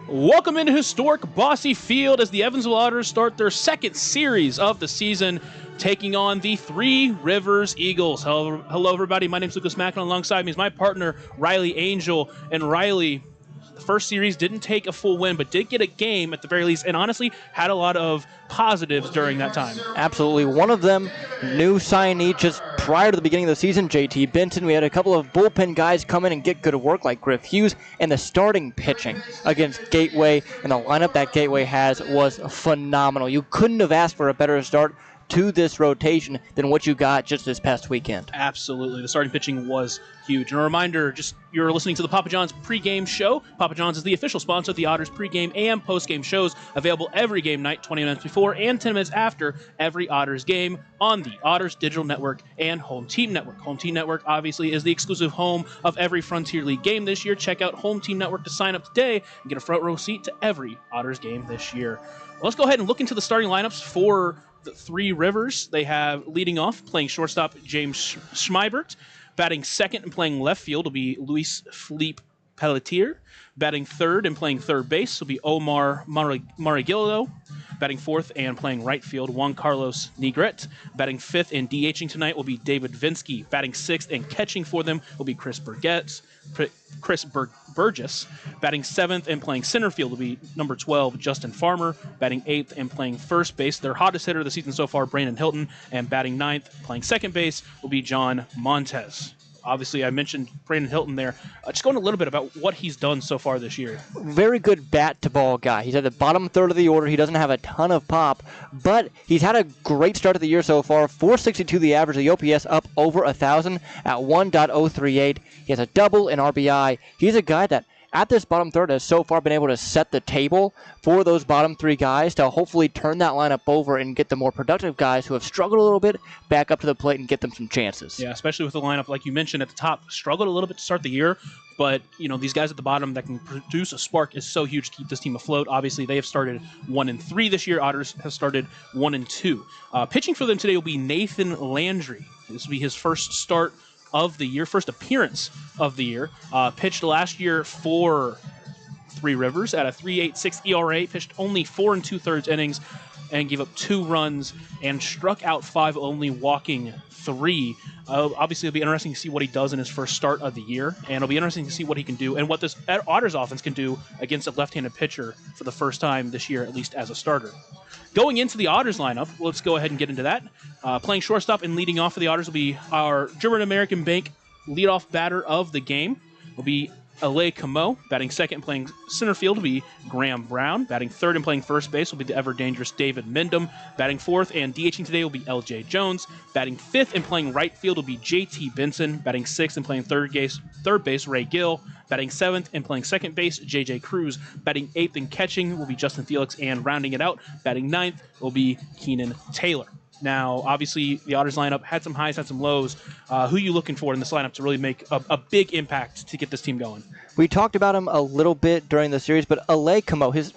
Welcome into historic Bossy Field as the Evansville Otters start their second series of the season, taking on the Trois-Rivieres Eagles. Hello, everybody. My name is Lucas Mackin. Alongside me is my partner, Riley Angel. And Riley, the first series didn't take a full win, but did get a game at the very least, and honestly had a lot of positives during that time. Absolutely. One of them, new signee just prior to the beginning of the season, JT Benson. We had a couple of bullpen guys come in and get good work like Griff Hughes, and the starting pitching against Gateway and the lineup that Gateway has was phenomenal. You couldn't have asked for a better start to this rotation than what you got just this past weekend. Absolutely. The starting pitching was huge. And a reminder, you're listening to the Papa John's pregame show. Papa John's is the official sponsor of the Otters pregame and postgame shows, available every game night, 20 minutes before and 10 minutes after every Otters game on the Otters Digital Network and Home Team Network. Home Team Network, obviously, is the exclusive home of every Frontier League game this year. Check out Home Team Network to sign up today and get a front row seat to every Otters game this year. Well, let's go ahead and look into the starting lineups for the Trois-Rivieres. They have leading off, playing shortstop, James Schmeibert. Batting second and playing left field will be Luis Felipe Pelletier. Batting third and playing third base will be Omar Marigillo. Batting fourth and playing right field, Juan Carlos Negret. Batting fifth and DHing tonight will be David Vinsky. Batting sixth and catching for them will be Chris Burgess. Batting seventh and playing center field will be number 12, Justin Farmer. Batting eighth and playing first base, their hottest hitter of the season so far, Brandon Hilton. And batting ninth, playing second base, will be John Montez. Obviously, I mentioned Brandon Hilton there. Just going a little bit about what he's done so far this year. Very good bat-to-ball guy. He's at the bottom third of the order. He doesn't have a ton of pop, but he's had a great start of the year so far. .462 the average. The OPS up over 1,000 at 1.038. He has a double in RBI. He's a guy that at this bottom third has so far been able to set the table for those bottom three guys to hopefully turn that lineup over and get the more productive guys who have struggled a little bit back up to the plate and get them some chances. Yeah, especially with the lineup, like you mentioned at the top, struggled a little bit to start the year, but these guys at the bottom that can produce a spark is so huge to keep this team afloat. Obviously, they have started 1-3 this year. Otters have started 1-2. Pitching for them today will be Nathan Landry. This will be his first start of the year, first appearance of the year. Pitched last year for Trois-Rivieres at a 3.86 ERA, pitched only 4 2/3 innings and gave up 2 runs and struck out 5, only walking 3. Obviously, it'll be interesting to see what he does in his first start of the year, and it'll be interesting to see what he can do and what this Otters offense can do against a left-handed pitcher for the first time this year, at least as a starter. Going into the Otters lineup, let's go ahead and get into that. Playing shortstop and leading off for the Otters will be our German American Bank leadoff batter of the game. Will be Alay Camo. Batting second and playing center field will be Graham Brown. Batting third and playing first base will be the ever-dangerous David Mendham. Batting fourth and DHing today will be L.J. Jones. Batting fifth and playing right field will be J.T. Benson. Batting sixth and playing third base, Ray Gill. Batting seventh and playing second base, J.J. Cruz. Batting eighth and catching will be Justin Felix. And rounding it out, batting ninth will be Keenan Taylor. Now, obviously, the Otters lineup had some highs, had some lows. Who are you looking for in this lineup to really make a big impact to get this team going? We talked about him a little bit during the series, but Alay Camo, his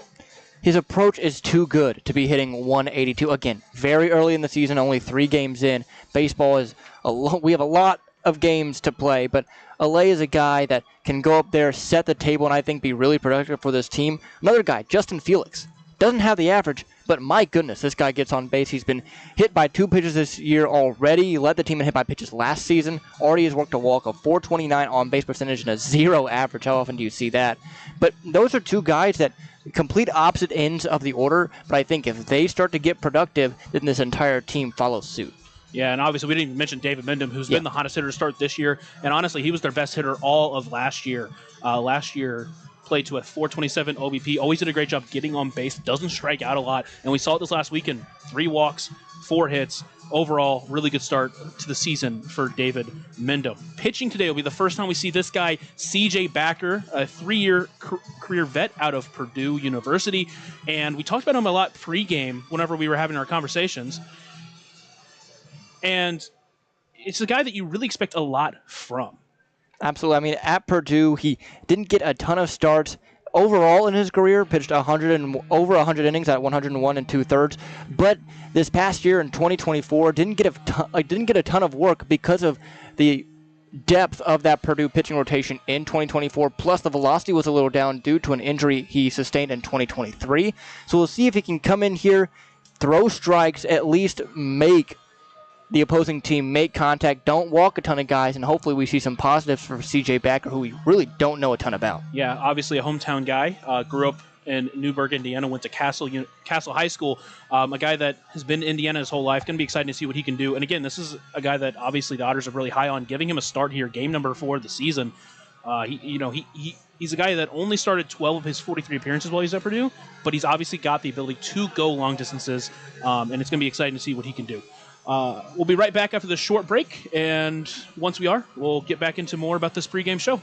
approach is too good to be hitting 182. Again, very early in the season, only 3 games in. Baseball is we have a lot of games to play, but Alay is a guy that can go up there, set the table, and I think be really productive for this team. Another guy, Justin Felix, doesn't have the average, but my goodness, this guy gets on base. He's been hit by 2 pitches this year already. He led the team in hit by pitches last season. Already has worked a walk of .429 on base percentage and a 0 average. How often do you see that? But those are 2 guys that complete opposite ends of the order. But I think if they start to get productive, then this entire team follows suit. Yeah, and obviously we didn't even mention David Mendham, who's been the hottest hitter to start this year. And honestly, he was their best hitter all of last year. Last year, played to a .427 OBP. Always did a great job getting on base. Doesn't strike out a lot. And we saw it this last weekend. 3 walks, 4 hits. Overall, really good start to the season for David Mendham. Pitching today will be the first time we see this guy, C.J. Backer, a 3-year career vet out of Purdue University. And we talked about him a lot pregame whenever we were having our conversations. And it's a guy that you really expect a lot from. Absolutely. I mean, at Purdue, he didn't get a ton of starts. Overall in his career, pitched over 100 innings at 101 2/3. But this past year in 2024, didn't get a ton of work because of the depth of that Purdue pitching rotation in 2024, plus the velocity was a little down due to an injury he sustained in 2023. So we'll see if he can come in here, throw strikes, at least make the opposing team make contact, don't walk a ton of guys, and hopefully we see some positives for C.J. Backer, who we really don't know a ton about. Yeah, obviously a hometown guy. Grew up in Newburgh, Indiana, went to Castle High School. A guy that has been in Indiana his whole life. Going to be exciting to see what he can do. And again, this is a guy that obviously the Otters are really high on. Giving him a start here, game number 4 of the season. He's a guy that only started 12 of his 43 appearances while he's at Purdue, but he's obviously got the ability to go long distances, and it's going to be exciting to see what he can do. We'll be right back after this short break, and once we are, we'll get back into more about this pregame show.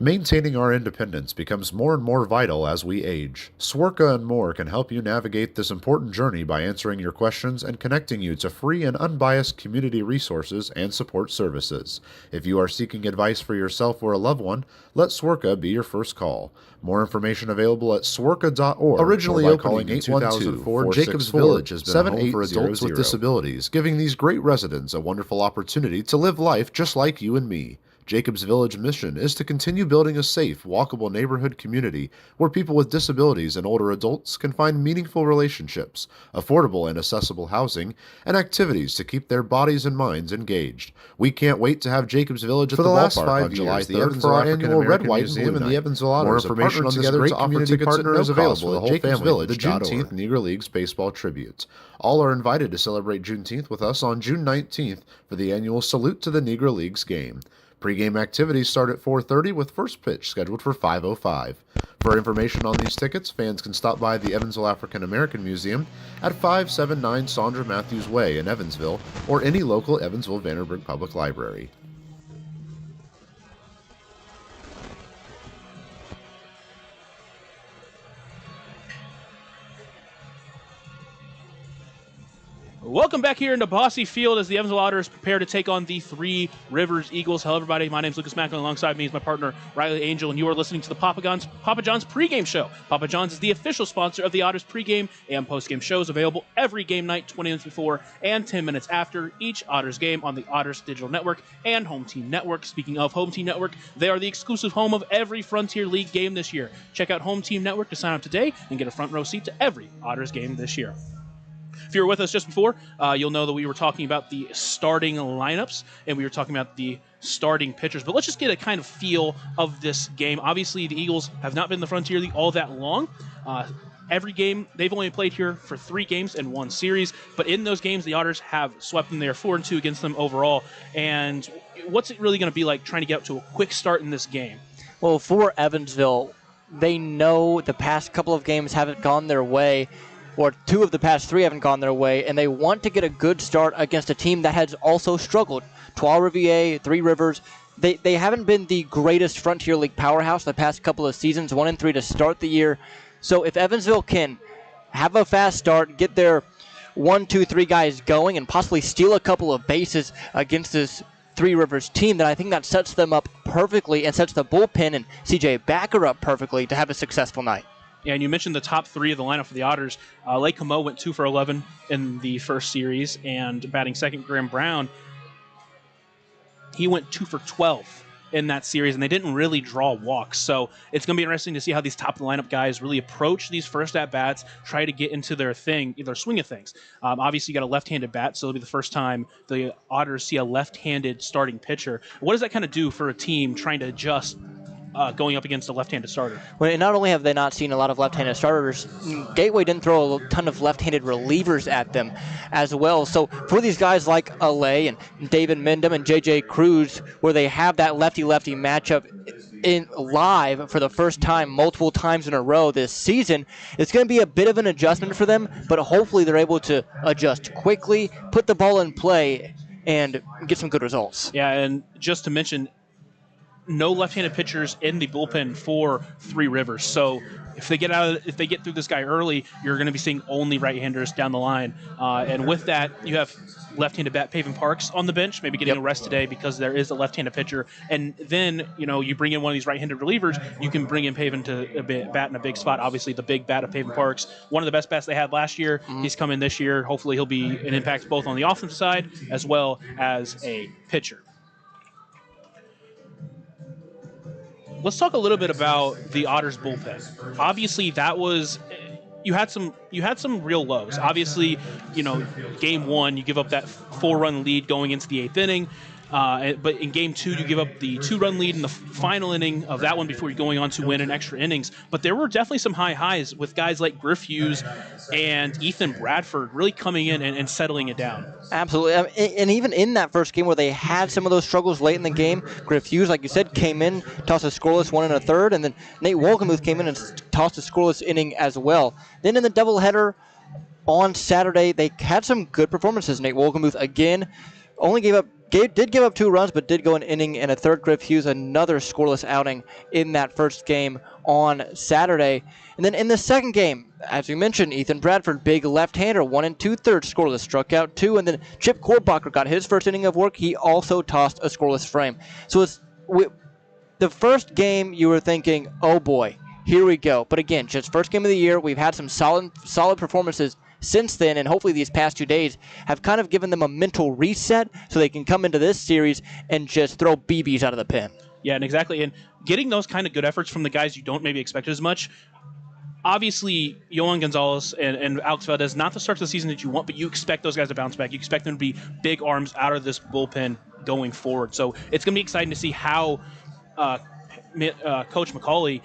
Maintaining our independence becomes more and more vital as we age. Swerka and More can help you navigate this important journey by answering your questions and connecting you to free and unbiased community resources and support services. If you are seeking advice for yourself or a loved one, let Swerka be your first call. More information available at swerka.org. Originally opening in 2004, Jacobs Village has been a home for adults with disabilities, giving these great residents a wonderful opportunity to live life just like you and me. Jacobs Village mission is to continue building a safe, walkable neighborhood community where people with disabilities and older adults can find meaningful relationships, affordable and accessible housing, and activities to keep their bodies and minds engaged. We can't wait to have Jacobs Village at the ballpark on July 3rd for our annual Red, White, and Blue and the Evansville Otters. More information on this great community partner is available at Jacobs Village, the Juneteenth Negro Leagues Baseball Tribute. All are invited to celebrate Juneteenth with us on June 19th for the annual Salute to the Negro Leagues game. Pre-game activities start at 4:30 with first pitch scheduled for 5:05. For information on these tickets, fans can stop by the Evansville African American Museum at 579 Sandra Matthews Way in Evansville or any local Evansville Vanderburgh Public Library. Welcome back here into Bossy Field as the Evansville Otters prepare to take on the Trois-Rivieres Eagles. Hello, everybody. My name is Lucas Macklin. Alongside me is my partner, Riley Angel, and you are listening to the Papa John's pregame show. Papa John's is the official sponsor of the Otters pregame and postgame shows, available every game night, 20 minutes before and 10 minutes after each Otters game on the Otters Digital Network and Home Team Network. Speaking of Home Team Network, they are the exclusive home of every Frontier League game this year. Check out Home Team Network to sign up today and get a front row seat to every Otters game this year. If you were with us just before, you'll know that we were talking about the starting lineups and we were talking about the starting pitchers. But let's just get a kind of feel of this game. Obviously, the Eagles have not been in the Frontier League all that long. Every game, they've only played here for 3 games and 1 series. But in those games, the Otters have swept them. They are 4-2 against them overall. And what's it really going to be like trying to get up to a quick start in this game? Well, for Evansville, they know the past couple of games haven't gone their way, or 2 of the past 3 haven't gone their way, and they want to get a good start against a team that has also struggled. Trois-Rivieres, Three Rivers, they haven't been the greatest Frontier League powerhouse the past couple of seasons, 1-3 to start the year. So if Evansville can have a fast start, get their 1, 2, 3 guys going, and possibly steal a couple of bases against this Three Rivers team, then I think that sets them up perfectly and sets the bullpen and C.J. Backer up perfectly to have a successful night. Yeah, and you mentioned the top 3 of the lineup for the Otters. Lake Como went 2 for 11 in the first series, and batting second, Graham Brown, he went 2 for 12 in that series, and they didn't really draw walks. So it's going to be interesting to see how these top of the lineup guys really approach these first at-bats, try to get into their swing of things. Obviously, you got a left-handed bat, so it'll be the first time the Otters see a left-handed starting pitcher. What does that kind of do for a team trying to adjust going up against a left-handed starter? Well, not only have they not seen a lot of left-handed starters, Gateway didn't throw a ton of left-handed relievers at them as well. So for these guys like Alay and David Mendham and J.J. Cruz, where they have that lefty-lefty matchup in live for the first time multiple times in a row this season, it's going to be a bit of an adjustment for them, but hopefully they're able to adjust quickly, put the ball in play, and get some good results. Yeah, and just to mention, no left-handed pitchers in the bullpen for Trois-Rivieres. So if they get through this guy early, you're going to be seeing only right-handers down the line. And with that, you have left-handed bat Pavin Parks on the bench, maybe getting a rest today because there is a left-handed pitcher. And then, you bring in one of these right-handed relievers, you can bring in Pavin to bat in a big spot. Obviously, the big bat of Pavin Parks, one of the best bats they had last year. He's come in this year. Hopefully, he'll be an impact both on the offensive side as well as a pitcher. Let's talk a little bit about the Otters bullpen. Obviously, you had some real lows. Obviously, game one, you give up that 4-run lead going into the 8th inning. But in game 2, you give up the 2-run lead in the final inning of that one before you're going on to win in extra innings. But there were definitely some high highs with guys like Griff Hughes and Ethan Bradford really coming in and settling it down. Absolutely. And even in that first game where they had some of those struggles late in the game, Griff Hughes, like you said, came in, tossed a scoreless 1 1/3, and then Nate Wolgemuth came in and tossed a scoreless inning as well. Then in the doubleheader on Saturday, they had some good performances. Nate Wolgemuth, again, did give up 2 runs, but did go an inning and a third. Griff Hughes, another scoreless outing in that first game on Saturday. And then in the second game, as we mentioned, Ethan Bradford, big left-hander, 1 2/3 scoreless, struck out 2. And then Chip Korbacher got his first inning of work. He also tossed a scoreless frame. So the first game you were thinking, oh boy, here we go. But again, just first game of the year, we've had some solid performances since then, and hopefully these past 2 days have kind of given them a mental reset so they can come into this series and just throw BBs out of the pen. Yeah, and exactly. And getting those kind of good efforts from the guys you don't maybe expect as much. Obviously, Yohan Gonzalez and Alex Valdez, not the start of the season that you want, but you expect those guys to bounce back. You expect them to be big arms out of this bullpen going forward. So it's going to be exciting to see how Coach McCauley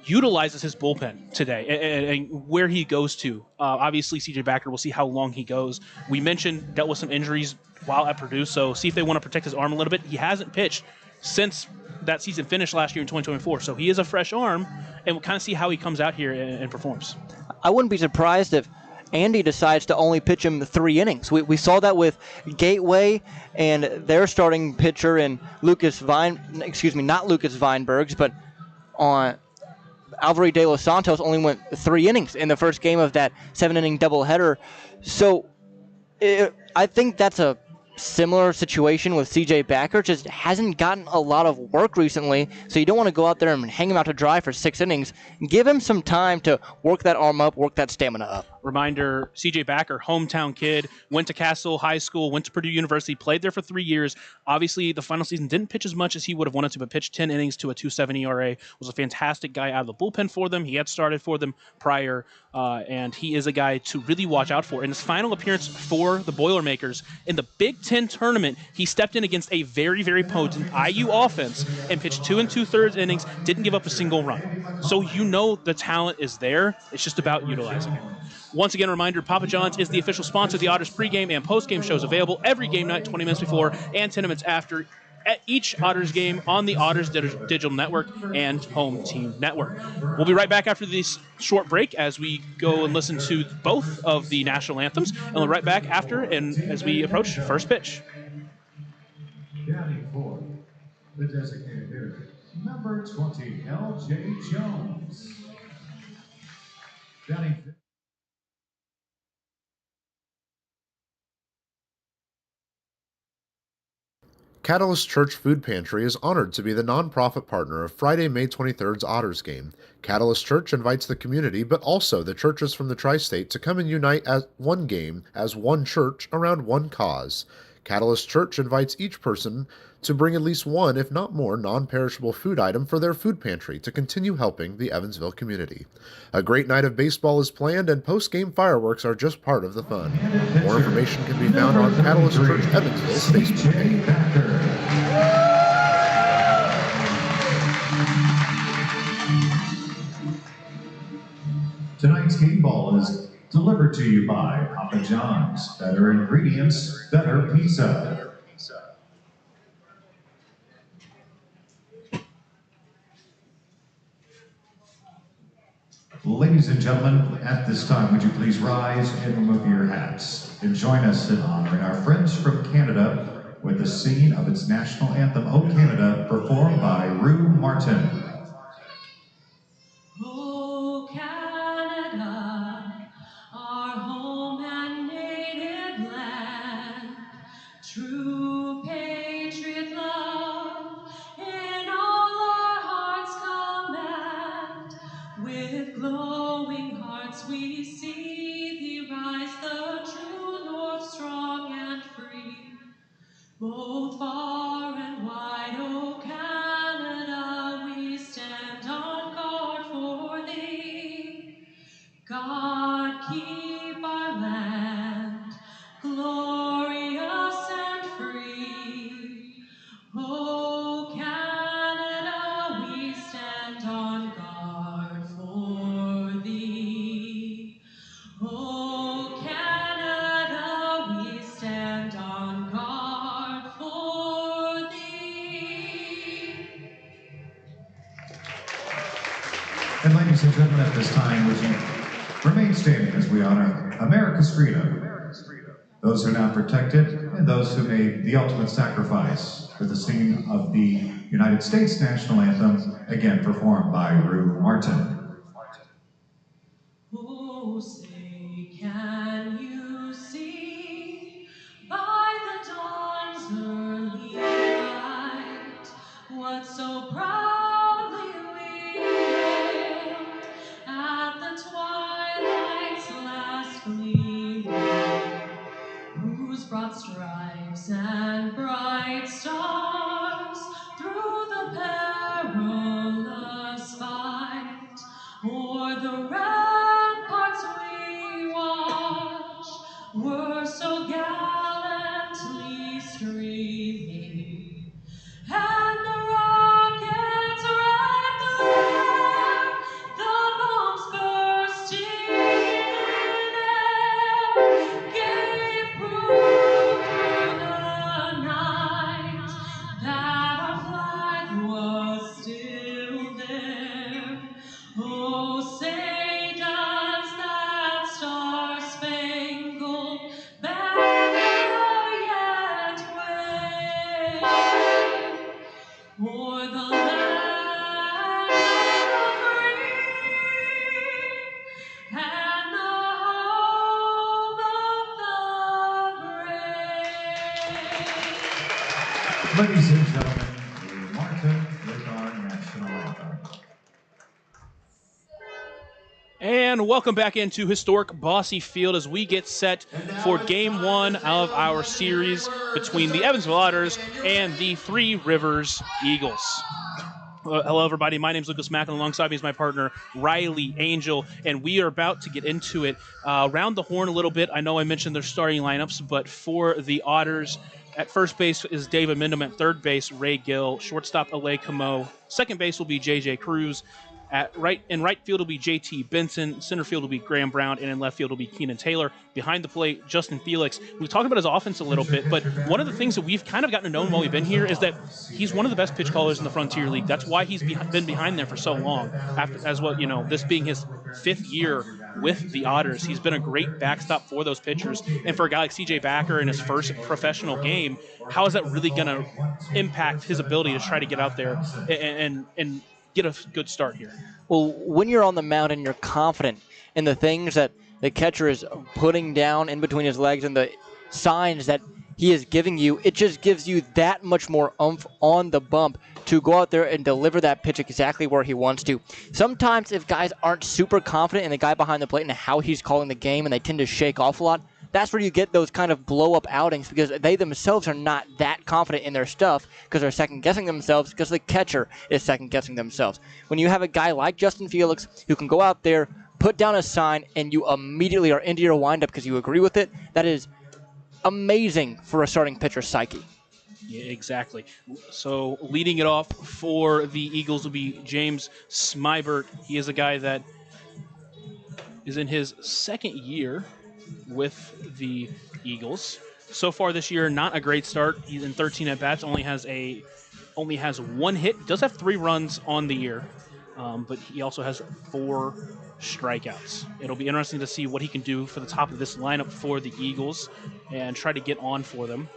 utilizes his bullpen today and where he goes to. Obviously, CJ Backer, we'll see how long he goes. We mentioned dealt with some injuries while at Purdue, so see if they want to protect his arm a little bit. He hasn't pitched since that season finished last year in 2024, so he is a fresh arm, and we'll kind of see how he comes out here and performs. I wouldn't be surprised if Andy decides to only pitch him 3 innings. We saw that with Gateway and their starting pitcher in not Lucas Weinbergs, but on Alvaro de los Santos only went 3 innings in the first game of that 7-inning doubleheader. So I think that's a similar situation with CJ Backer. Just hasn't gotten a lot of work recently, so you don't want to go out there and hang him out to dry for 6 innings. Give him some time to work that arm up, work that stamina up. Reminder, CJ Backer, hometown kid, went to Castle High School, went to Purdue University, played there for 3 years. Obviously, the final season didn't pitch as much as he would have wanted to, but pitched 10 innings to a 2.7 ERA. Was a fantastic guy out of the bullpen for them. He had started for them prior, and he is a guy to really watch out for. In his final appearance for the Boilermakers in the Big Ten tournament, he stepped in against a very, very potent IU offense and pitched 2 2/3 innings, didn't give up a single run. So the talent is there. It's just about utilizing it. Once again, a reminder, Papa John's is the official sponsor of the Otters pregame and postgame shows, available every game night, 20 minutes before and 10 minutes after at each Otters game on the Otters Digital Network and Home Team Network. We'll be right back after this short break as we go and listen to both of the national anthems, and we'll be right back after and as we approach first pitch. Batting for the designated hitter, number 20, L.J. Jones. Batting Catalyst Church Food Pantry is honored to be the nonprofit partner of Friday, May 23rd's Otters game. Catalyst Church invites the community, but also the churches from the tri-state to come and unite as one game, as one church, around one cause. Catalyst Church invites each person to bring at least one, if not more, non-perishable food item for their food pantry to continue helping the Evansville community. A great night of baseball is planned, and post-game fireworks are just part of the fun. More information can be found on Catalyst Church Evansville's Facebook page. Tonight's game ball is delivered to you by Papa John's. Better ingredients, better pizza. Ladies and gentlemen, at this time, would you please rise and remove your hats and join us in honoring our friends from Canada with the singing of its national anthem, O Canada, performed by Rue Martin. O Canada, our home and native land, true patriot love in all our hearts command. With glowing hearts we see thee rise, the true north strong and free. Both far and wide, O Canada, we stand on guard for thee. God keep our land glorious and free. O Canada, we stand on guard for thee. O Canada, we stand on guard for thee. And ladies and gentlemen, at this time, would you remain standing as we honor America's freedom, those who are now protected, and those who made the ultimate sacrifice with the singing of the United States national anthem, again performed by Rue Martin. Oh, say, can you see by the dawn's early light what so proudly we hailed at the twilight's last gleaming, whose broad stripes and bright stars through the perilous fight o'er the ramparts we watched were so gallantly streaming, and the rocket's red glare, the bombs bursting in air, gave proof through the night that our flag was still there. Oh, say does that star-spangled banner yet wave o'er the land of the free and the home of the brave? Ladies and gentlemen, Rue Martin with our national anthem. And welcome back into historic Bosse Field as we get set for Game 1 of our series between the Evansville Otters and the Trois-Rivieres Eagles. Hello, everybody. My name is Lucas Mack, and alongside me is my partner, Riley Angel, and we are about to get into it. Round the horn a little bit. I know I mentioned their starting lineups, but for the Otters, at first base is David Mindham. At third base, Ray Gill. Shortstop, Alay Camo. Second base will be J.J. Cruz. In right field will be J.T. Benson. Center field will be Graham Brown. And in left field will be Keenan Taylor. Behind the plate, Justin Felix. We've talked about his offense a little bit, but one of the things that we've kind of gotten to know while we've been here is that he's one of the best pitch callers in the Frontier League. That's why he's been behind there for so long. This being his fifth year with the Otters, he's been a great backstop for those pitchers. And for a guy like C.J. Backer in his first professional game, how is that really going to impact his ability to try to get out there and get a good start here? Well, when you're on the mound and you're confident in the things that the catcher is putting down in between his legs and the signs that he is giving you, it just gives you that much more oomph on the bump to go out there and deliver that pitch exactly where he wants to. Sometimes if guys aren't super confident in the guy behind the plate and how he's calling the game and they tend to shake off a lot, that's where you get those kind of blow-up outings because they themselves are not that confident in their stuff because they're second-guessing themselves because the catcher is second-guessing themselves. When you have a guy like Justin Felix who can go out there, put down a sign, and you immediately are into your windup because you agree with it, that is amazing for a starting pitcher's psyche. Yeah, exactly. So leading it off for the Eagles will be James Smybert. He is a guy that is in his second year with the Eagles. So far this year, not a great start. He's in 13 at-bats, only has one hit. Does have 3 runs on the year. but he also has 4 strikeouts. It'll be interesting to see what he can do for the top of this lineup for the Eagles and try to get on for them.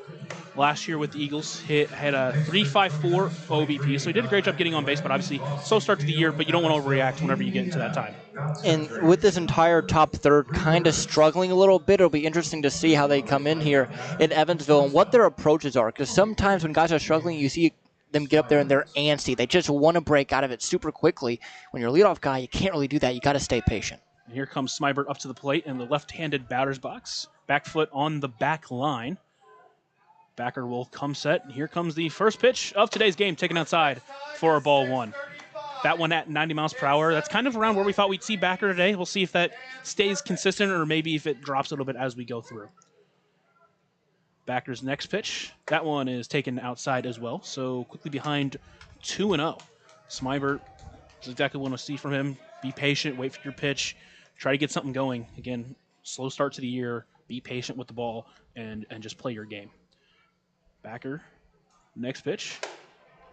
Last year with the Eagles, had a 3.54 OBP, so he did a great job getting on base, but obviously slow start to the year, but you don't want to overreact whenever you get into that time. And with this entire top third kind of struggling a little bit, it'll be interesting to see how they come in here in Evansville and what their approaches are. Because sometimes when guys are struggling, you see them get up there and they're antsy. They just want to break out of it super quickly. When you're a leadoff guy, you can't really do that. You got to stay patient. And here comes Smybert up to the plate in the left-handed batter's box. Back foot on the back line. Backer will come set, and here comes the first pitch of today's game, taken outside for a ball 1. That one at 90 miles per hour. That's kind of around where we thought we'd see Backer today. We'll see if that stays consistent or maybe if it drops a little bit as we go through. Backer's next pitch. That one is taken outside as well, so quickly behind 2-0. Smybert is exactly what we want to see from him. Be patient, wait for your pitch, try to get something going. Again, slow start to the year, be patient with the ball, and just play your game. Backer, next pitch.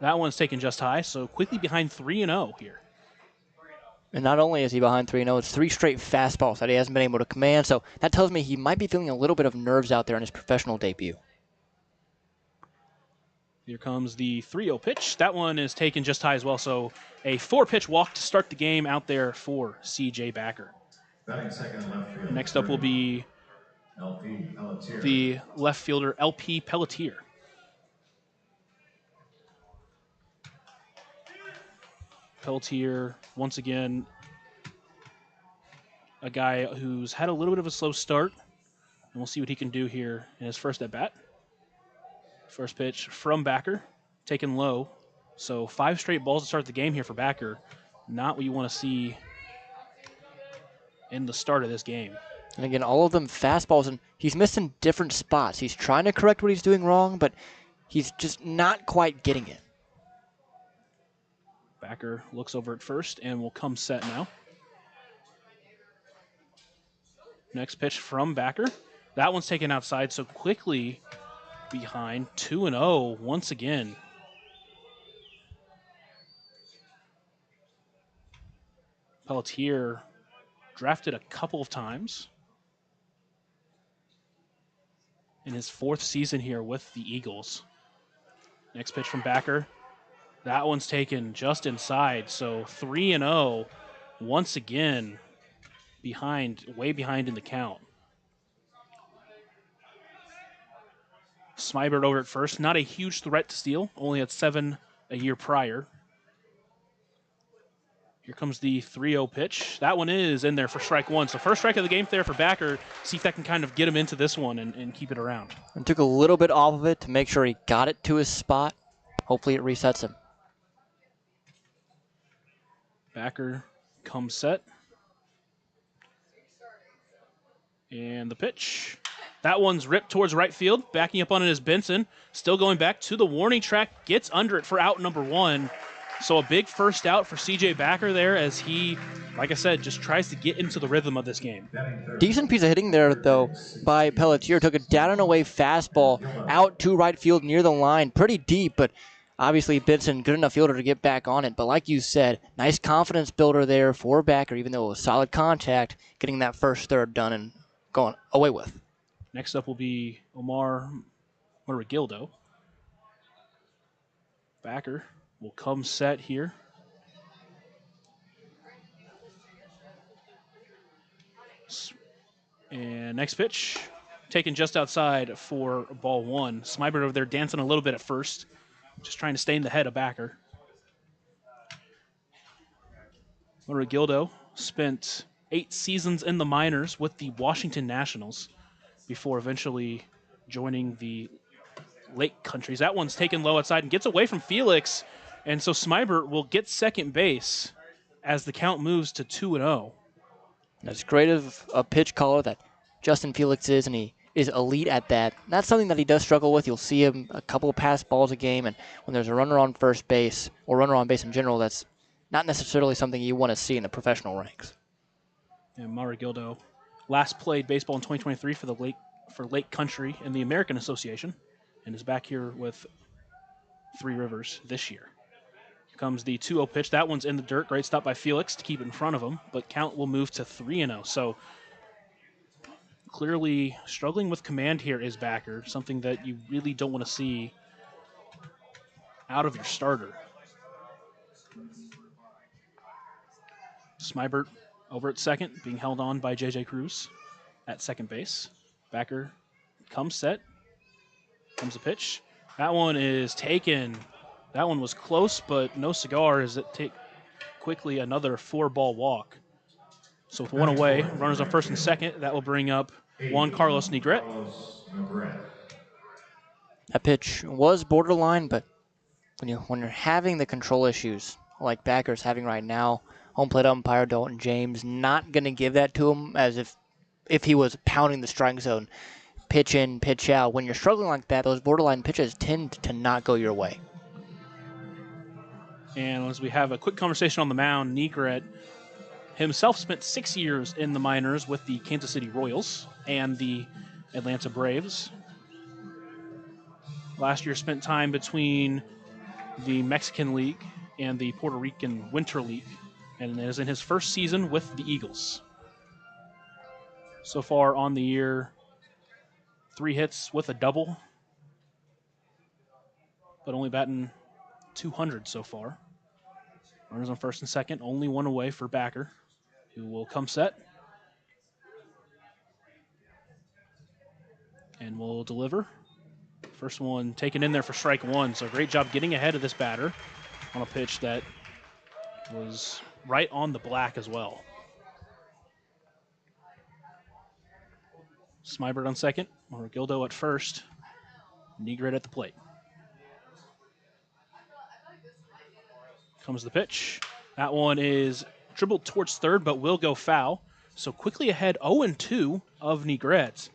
That one's taken just high, so quickly behind 3-0 here. And not only is he behind 3-0, it's 3 straight fastballs that he hasn't been able to command, so that tells me he might be feeling a little bit of nerves out there in his professional debut. Here comes the 3-0 pitch. That one is taken just high as well, so a 4-pitch walk to start the game out there for C.J. Backer. Next up will be the left fielder, L.P. Pelletier. Pelletier, once again, a guy who's had a little bit of a slow start, and we'll see what he can do here in his first at-bat. First pitch from Backer, taken low. So 5 straight balls to start the game here for Backer. Not what you want to see in the start of this game. And again, all of them fastballs, and he's missing different spots. He's trying to correct what he's doing wrong, but he's just not quite getting it. Backer looks over at first and will come set now. Next pitch from Backer. That one's taken outside, so quickly behind 2-0 once again. Pelletier drafted a couple of times in his 4th season here with the Eagles. Next pitch from Backer. That one's taken just inside, so 3-0 once again way behind in the count. Smybert over at first, not a huge threat to steal, only had 7 a year prior. Here comes the 3-0 pitch. That one is in there for strike 1. So first strike of the game there for Backer. See if that can kind of get him into this one and keep it around. And took a little bit off of it to make sure he got it to his spot. Hopefully it resets him. Backer comes set. And the pitch. That one's ripped towards right field. Backing up on it is Benson. Still going back to the warning track. Gets under it for out number 1. So a big first out for C.J. Backer there as he, like I said, just tries to get into the rhythm of this game. Decent piece of hitting there, though, by Pelletier. Took a down and away fastball out to right field near the line. Pretty deep, but obviously Benson, good enough fielder to get back on it. But like you said, nice confidence builder there for Backer, even though it was solid contact, getting that first third done and going away with. Next up will be Omar Maragildo. Backer will come set here. And next pitch, taken just outside for ball 1. Smybert over there dancing a little bit at first, just trying to stay in the head of Backer. Maragildo spent 8 seasons in the minors with the Washington Nationals before eventually joining the Lake Countries. That one's taken low outside and gets away from Felix. And so Smybert will get second base as the count moves to 2-0. As great of a pitch caller that Justin Felix is, and he is elite at that. That's something that he does struggle with. You'll see him a couple of pass balls a game, and when there's a runner on first base, or runner on base in general, that's not necessarily something you want to see in the professional ranks. And Maragildo last played baseball in 2023 for Lake Country in the American Association, and is back here with Three Rivers this year. Here comes the 2-0 pitch. That one's in the dirt. Great stop by Felix to keep it in front of him, but count will move to 3-0. So clearly struggling with command here is Backer, something that you really don't want to see out of your starter. Smybert over at second, being held on by J.J. Cruz at second base. Backer comes set, comes the pitch. That one is taken. That one was close, but no cigar as it take quickly another 4-ball walk. So with one away, runners on first and second, that will bring up Juan Carlos Negret. That pitch was borderline, but when you're having the control issues like Backer's having right now, home plate umpire Dalton James not going to give that to him as if he was pounding the strike zone, pitch in, pitch out. When you're struggling like that, those borderline pitches tend to not go your way. And as we have a quick conversation on the mound, Negret himself spent 6 years in the minors with the Kansas City Royals and the Atlanta Braves. Last year spent time between the Mexican League and the Puerto Rican Winter League, and is in his first season with the Eagles. So far on the year, 3 hits with a double, but only batting 200 so far. Runners on first and second, only one away for Backer, who will come set and will deliver. First one taken in there for strike one, so great job getting ahead of this batter on a pitch that was right on the black as well. Smybert on second, Gildo at first, Negret at the plate. Comes the pitch. That one is dribbled towards third, but will go foul. So quickly ahead 0-2 of Negret,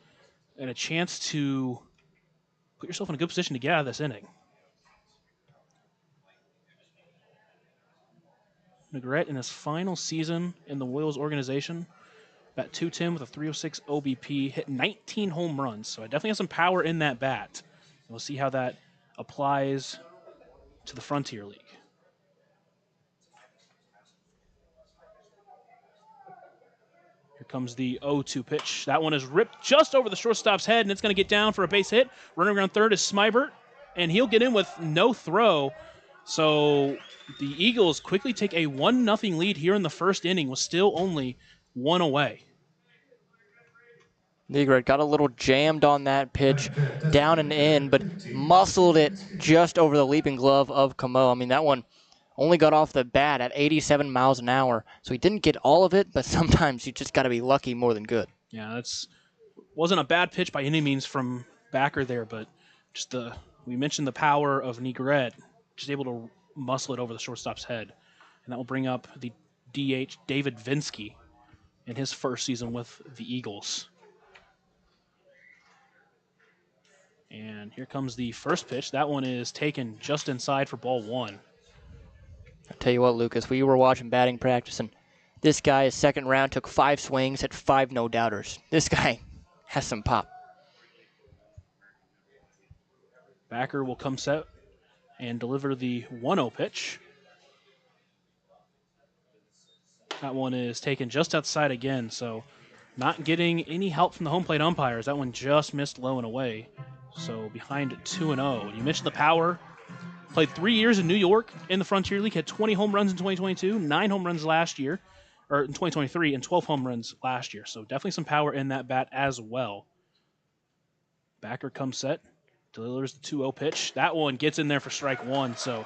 and a chance to put yourself in a good position to get out of this inning. Negret in his final season in the Royals organization, bat .210 with a .306 OBP, hit 19 home runs, so it definitely has some power in that bat. We'll see how that applies to the Frontier League. Here comes the 0-2 pitch. That one is ripped just over the shortstop's head, and it's going to get down for a base hit. Running around third is Smybert, and he'll get in with no throw. So the Eagles quickly take a 1-0 lead here in the first inning, with still only one away. Negret got a little jammed on that pitch, down and in, but muscled it just over the leaping glove of Camo. I mean, that one only got off the bat at 87 miles an hour, so he didn't get all of it, but sometimes you just got to be lucky more than good. Yeah, that's wasn't a bad pitch by any means from Backer there, but just we mentioned the power of Negret, just able to muscle it over the shortstop's head, and that will bring up the DH David Vinsky in his first season with the Eagles. And here comes the first pitch. That one is taken just inside for ball one. I'll tell you what, Lucas, we were watching batting practice, and this guy, his second round, took 5 swings, hit 5 no-doubters. This guy has some pop. Backer will come set and deliver the 1-0 pitch. That one is taken just outside again, so not getting any help from the home plate umpires. That one just missed low and away, so behind 2-0. You mentioned the power. Played 3 years in New York in the Frontier League, had 20 home runs in 2022, 9 home runs last year, or in 2023, and 12 home runs last year. So definitely some power in that bat as well. Backer comes set, delivers the 2-0 pitch. That one gets in there for strike one. So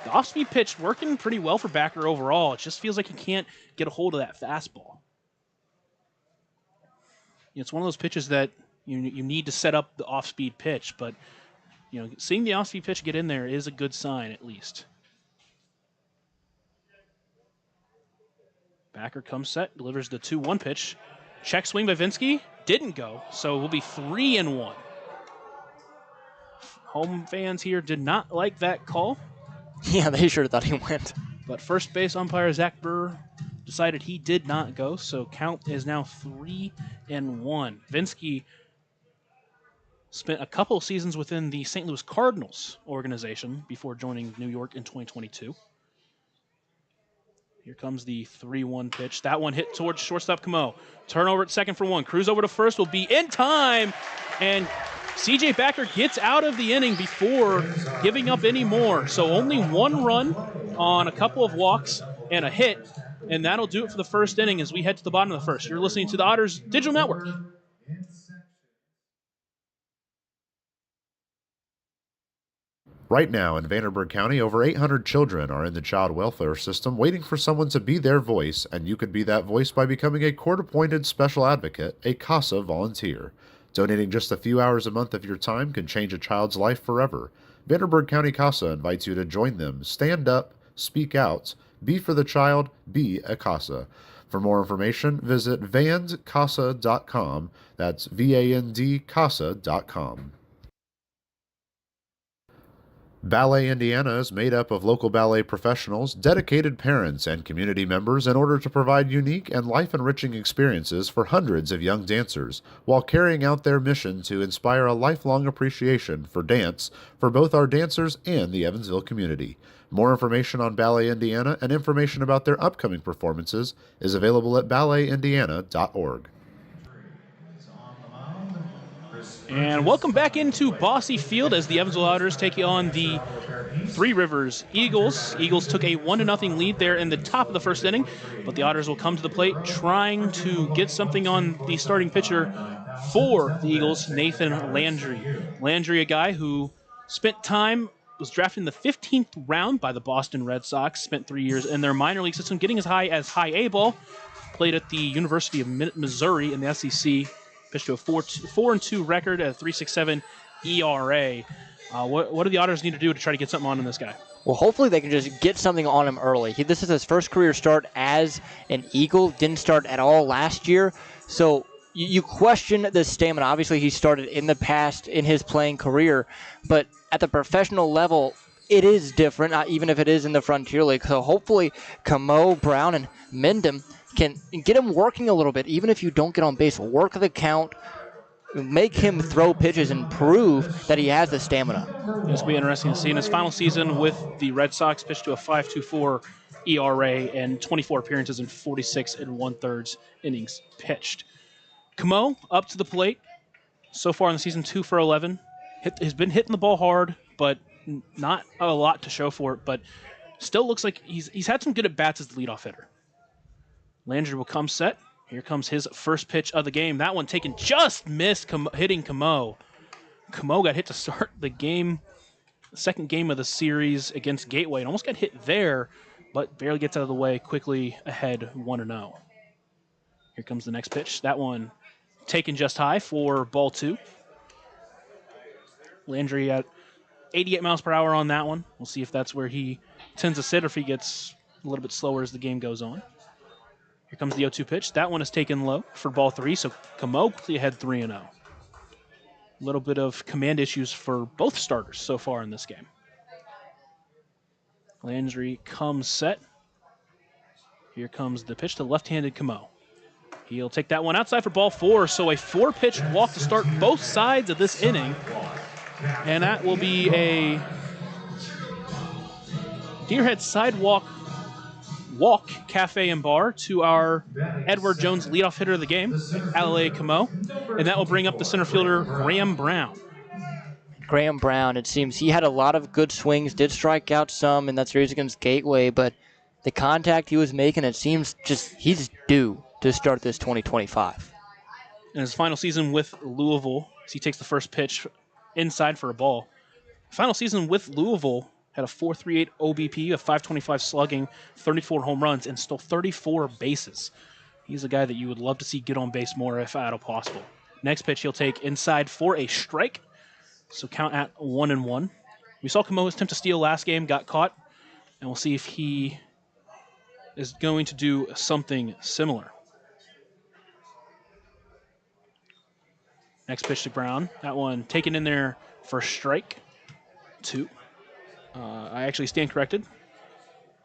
the off-speed pitch working pretty well for Backer overall. It just feels like he can't get a hold of that fastball. It's one of those pitches that you need to set up the off-speed pitch, but seeing the off-speed pitch get in there is a good sign, at least. Backer comes set, delivers the 2-1 pitch. Check swing by Vinsky, didn't go, so we'll be 3-1. Home fans here did not like that call. Yeah, they sure thought he went. But first base umpire Zach Burr decided he did not go, so count is now 3-1. Vinsky spent a couple seasons within the St. Louis Cardinals organization before joining New York in 2022. Here comes the 3-1 pitch. That one hit towards shortstop Camo. Turnover at second for one. Cruz over to first will be in time. And CJ Backer gets out of the inning before giving up any more. So only one run on a couple of walks and a hit. And that'll do it for the first inning as we head to the bottom of the first. You're listening to the Otters Digital Network. Right now in Vanderburgh County, over 800 children are in the child welfare system waiting for someone to be their voice, and you could be that voice by becoming a court-appointed special advocate, a CASA volunteer. Donating just a few hours a month of your time can change a child's life forever. Vanderburgh County CASA invites you to join them. Stand up, speak out, be for the child, be a CASA. For more information, visit vandcasa.com. That's VAND CASA.com. Ballet Indiana is made up of local ballet professionals, dedicated parents, and community members in order to provide unique and life-enriching experiences for hundreds of young dancers, while carrying out their mission to inspire a lifelong appreciation for dance for both our dancers and the Evansville community. More information on Ballet Indiana and information about their upcoming performances is available at balletindiana.org. And welcome back into Bossy Field as the Evansville Otters take on the Trois-Rivieres Eagles. Eagles took a 1-0 lead there in the top of the first inning, but the Otters will come to the plate trying to get something on the starting pitcher for the Eagles, Nathan Landry. Landry, a guy who was drafted in the 15th round by the Boston Red Sox, spent 3 years in their minor league system, getting as high as high A ball, played at the University of Missouri in the SEC, pitched to a 4-2 record at a 3.67 ERA. What do the Otters need to do to try to get something on in this guy? Well, hopefully they can just get something on him early. This is his first career start as an Eagle. Didn't start at all last year. So you question the stamina. Obviously, he started in the past in his playing career. But at the professional level, it is different, even if it is in the Frontier League. So hopefully Camo, Brown, and Mendham can get him working a little bit. Even if you don't get on base, work the count, make him throw pitches, and prove that he has the stamina. This will be interesting to see. In his final season with the Red Sox, pitched to a 5.24 ERA and 24 appearances in 46 1/3 innings pitched. Camo up to the plate. So far in the season, 2 for 11. Has been hitting the ball hard, but not a lot to show for it. But still looks like he's had some good at-bats as the leadoff hitter. Landry will come set. Here comes his first pitch of the game. That one taken, just missed, hitting Camo. Camo got hit to start the game, the second game of the series against Gateway, and almost got hit there, but barely gets out of the way, quickly ahead 1-0. Here comes the next pitch. That one taken just high for ball 2. Landry at 88 miles per hour on that one. We'll see if that's where he tends to sit or if he gets a little bit slower as the game goes on. Here comes the 0-2 pitch. That one is taken low for ball 3, so Camo quickly ahead 3-0. A little bit of command issues for both starters so far in this game. Landry comes set. Here comes the pitch to left-handed Camo. He'll take that one outside for ball 4, so a 4-pitch walk to start both sides of this inning. And that will be a Deerhead Sidewalk Walk Cafe and Bar to our Edward Jones leadoff hitter of the game, L.A. Camo. And that will bring up the center fielder, Graham Brown. Graham Brown, it seems he had a lot of good swings, did strike out some in that series against Gateway, but the contact he was making, it seems just he's due to start this 2025. In his final season with Louisville, as he takes the first pitch inside for a ball. Final season with Louisville, had a 4.38 OBP, a 5.25 slugging, 34 home runs, and stole 34 bases. He's a guy that you would love to see get on base more if at all possible. Next pitch he'll take inside for a strike, so count at 1-1. We saw Camo attempt to steal last game, got caught, and we'll see if he is going to do something similar. Next pitch to Brown. That one taken in there for strike 2. I actually stand corrected.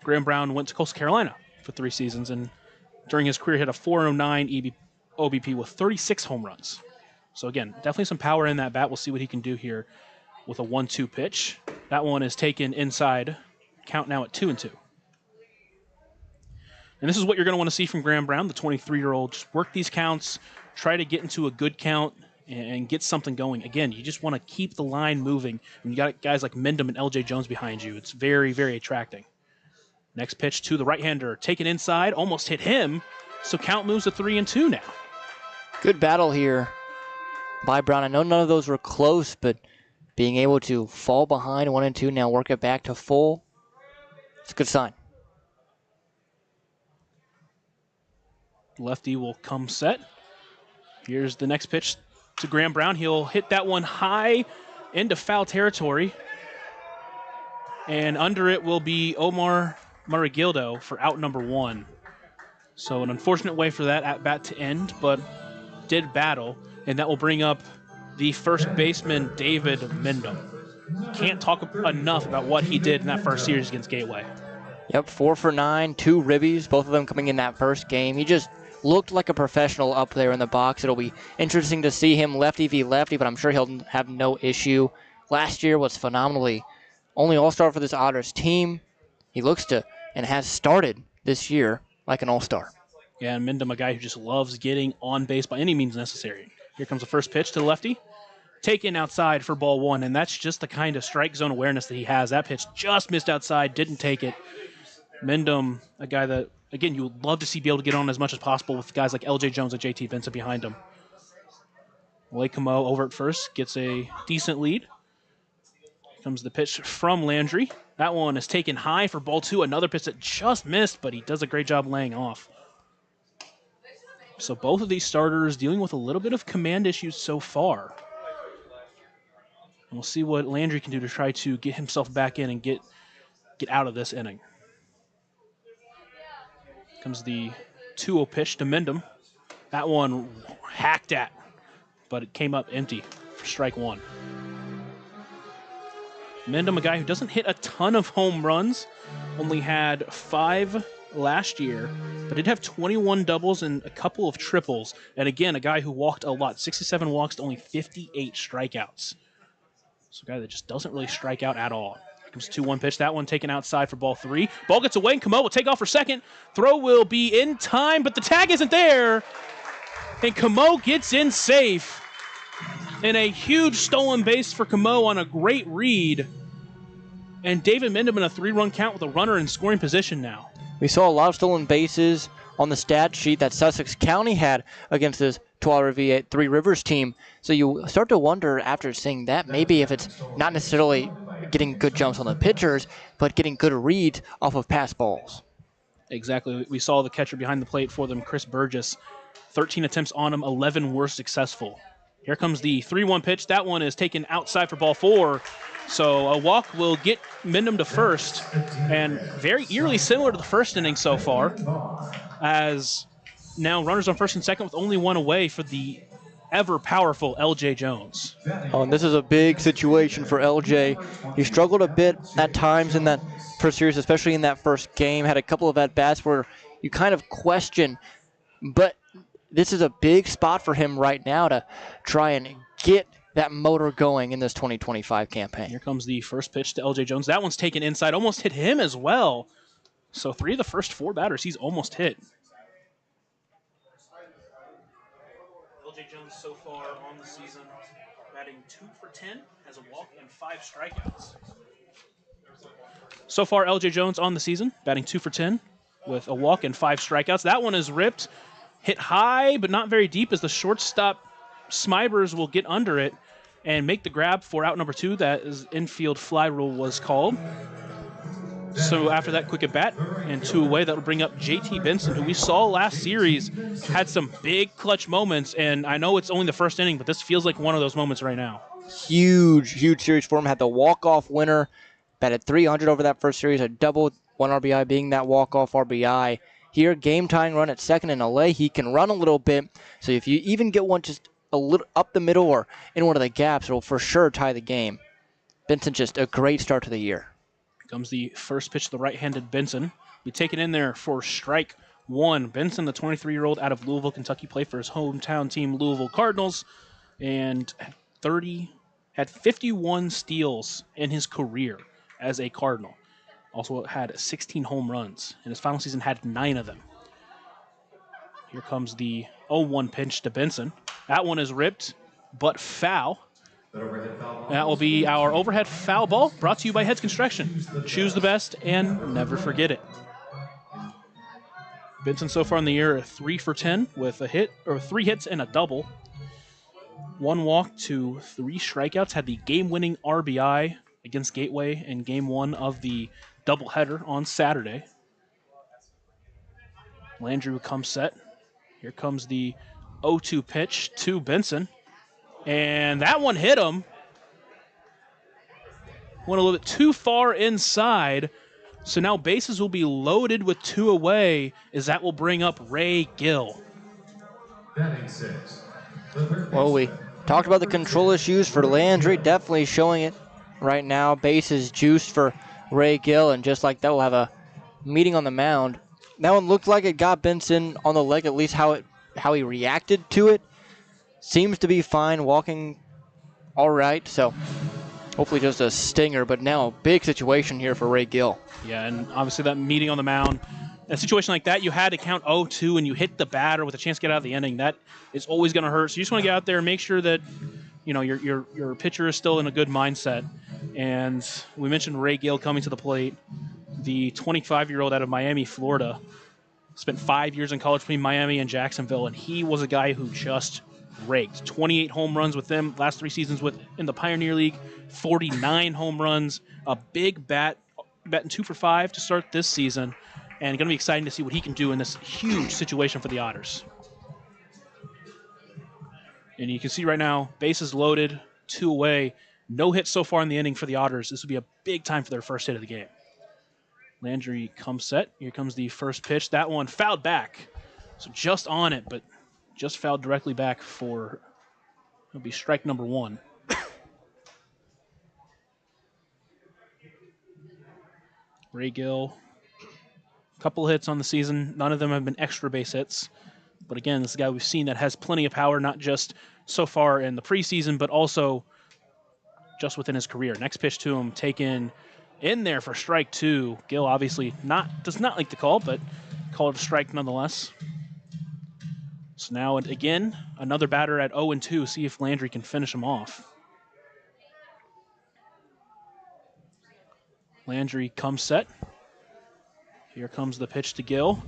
Graham Brown went to Coastal Carolina for 3 seasons, and during his career hit a 4.09 OBP with 36 home runs. So again, definitely some power in that bat. We'll see what he can do here with a 1-2 pitch. That one is taken inside. Count now at 2-2. And this is what you're going to want to see from Graham Brown, the 23-year-old. Just work these counts, try to get into a good count, and get something going. Again, you just want to keep the line moving. When you got guys like Mendham and L.J. Jones behind you, it's very, very attracting. Next pitch to the right-hander, taken inside, almost hit him. So count moves to 3-2 now. Good battle here by Brown. I know none of those were close, but being able to fall behind 1-2, now work it back to full, it's a good sign. Lefty will come set. Here's the next pitch to Graham Brown. He'll hit that one high into foul territory. And under it will be Omar Marigildo for out number 1. So an unfortunate way for that at-bat to end, but did battle. And that will bring up the first baseman, David Mendham. Can't talk enough about what he did in that first series against Gateway. Yep, 4 for 9, 2 ribbies, both of them coming in that first game. He just looked like a professional up there in the box. It'll be interesting to see him lefty v lefty, but I'm sure he'll have no issue. Last year was phenomenally only all-star for this Otters team. He looks to and has started this year like an all-star. Yeah, and Mendham, a guy who just loves getting on base by any means necessary. Here comes the first pitch to the lefty. Taken outside for ball 1, and that's just the kind of strike zone awareness that he has. That pitch just missed outside, didn't take it. Mendham, a guy that, again, you would love to see be able to get on as much as possible with guys like L.J. Jones and J.T. Vincent behind him. Lake Camo over at first gets a decent lead. Comes the pitch from Landry. That one is taken high for ball 2. Another pitch that just missed, but he does a great job laying off. So both of these starters dealing with a little bit of command issues so far. And we'll see what Landry can do to try to get himself back in and get out of this inning. Comes the 2-0 pitch to Mendham. That one hacked at, but it came up empty for strike 1. Mendham, a guy who doesn't hit a ton of home runs, only had 5 last year, but did have 21 doubles and a couple of triples. And again, a guy who walked a lot, 67 walks to only 58 strikeouts. So a guy that just doesn't really strike out at all. Comes 2-1 pitch. That one taken outside for ball 3. Ball gets away, and Camo will take off for second. Throw will be in time, but the tag isn't there. And Camo gets in safe. And a huge stolen base for Camo on a great read. And David Mendham in a 3-run count with a runner in scoring position now. We saw a lot of stolen bases on the stat sheet that Sussex County had against this Trois-Rivieres Three-Rivers team. So you start to wonder after seeing that, maybe if it's not necessarily getting good jumps on the pitchers, but getting good reads off of pass balls. Exactly. We saw the catcher behind the plate for them, Chris Burgess. 13 attempts on him, 11 were successful. Here comes the 3-1 pitch. That one is taken outside for ball 4. So a walk will get Mendham to first. And very eerily similar to the first inning so far, as now runners on first and second with only 1 away for the ever-powerful L.J. Jones. Oh, and this is a big situation for L.J. He struggled a bit at times in that first series, especially in that first game. Had a couple of at-bats where you kind of question, but this is a big spot for him right now to try and get that motor going in this 2025 campaign. Here comes the first pitch to L.J. Jones. That one's taken inside, almost hit him as well. So 3 of the first 4 batters he's almost hit. L.J. Jones so far on the season, batting 2 for 10, has a walk and 5 strikeouts. So far, L.J. Jones on the season, batting 2 for 10 with a walk and 5 strikeouts. That one is ripped, hit high, but not very deep as the shortstop Smibers will get under it and make the grab for out number 2. That is infield fly rule was called. So after that quick at bat and 2 away, that will bring up J.T. Benson, who we saw last series had some big clutch moments. And I know it's only the first inning, but this feels like one of those moments right now. Huge series for him. Had the walk-off winner, batted 300 over that first series, a double, 1 RBI being that walk-off RBI. Here, game-tying run at second in LA. He can run a little bit, so if you even get one just a little up the middle or in one of the gaps, it will for sure tie the game. Benson, just a great start to the year. Here comes the first pitch to the right-handed Benson. Be taken in there for strike 1. Benson, the 23-year-old out of Louisville, Kentucky, played for his hometown team, Louisville Cardinals, and had 51 steals in his career as a Cardinal. Also had 16 home runs. In his final season, had 9 of them. Here comes the 0-1 pitch to Benson. That one is ripped, but foul. That will be our overhead foul ball, brought to you by Heads Construction. Choose the best and never forget it. Benson so far in the year 3 for 10 with a hit, or 3 hits and a double. 1 walk to 3 strikeouts. Had the game-winning RBI against Gateway in Game 1 of the doubleheader on Saturday. Landry would come set. Here comes the 0-2 pitch to Benson. And that one hit him. Went a little bit too far inside. So now bases will be loaded with 2 away, as that will bring up Ray Gill. Batting 6. Well, we talked about the control issues for Landry, definitely showing it right now. Bases juiced for Ray Gill, and just like that, we'll have a meeting on the mound. That one looked like it got Benson on the leg, at least how he reacted to it. Seems to be fine, walking all right, so hopefully just a stinger, but now a big situation here for Ray Gill. Yeah, and obviously that meeting on the mound, in a situation like that, you had to count 0-2 and you hit the batter with a chance to get out of the inning. That is always going to hurt. So you just want to get out there and make sure that your pitcher is still in a good mindset. And we mentioned Ray Gill coming to the plate, the 25-year-old out of Miami, Florida. Spent 5 years in college between Miami and Jacksonville, and he was a guy who just raked. 28 home runs with them last 3 seasons in the Pioneer League, 49 home runs, a big bat, batting 2 for 5 to start this season, and going to be exciting to see what he can do in this huge situation for the Otters. And you can see right now, bases loaded, 2 away, no hits so far in the inning for the Otters. This would be a big time for their first hit of the game. Landry comes set. Here comes the first pitch. That one fouled back. So just on it, but just fouled directly back for, it'll be strike number 1. Ray Gill, a couple hits on the season. None of them have been extra base hits. But again, this is a guy we've seen that has plenty of power, not just so far in the preseason, but also just within his career. Next pitch to him, taken in there for strike 2. Gill obviously does not like the call, but called a strike nonetheless. So now, again, another batter at 0-2. See if Landry can finish him off. Landry comes set. Here comes the pitch to Gill.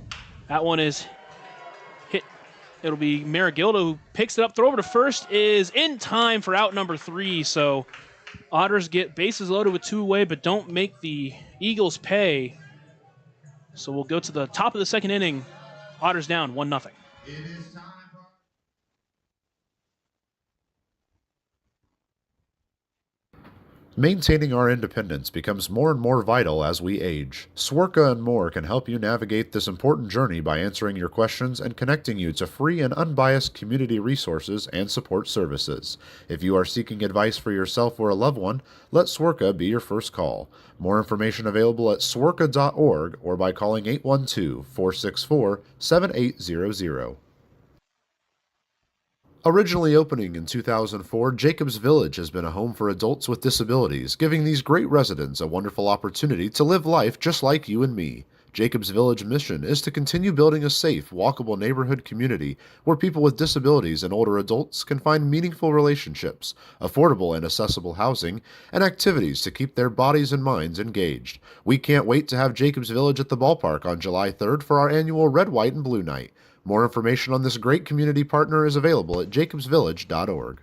That one is hit. It'll be Maragilda who picks it up. Throw over to first is in time for out number 3. So Otters get bases loaded with 2 away, but don't make the Eagles pay. So we'll go to the top of the second inning. Otters down 1-0. Maintaining our independence becomes more and more vital as we age. Swerka and More can help you navigate this important journey by answering your questions and connecting you to free and unbiased community resources and support services. If you are seeking advice for yourself or a loved one, let Swerka be your first call. More information available at swerka.org or by calling 812-464-7800. Originally opening in 2004, Jacobs Village has been a home for adults with disabilities, giving these great residents a wonderful opportunity to live life just like you and me. Jacobs Village mission is to continue building a safe, walkable neighborhood community where people with disabilities and older adults can find meaningful relationships, affordable and accessible housing, and activities to keep their bodies and minds engaged. We can't wait to have Jacobs Village at the ballpark on July 3rd for our annual Red, White, and Blue Night. More information on this great community partner is available at jacobsvillage.org.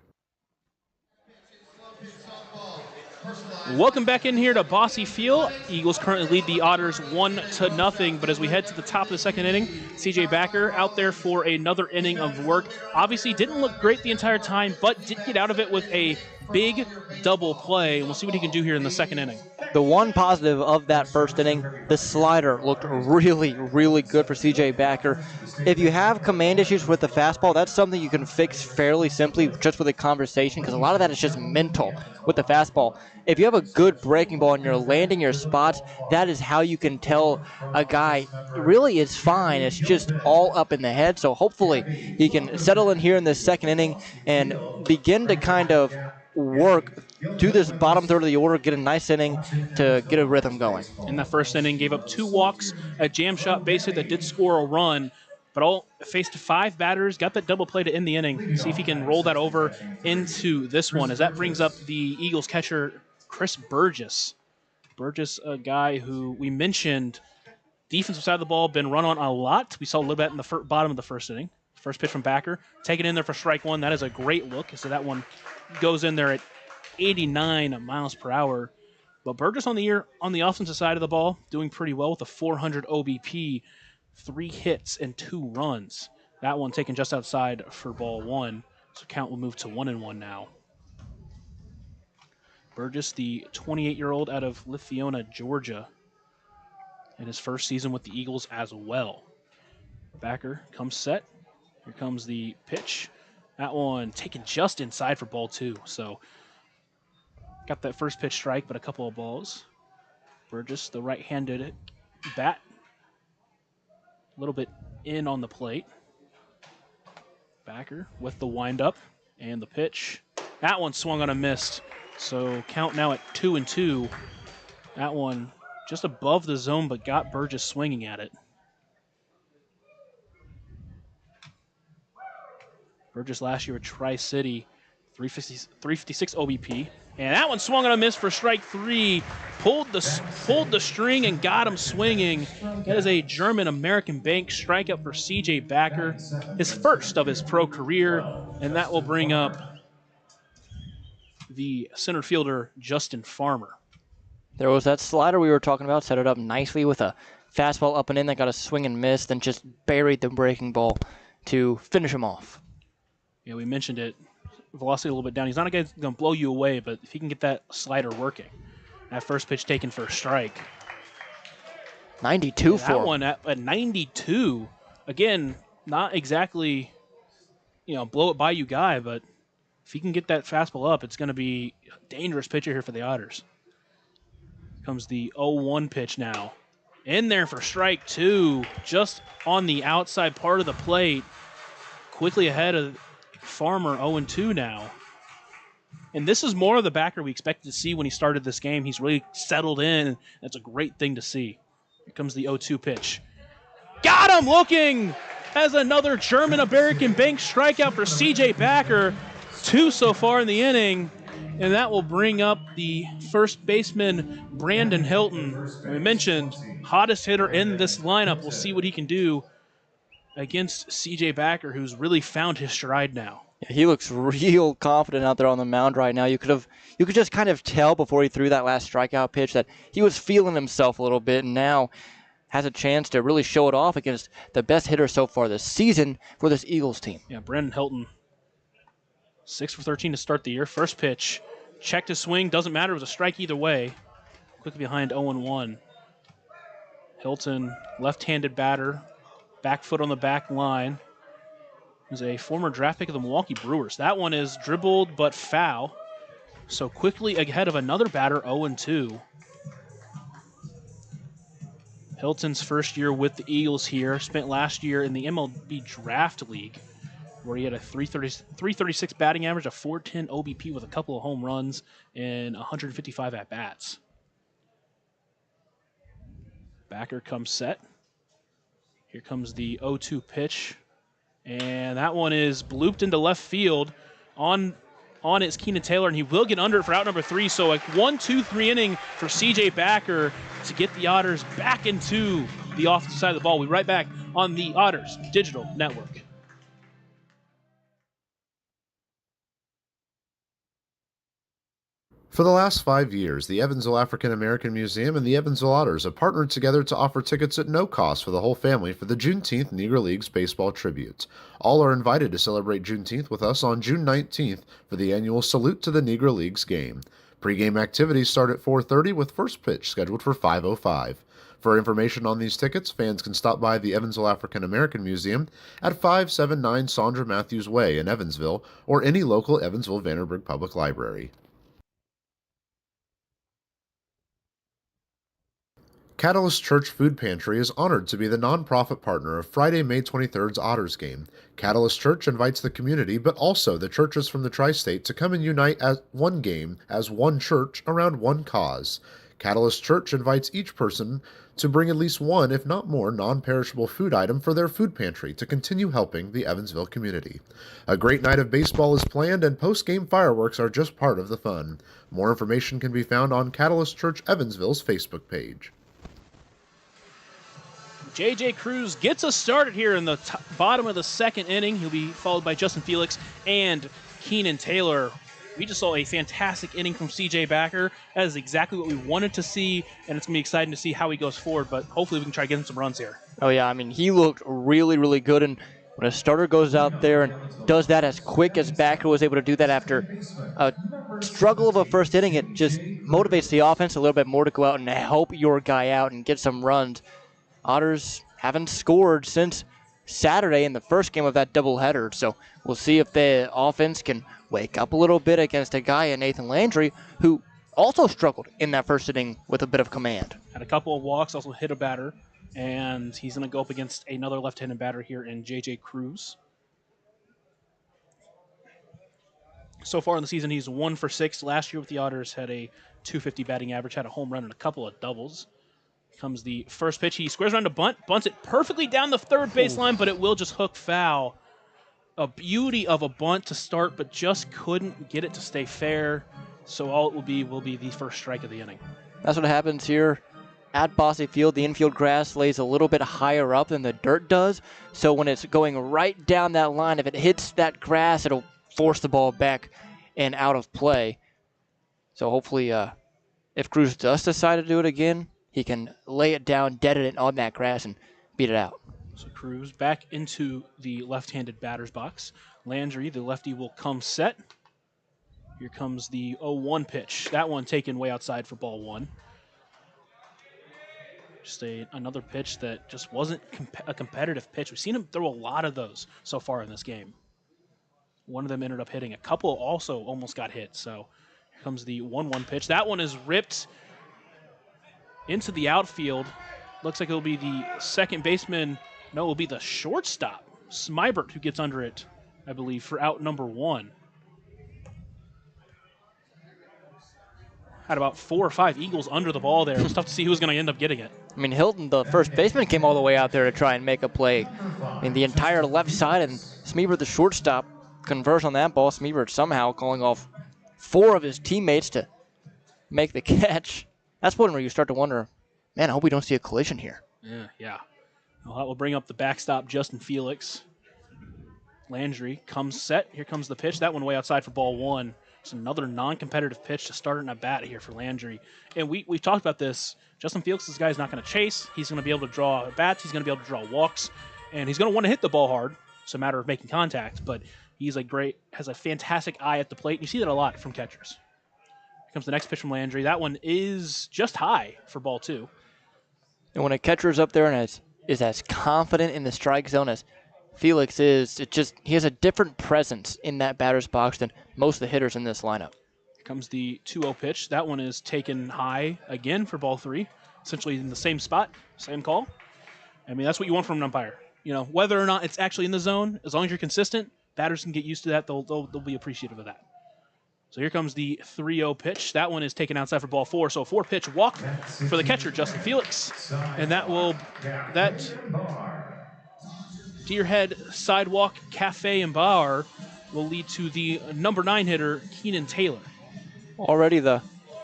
Welcome back in here to Bossy Field. Eagles currently lead the Otters 1-0, but as we head to the top of the second inning, CJ Backer out there for another inning of work. Obviously didn't look great the entire time, but did get out of it with a big double play, and we'll see what he can do here in the second inning. The one positive of that first inning, the slider looked really, really good for CJ Backer. If you have command issues with the fastball, that's something you can fix fairly simply just with a conversation, because a lot of that is just mental with the fastball. If you have a good breaking ball and you're landing your spots, that is how you can tell a guy really is fine. It's just all up in the head. So hopefully he can settle in here in this second inning and begin to kind of work to this bottom third of the order, get a nice inning to get a rhythm going. In that first inning, gave up 2 walks, a jam shot base hit that did score a run. but all faced 5 batters, got that double play to end the inning. See if he can roll that over into this one, as that brings up the Eagles catcher, Chris Burgess. Burgess, a guy who we mentioned, defensive side of the ball, been run on a lot. We saw a little bit in the bottom of the first inning. First pitch from Backer, taken in there for strike one. That is a great look. So that one goes in there at 89 miles per hour. But Burgess on the year on the offensive side of the ball, doing pretty well with a 400 OBP, 3 hits and 2 runs. That one taken just outside for ball 1. So count will move to 1-1 now. Burgess, the 28-year-old out of Lithiona, Georgia, in his first season with the Eagles as well. Backer comes set. Here comes the pitch. That one taken just inside for ball 2. So got that first pitch strike, but a couple of balls. Burgess, the right-handed bat, a little bit in on the plate. Backer with the windup and the pitch. That one swung on a missed. So count now at 2-2. That one just above the zone, but got Burgess swinging at it. Burgess last year at Tri-City, 356 OBP. And that one swung on a miss for strike 3. Pulled the string and got him swinging. That is a German-American bank strikeout for C.J. Backer, his first of his pro career. And that will bring up the center fielder, Justin Farmer. There was that slider we were talking about, set it up nicely with a fastball up and in that got a swing and miss, then just buried the breaking ball to finish him off. Yeah, we mentioned it. Velocity a little bit down. He's not a guy that's going to blow you away, but if he can get that slider working. That first pitch taken for a strike. 92 for that him. one at 92. Again, not exactly, blow it by you guy, but if he can get that fastball up, it's going to be a dangerous pitcher here for the Otters. Comes the 0-1 pitch now. In there for strike 2, just on the outside part of the plate. Quickly ahead of Farmer, 0-2 now. And this is more of the Backer we expected to see when he started this game. He's really settled in. That's a great thing to see. Here comes the 0-2 pitch. Got him looking as another German-American bank strikeout for C.J. Backer. 2 so far in the inning. And that will bring up the first baseman, Brandon Hilton. We mentioned hottest hitter in this lineup. We'll see what he can do against C.J. Backer, who's really found his stride now. Yeah, he looks real confident out there on the mound right now. You could just kind of tell before he threw that last strikeout pitch that he was feeling himself a little bit, and now has a chance to really show it off against the best hitter so far this season for this Eagles team. Yeah, Brandon Hilton, 6 for 13 to start the year. First pitch, checked his swing, doesn't matter, it was a strike either way. Quickly behind 0-1. Hilton, left-handed batter, back foot on the back line. He's a former draft pick of the Milwaukee Brewers. That one is dribbled but foul. So quickly ahead of another batter, 0-2. Hilton's first year with the Eagles here. Spent last year in the MLB Draft League, where he had a 336 batting average, a 410 OBP with a couple of home runs, and 155 at-bats. Backer comes set. Here comes the 0-2 pitch. And that one is blooped into left field. On it's Keenan Taylor, and he will get under it for out number 3. So a 1-2-3 inning for C.J. Backer to get the Otters back into the offensive side of the ball. We'll be right back on the Otters Digital Network. For the last 5 years, the Evansville African American Museum and the Evansville Otters have partnered together to offer tickets at no cost for the whole family for the Juneteenth Negro Leagues Baseball Tribute. All are invited to celebrate Juneteenth with us on June 19th for the annual Salute to the Negro Leagues game. Pre-game activities start at 4:30 with first pitch scheduled for 5:05. For information on these tickets, fans can stop by the Evansville African American Museum at 579 Sandra Matthews Way in Evansville or any local Evansville-Vanderburgh Public Library. Catalyst Church Food Pantry is honored to be the nonprofit partner of Friday, May 23rd's Otters game. Catalyst Church invites the community, but also the churches from the tri-state to come and unite as one game, as one church, around one cause. Catalyst Church invites each person to bring at least one, if not more, non-perishable food item for their food pantry to continue helping the Evansville community. A great night of baseball is planned, and post-game fireworks are just part of the fun. More information can be found on Catalyst Church Evansville's Facebook page. J.J. Cruz gets us started here in the bottom of the second inning. He'll be followed by Justin Felix and Keenan Taylor. We just saw a fantastic inning from C.J. Backer. That is exactly what we wanted to see, and it's going to be exciting to see how he goes forward, but hopefully we can try to get him some runs here. Oh, yeah, I mean, he looked really, really good, and when a starter goes out there and does that as quick as Backer was able to do that after a struggle of a first inning, it just motivates the offense a little bit more to go out and help your guy out and get some runs. Otters haven't scored since Saturday in the first game of that doubleheader, so we'll see if the offense can wake up a little bit against a guy in Nathan Landry who also struggled in that first inning with a bit of command. Had a couple of walks, also hit a batter, and he's going to go up against another left-handed batter here in J.J. Cruz. So far in the season, he's 1 for 6. Last year with the Otters, had a .250 batting average, had a home run and a couple of doubles. Comes the first pitch. He squares around to bunt, bunts it perfectly down the third baseline, but it will just hook foul. A beauty of a bunt to start, but just couldn't get it to stay fair. So all it will be the first strike of the inning. That's what happens here at Bosse Field. The infield grass lays a little bit higher up than the dirt does. So when it's going right down that line, if it hits that grass, it'll force the ball back and out of play. So hopefully, if Cruz does decide to do it again, he can lay it down, deaden it on that grass, and beat it out. So Cruz back into the left-handed batter's box. Landry, the lefty, will come set. Here comes the 0-1 pitch. That one taken way outside for ball one. Just another pitch that just wasn't a competitive pitch. We've seen him throw a lot of those so far in this game. One of them ended up hitting. A couple also almost got hit. So here comes the 1-1 pitch. That one is ripped into the outfield. Looks like it'll be the second baseman. No, it'll be the shortstop, Smybert, who gets under it, I believe, for out number 1. Had about 4 or 5 Eagles under the ball there. It was tough to see who was going to end up getting it. I mean, Hilton, the first baseman, came all the way out there to try and make a play. I mean, the entire left side, and Smybert, the shortstop, converts on that ball. Smybert somehow calling off 4 of his teammates to make the catch. That's one where you start to wonder, man, I hope we don't see a collision here. Yeah. Well, that will bring up the backstop, Justin Felix. Landry comes set. Here comes the pitch. That one way outside for ball 1. It's another non-competitive pitch to start in a bat here for Landry. And we've talked about this. Justin Felix, this guy's not going to chase. He's going to be able to draw bats. He's going to be able to draw walks. And he's going to want to hit the ball hard. It's a matter of making contact. But he's has a fantastic eye at the plate. You see that a lot from catchers. Here comes the next pitch from Landry. That one is just high for ball 2. And when a catcher is up there and is as confident in the strike zone as Felix is, he has a different presence in that batter's box than most of the hitters in this lineup. Here comes the 2-0 pitch. That one is taken high again for ball 3. Essentially in the same spot, same call. I mean, that's what you want from an umpire. You know, whether or not it's actually in the zone, as long as you're consistent, batters can get used to that. They'll be appreciative of that. So here comes the 3-0 pitch. That one is taken outside for ball 4. So a 4-pitch walk for the catcher, Justin Felix. And that Deerhead Sidewalk Cafe and Bar will lead to the number 9 hitter, Keenan Taylor. Already the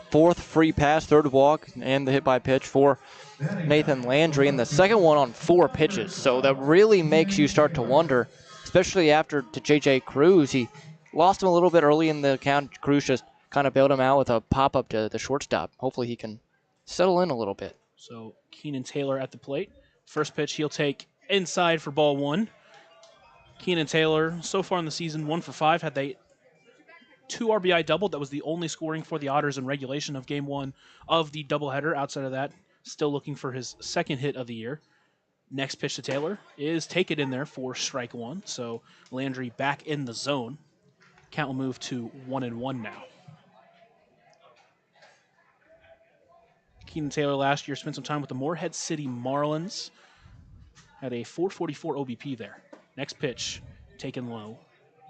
4th free pass, 3rd walk, and the hit by pitch for Nathan Landry, and the second one on 4 pitches. So that really makes you start to wonder, especially after to J.J. Cruz. He lost him a little bit early in the count. Cruz just kind of bailed him out with a pop-up to the shortstop. Hopefully he can settle in a little bit. So Keenan Taylor at the plate. First pitch he'll take inside for ball 1. Keenan Taylor, so far in the season, 1 for 5. Had they 2 RBI doubled. That was the only scoring for the Otters in regulation of game 1 of the doubleheader. Outside of that, still looking for his 2nd hit of the year. Next pitch to Taylor is taken in there for strike 1. So Landry back in the zone. Count will move to 1-1 now. Keenan Taylor last year spent some time with the Morehead City Marlins. Had a .444 OBP there. Next pitch taken low.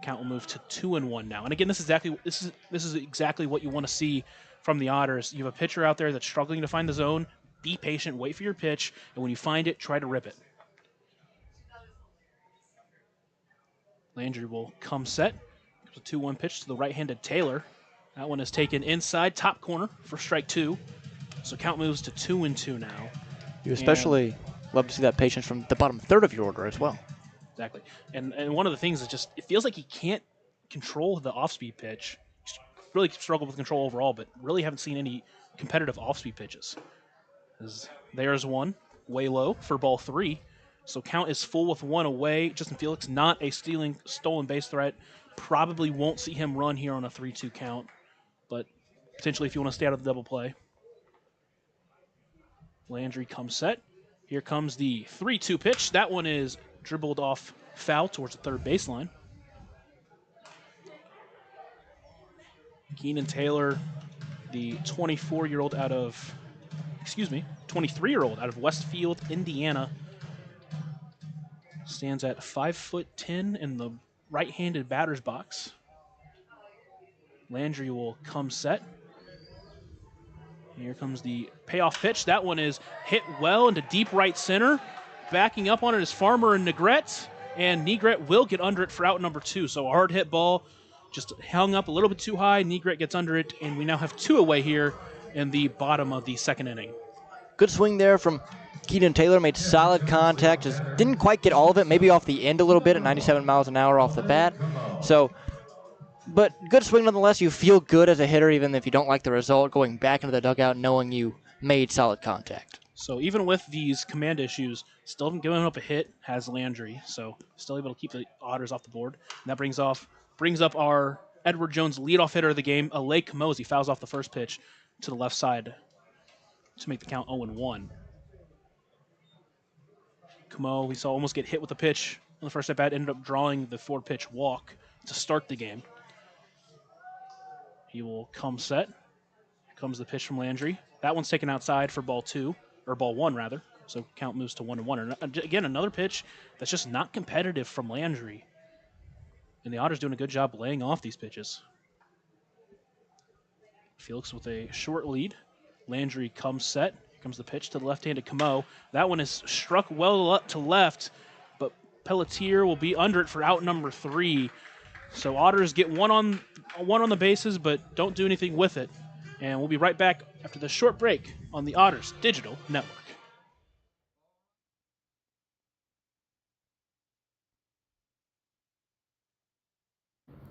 Count will move to 2-1 now. And again, this is exactly what you want to see from the Otters. You have a pitcher out there that's struggling to find the zone. Be patient, wait for your pitch, and when you find it, try to rip it. Landry will come set. There's a 2-1 pitch to the right-handed Taylor. That one is taken inside, top corner for strike 2. So count moves to 2-2 now. You especially love to see that patience from the bottom third of your order as well. Exactly. And one of the things is just, it feels like he can't control the off-speed pitch. He's really struggled with control overall, but really haven't seen any competitive off-speed pitches. There's one, way low for ball 3. So count is full with 1 away. Justin Felix, not a stolen base threat. Probably won't see him run here on a 3-2 count, but potentially if you want to stay out of the double play. Landry comes set. Here comes the 3-2 pitch. That one is dribbled off foul towards the third baseline. Keenan Taylor, the 23-year-old out of Westfield, Indiana, stands at 5'10" in the right-handed batter's box. Landry will come set. Here comes the payoff pitch. That one is hit well into deep right center. Backing up on it is Farmer and Negrete, and Negrete will get under it for out number 2. So a hard hit ball, just hung up a little bit too high. Negrete gets under it, and we now have 2 away here in the bottom of the second inning. Good swing there from Keenan Taylor, made solid contact, just didn't quite get all of it, maybe off the end a little bit at 97 miles an hour off the bat. So, but good swing nonetheless. You feel good as a hitter, even if you don't like the result, going back into the dugout knowing you made solid contact. So even with these command issues, still haven't given up a hit, has Landry. So still able to keep the Otters off the board. And that brings up our Edward Jones leadoff hitter of the game, Alay Kamo, as he fouls off the first pitch to the left side to make the count 0-1. Kamo, we saw almost get hit with the pitch on the first at bat, ended up drawing the 4-pitch walk to start the game. He will come set. Here comes the pitch from Landry. That one's taken outside for ball 1 rather. So count moves to 1-1. And again, another pitch that's just not competitive from Landry. And the Otters doing a good job laying off these pitches. Felix with a short lead. Landry comes set. Here comes the pitch to the left-handed Kamo. That one is struck well to left, but Pelletier will be under it for out number 3. So Otters get one on the bases, but don't do anything with it. And we'll be right back after this short break on the Otters Digital Network.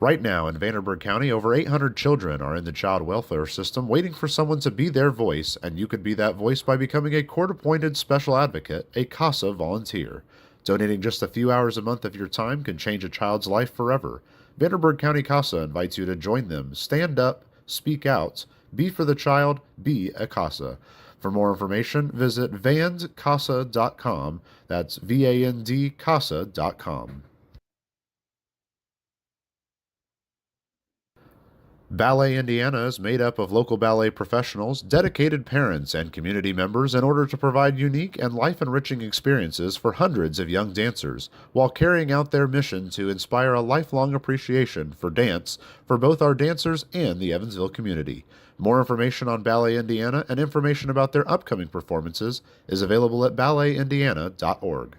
Right now in Vanderburgh County, over 800 children are in the child welfare system waiting for someone to be their voice, and you could be that voice by becoming a court-appointed special advocate, a CASA volunteer. Donating just a few hours a month of your time can change a child's life forever. Vanderburgh County CASA invites you to join them. Stand up, speak out, be for the child, be a CASA. For more information, visit vandcasa.com. That's VAND CASA.com. Ballet Indiana is made up of local ballet professionals, dedicated parents, and community members in order to provide unique and life-enriching experiences for hundreds of young dancers, while carrying out their mission to inspire a lifelong appreciation for dance for both our dancers and the Evansville community. More information on Ballet Indiana and information about their upcoming performances is available at balletindiana.org.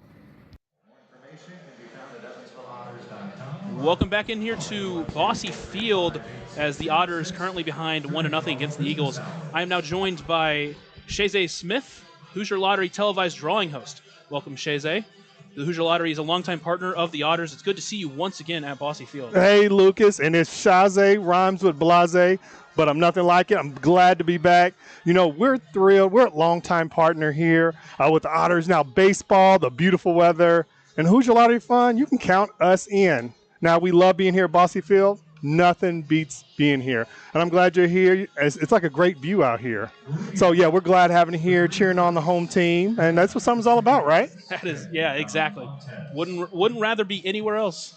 Welcome back in here to Bosse Field as the Otters currently behind 1-0 against the Eagles. I am now joined by Shaze Smith, Hoosier Lottery televised drawing host. Welcome, Shaze. The Hoosier Lottery is a longtime partner of the Otters. It's good to see you once again at Bosse Field. Hey, Lucas, and it's Shaze, rhymes with blase, but I'm nothing like it. I'm glad to be back. You know, we're thrilled. We're a longtime partner here with the Otters. Now, baseball, the beautiful weather, and Hoosier Lottery fun, you can count us in. Now, we love being here at Bosse Field. Nothing beats being here. And I'm glad you're here. It's like a great view out here. So, yeah, we're glad having you here, cheering on the home team. And that's what summer's all about, right? That is, yeah, exactly. Wouldn't rather be anywhere else.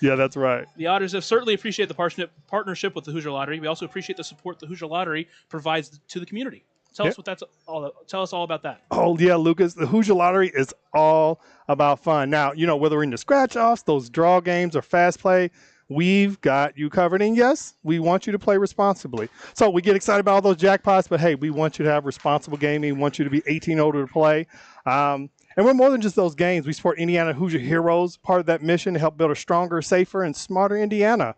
Yeah, that's right. The Otters have certainly appreciated the partnership with the Hoosier Lottery. We also appreciate the support the Hoosier Lottery provides to the community. Tell us all about that. Oh, yeah, Lucas. The Hoosier Lottery is all about fun. Now, you know, whether we're in the scratch-offs, those draw games, or fast play, we've got you covered. And yes, we want you to play responsibly. So we get excited about all those jackpots, but hey, we want you to have responsible gaming. We want you to be 18 older to play. And we're more than just those games. We support Indiana Hoosier Heroes, part of that mission to help build a stronger, safer, and smarter Indiana.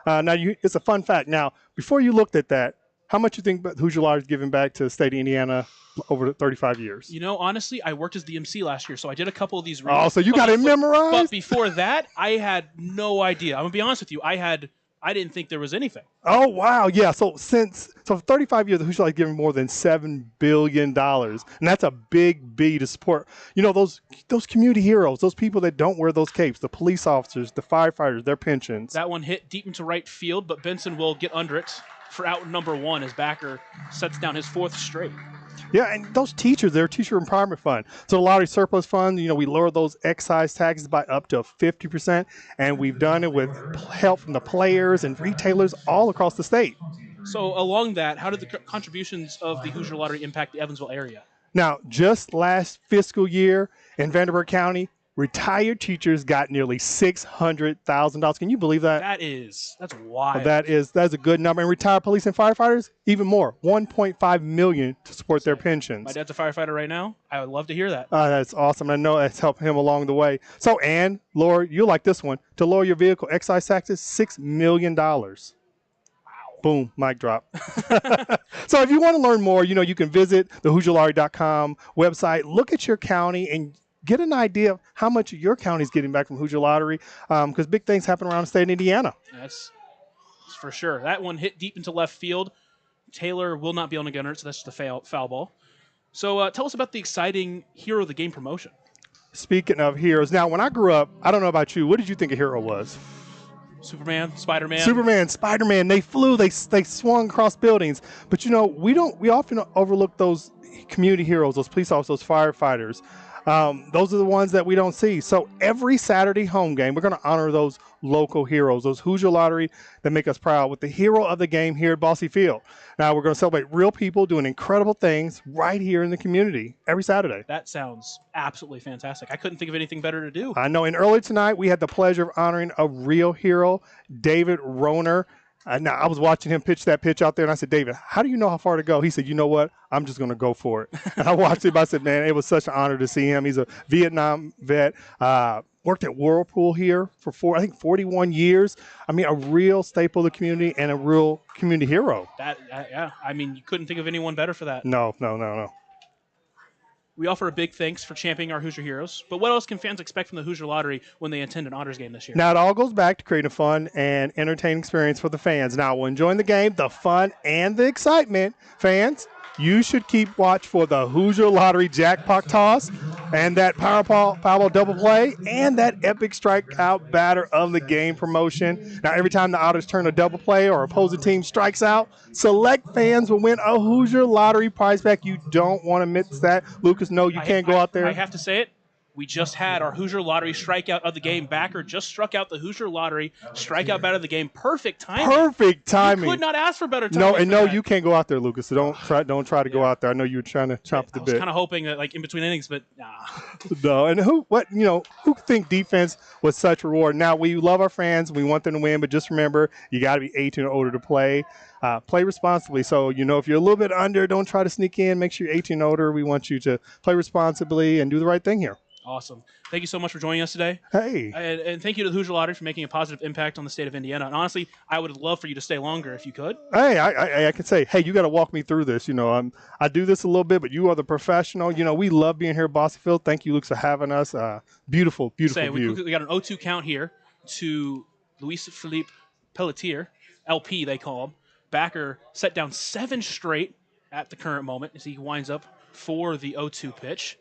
It's a fun fact. Now, before you looked at that, how much you think the Hoosier Otters giving back to the state of Indiana over the 35 years? You know, honestly, I worked as the MC last year, so I did a couple of these reads. Oh, so you got it memorized? But before that, I had no idea. I'm going to be honest with you. I didn't think there was anything. Oh, wow. Yeah. So for 35 years, the Hoosier Otters given more than $7 billion. And that's a big B to support, those community heroes, those people that don't wear those capes, the police officers, the firefighters, their pensions. That one hit deep into right field, but Benson will get under it for out number 1 as Backer sets down his 4th straight. Yeah, and those teachers, they're teacher empowerment fund. So the lottery surplus fund, we lowered those excise taxes by up to 50%, and we've done it with help from the players and retailers all across the state. So along that, how did the contributions of the Hoosier Lottery impact the Evansville area? Now, just last fiscal year in Vanderbilt County, retired teachers got nearly $600,000. Can you believe that? That's wild. That's a good number. And retired police and firefighters, even more, $1.5 million to support their pensions. My dad's a firefighter right now. I would love to hear that. That's awesome. I know that's helped him along the way. So, and Laura, you'll like this one. To lower your vehicle excise taxes, $6 million. Wow. Boom, mic drop. So if you want to learn more, you can visit the HoosierLottery.com website, look at your county, and get an idea of how much your county is getting back from Hoosier Lottery, because big things happen around the state of Indiana. That's for sure. That one hit deep into left field. Taylor will not be on the gunner, so that's just a foul ball. So tell us about the exciting Hero of the Game promotion. Speaking of heroes, now when I grew up, I don't know about you, what did you think a hero was? Superman, Spider-Man. Superman, Spider-Man, they flew, they swung across buildings. But we often overlook those community heroes, those police officers, those firefighters. Those are the ones that we don't see. So every Saturday home game, we're going to honor those local heroes, those Hoosier Lottery that make us proud with the hero of the game here at Bosse Field. Now we're going to celebrate real people doing incredible things right here in the community every Saturday. That sounds absolutely fantastic. I couldn't think of anything better to do. I know. And earlier tonight, we had the pleasure of honoring a real hero, David Roner. Now, I was watching him pitch that pitch out there, and I said, David, how do you know how far to go? He said, you know what? I'm just going to go for it. And I watched him. I said, man, it was such an honor to see him. He's a Vietnam vet, worked at Whirlpool here for 41 years. I mean, a real staple of the community and a real community hero. Yeah. I mean, you couldn't think of anyone better for that. No. We offer a big thanks for championing our Hoosier Heroes. But what else can fans expect from the Hoosier Lottery when they attend an Otters game this year? Now, it all goes back to creating a fun and entertaining experience for the fans. Now, when enjoying the game, the fun, and the excitement, fans, you should keep watch for the Hoosier Lottery jackpot toss and that Powerball double play and that epic strikeout batter of the game promotion. Now, every time the Otters turn a double play or opposing team strikes out, select fans will win a Hoosier Lottery prize pack. You don't want to miss that. Lucas, no, you can't go out there. I have to say it. We just had our Hoosier Lottery strikeout of the game. Backer just struck out the Hoosier Lottery strikeout bat of the game. Perfect timing. Perfect timing. You could not ask for better timing. No, you can't go out there, Lucas. So don't try to go out there. I know you were trying to chomp the bit. I was kind of hoping that in between innings, but nah. No, and who think defense was such a reward? Now we love our fans. We want them to win, but just remember, you got to be 18 or older to play. Play responsibly. So, if you're a little bit under, don't try to sneak in. Make sure you're 18 or older. We want you to play responsibly and do the right thing here. Awesome. Thank you so much for joining us today. Hey. And thank you to the Hoosier Lottery for making a positive impact on the state of Indiana. And honestly, I would love for you to stay longer if you could. Hey, I could say, hey, you got to walk me through this. I do this a little bit, but you are the professional. We love being here at Bosse Field. Thank you, Luke, for having us. Beautiful view. We got an 0-2 count here to Luis Philippe Pelletier, LP they call him. Backer set down 7 straight at the current moment as he winds up for the 0-2 pitch.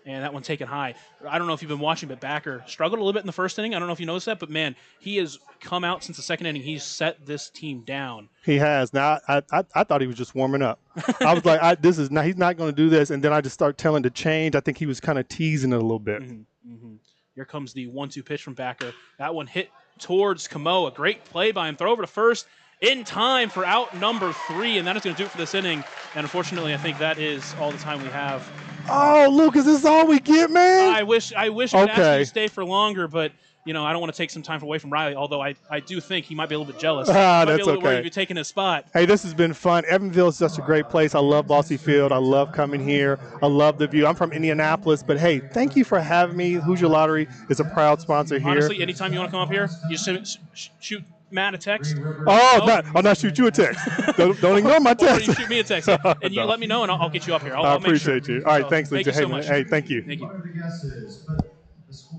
And that one taken high. I don't know if you've been watching, but Backer struggled a little bit in the first inning. I don't know if you noticed that, but man, he has come out since the second inning. He's set this team down. He has. Now, I thought he was just warming up. I was like, he's not going to do this. And then I just start telling to change. I think he was kind of teasing it a little bit. Mm-hmm. Here comes the 1-2 pitch from Backer. That one hit towards Camo. A great play by him. Throw over to first in time for out number 3. And that is going to do it for this inning. And unfortunately, I think that is all the time we have. Oh, Lucas, this is all we get, man. I wish I could ask you to stay for longer, but I don't want to take some time away from Riley, although I do think he might be a little bit jealous. Ah, Might be that's a little worried okay. if you're taking his spot. Hey, this has been fun. Evansville is such a great place. I love Bossy Field. I love coming here. I love the view. I'm from Indianapolis, but hey, thank you for having me. Hoosier Lottery is a proud sponsor here. Honestly, anytime you want to come up here, you just shoot Matt a text. I'll not shoot you a text. don't ignore my Or text. you shoot me a text, and you No. let me know, and I'll get you up here. I I'll make sure. appreciate you. All right, So, thanks, thank Lisa. you so much. Hey, thank you. Thank you. One of the guesses, but the school.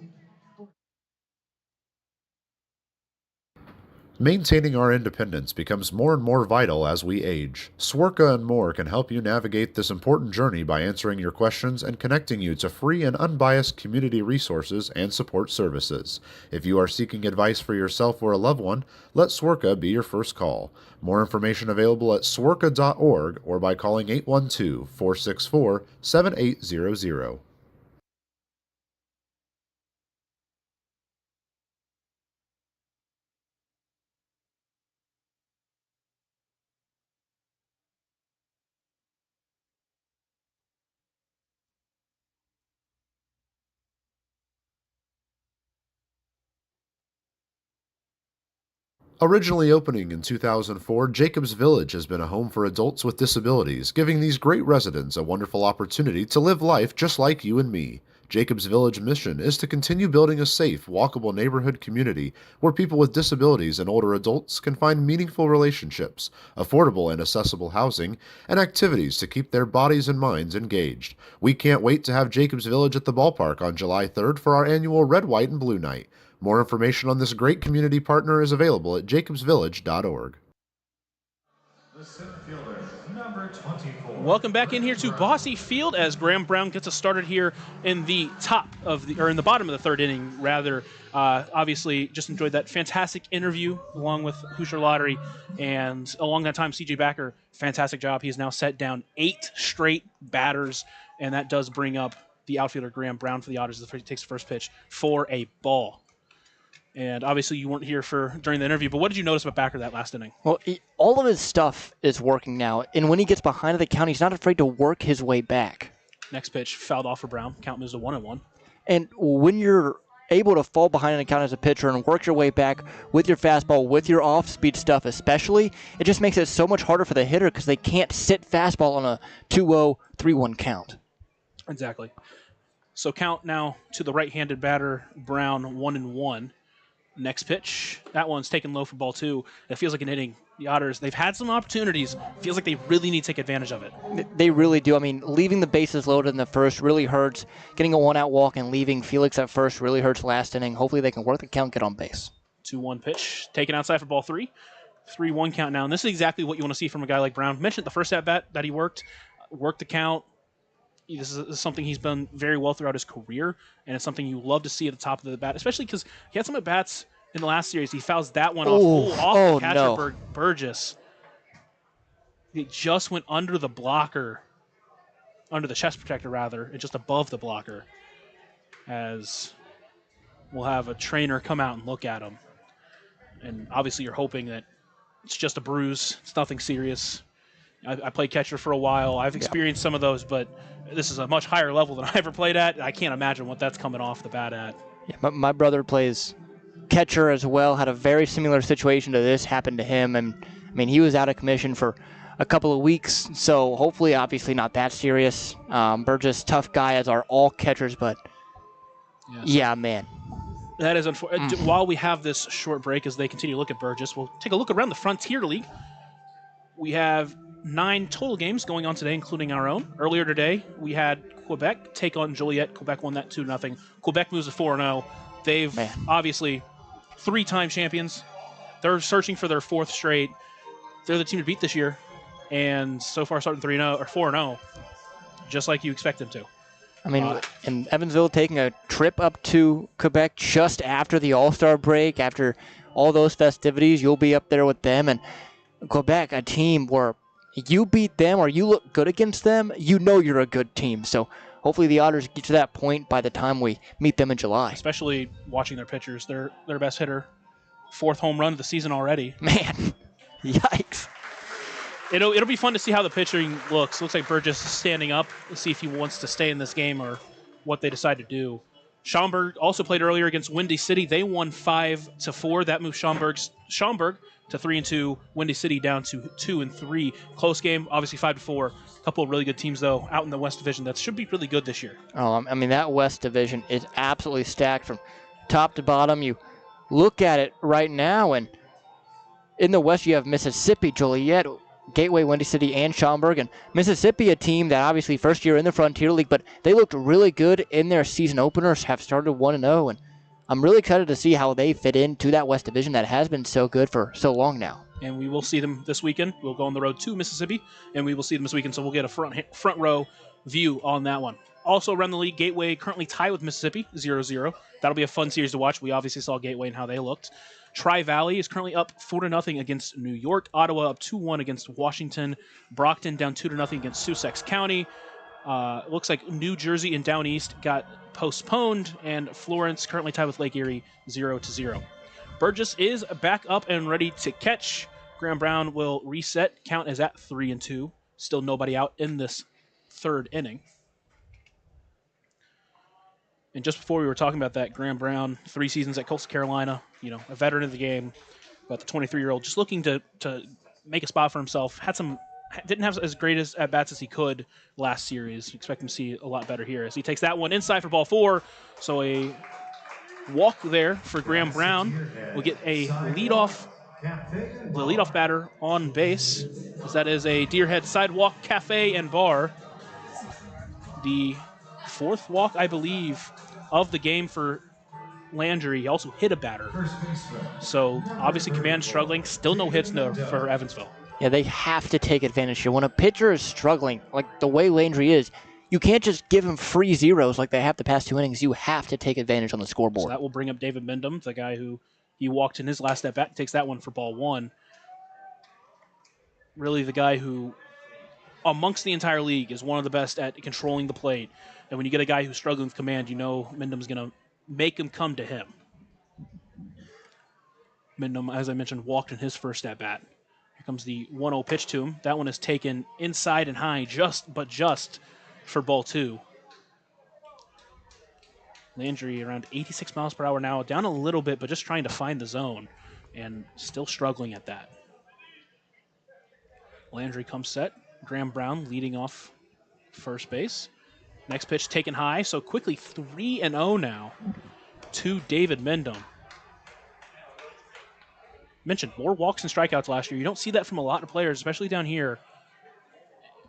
Maintaining our independence becomes more and more vital as we age. Swerka and More can help you navigate this important journey by answering your questions and connecting you to free and unbiased community resources and support services. If you are seeking advice for yourself or a loved one, let Swerka be your first call. More information available at swerka.org or by calling 812-464-7800. Originally opening in 2004, Jacobs Village has been a home for adults with disabilities, giving these great residents a wonderful opportunity to live life just like you and me. Jacobs Village mission is to continue building a safe, walkable neighborhood community where people with disabilities and older adults can find meaningful relationships, affordable and accessible housing, and activities to keep their bodies and minds engaged. We can't wait to have Jacobs Village at the ballpark on July 3rd for our annual Red, White, and Blue Night. More information on this great community partner is available at jacobsvillage.org. The center fielder, number 24. Welcome back in here to Bossy Field as Graham Brown gets us started here in the in the bottom of the third inning, rather. Obviously, just enjoyed that fantastic interview along with Hoosier Lottery, and along that time, CJ Backer, fantastic job. He's now set down 8 straight batters, and that does bring up the outfielder Graham Brown for the Otters as he takes the first pitch for a ball. And obviously, you weren't here during the interview, but what did you notice about Backer that last inning? Well, all of his stuff is working now, and when he gets behind the count, he's not afraid to work his way back. Next pitch fouled off for Brown. Count moves to 1-1. And when you're able to fall behind an account as a pitcher and work your way back with your fastball, with your off-speed stuff especially, it just makes it so much harder for the hitter because they can't sit fastball on a 2-0, 3-1 count. Exactly. So count now to the right-handed batter, Brown, 1-1. Next pitch. That one's taken low for ball 2. It feels like an inning. The Otters, they've had some opportunities. Feels like they really need to take advantage of it. They really do. I mean, leaving the bases loaded in the first really hurts. Getting a one-out walk and leaving Felix at first really hurts last inning. Hopefully they can work the count, get on base. 2-1 pitch. Taken outside for ball 3. 3-1 count now. And this is exactly what you want to see from a guy like Brown. Mentioned the first at-bat that he worked the count. This is something he's done very well throughout his career, and it's something you love to see at the top of the bat, especially because he had some at-bats in the last series. He fouls that one off the catcher, no. Burgess. It just went under the blocker, under the chest protector, rather, and just above the blocker, as we'll have a trainer come out and look at him. And obviously you're hoping that it's just a bruise. It's nothing serious. I played catcher for a while. I've experienced some of those, but this is a much higher level than I ever played at. I can't imagine what that's coming off the bat at. Yeah, my brother plays catcher as well, had a very similar situation to this happen to him. And I mean, he was out of commission for a couple of weeks, so hopefully, obviously not that serious. Burgess, tough guy, as are all catchers, but yeah, man. That is unfortunate. While we have this short break as they continue to look at Burgess, we'll take a look around the Frontier League. We have 9 total games going on today, including our own. Earlier today, we had Quebec take on Joliet. Quebec won that 2-0. Quebec moves to 4-0. They've obviously 3-time champions. They're searching for their 4th straight. They're the team to beat this year, and so far starting 3-0 or 4-0, just like you expect them to. I mean, and Evansville taking a trip up to Quebec just after the All-Star break, after all those festivities, you'll be up there with them. And Quebec, a team where you beat them or you look good against them, you know you're a good team. So hopefully the Otters get to that point by the time we meet them in July. Especially watching their pitchers. Their best hitter, 4th home run of the season already. Man, yikes. It'll be fun to see how the pitching looks. Looks like Burgess is standing up. Let's see if he wants to stay in this game or what they decide to do. Schaumburg also played earlier against Windy City. They won 5-4. That moved Schaumburg to 3-2. Windy City down to 2-3. Close game, obviously 5-4. A couple of really good teams though out in the West Division that should be really good this year. Oh, I mean, that West Division is absolutely stacked from top to bottom. You look at it right now, and in the West you have Mississippi, Joliet, Gateway, Windy City, and Schaumburg. And Mississippi, a team that obviously first year in the Frontier League, but they looked really good in their season openers, have started 1-0, and I'm really excited to see how they fit into that West Division that has been so good for so long now. And we will see them this weekend. We'll go on the road to Mississippi, and we will see them this weekend, so we'll get a front row view on that one. Also around the league, Gateway currently tied with Mississippi, 0-0. That'll be a fun series to watch. We obviously saw Gateway and how they looked. Tri-Valley is currently up 4-0 against New York. Ottawa up 2-1 against Washington. Brockton down 2-0 against Sussex County. Looks like New Jersey and Down East got postponed, and Florence currently tied with Lake Erie 0-0. Burgess is back up and ready to catch. Graham Brown will reset. Count is at 3-2. Still nobody out in this third inning. And just before we were talking about that, Graham Brown, 3 seasons at Coastal Carolina, a veteran of the game, about the 23-year-old, just looking to make a spot for himself. Didn't have as great as at-bats as he could last series. Expect him to see a lot better here as he takes that one inside for ball 4. So a walk there for Graham Brown. We'll get the leadoff batter on base, as that is a Deerhead Sidewalk Cafe and Bar. The 4th walk, I believe, of the game for Landry. He also hit a batter. So obviously command struggling. Still no hits for Evansville. Yeah, they have to take advantage here. When a pitcher is struggling, like the way Landry is, you can't just give him free zeros like they have the past 2 innings. You have to take advantage on the scoreboard. So that will bring up David Mendham, the guy who he walked in his last at-bat, takes that one for ball 1. Really the guy who, amongst the entire league, is one of the best at controlling the plate. And when you get a guy who's struggling with command, Mendham's going to make him come to him. Mendham, as I mentioned, walked in his first at-bat. Here comes the 1-0 pitch to him. That one is taken inside and high, just for ball 2. Landry around 86 miles per hour now, down a little bit, but just trying to find the zone, and still struggling at that. Landry comes set. Graham Brown leading off first base. Next pitch taken high, so quickly 3-0 now to David Mendham. Mentioned more walks and strikeouts last year. You don't see that from a lot of players, especially down here.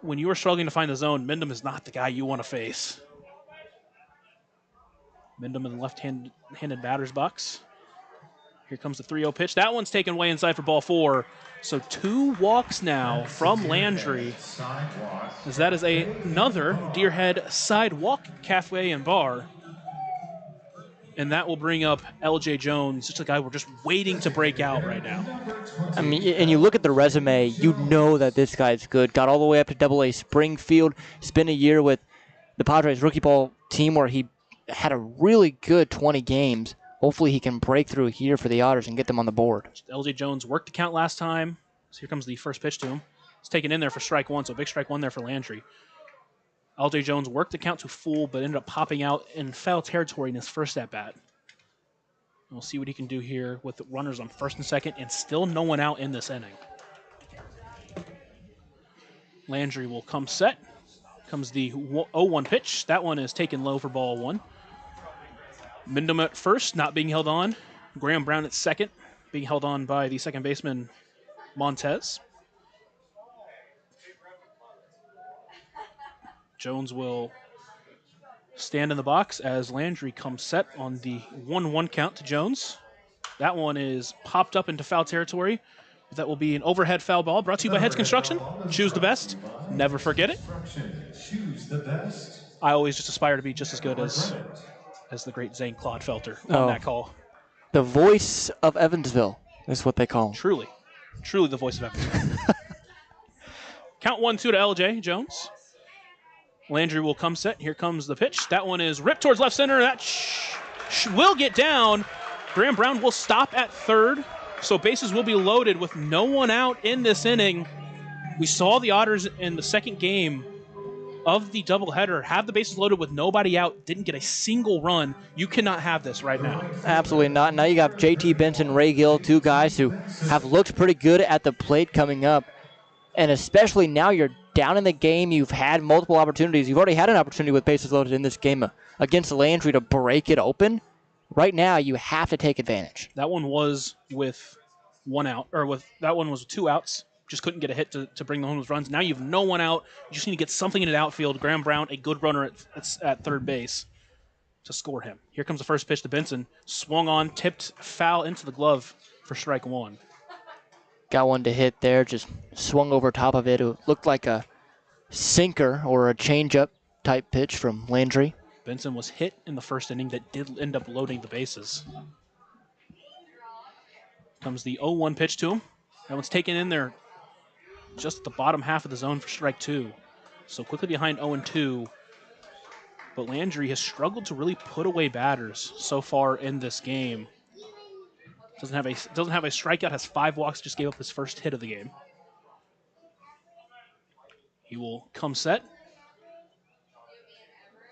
When you are struggling to find the zone, Mendham is not the guy you want to face. Mendham in the left-handed batter's box. Here comes the 3-0 pitch. That one's taken way inside for ball 4. So 2 walks now from Landry, as that is another Deerhead Sidewalk Cafe and Bar. And that will bring up L.J. Jones, just a guy we're just waiting to break out right now. I mean, and you look at the resume, you know that this guy's good. Got all the way up to Double-A Springfield. Spent a year with the Padres rookie ball team where he had a really good 20 games. Hopefully he can break through here for the Otters and get them on the board. L.J. Jones worked the count last time. So here comes the first pitch to him. It's taken in there for strike 1, so big strike 1 there for Landry. L.J. Jones worked the count to full, but ended up popping out in foul territory in his first at-bat. We'll see what he can do here with the runners on first and second, and still no one out in this inning. Landry will come set. Comes the 0-1 pitch. That one is taken low for ball 1. Mendham at first, not being held on. Graham Brown at second, being held on by the second baseman, Montez. Jones will stand in the box as Landry comes set on the 1-1 count to Jones. That one is popped up into foul territory. That will be an overhead foul ball brought to you by Heads Construction. Choose the best. Never forget it. I always just aspire to be just as good as the great Zane Claude Felter on that call. The voice of Evansville is what they call him. Truly the voice of Evansville. Count 1-2 to L.J. Jones. Landry will come set. Here comes the pitch. That one is ripped towards left center. That will get down. Graham Brown will stop at third. So bases will be loaded with no one out in this inning. We saw the Otters in the second game of the doubleheader, have the bases loaded with nobody out, didn't get a single run. You cannot have this right now. Absolutely not. Now you got JT Benson, Ray Gill, two guys who have looked pretty good at the plate coming up. And especially now you're down in the game. You've had multiple opportunities. You've already had an opportunity with bases loaded in this game against Landry to break it open. Right now, you have to take advantage. That one was with one out, or that one was with 2 outs. Just couldn't get a hit to bring home those runs. Now you have no one out. You just need to get something in the outfield. Graham Brown, a good runner at third base, to score him. Here comes the first pitch to Benson. Swung on, tipped foul into the glove for strike 1. Got one to hit there, just swung over top of it. It looked like a sinker or a changeup type pitch from Landry. Benson was hit in the first inning that did end up loading the bases. Comes the 0-1 pitch to him. That one's taken in there just at the bottom half of the zone for strike 2. So quickly behind 0-2. But Landry has struggled to really put away batters so far in this game. Doesn't have a strikeout, has 5 walks, just gave up his first hit of the game. He will come set.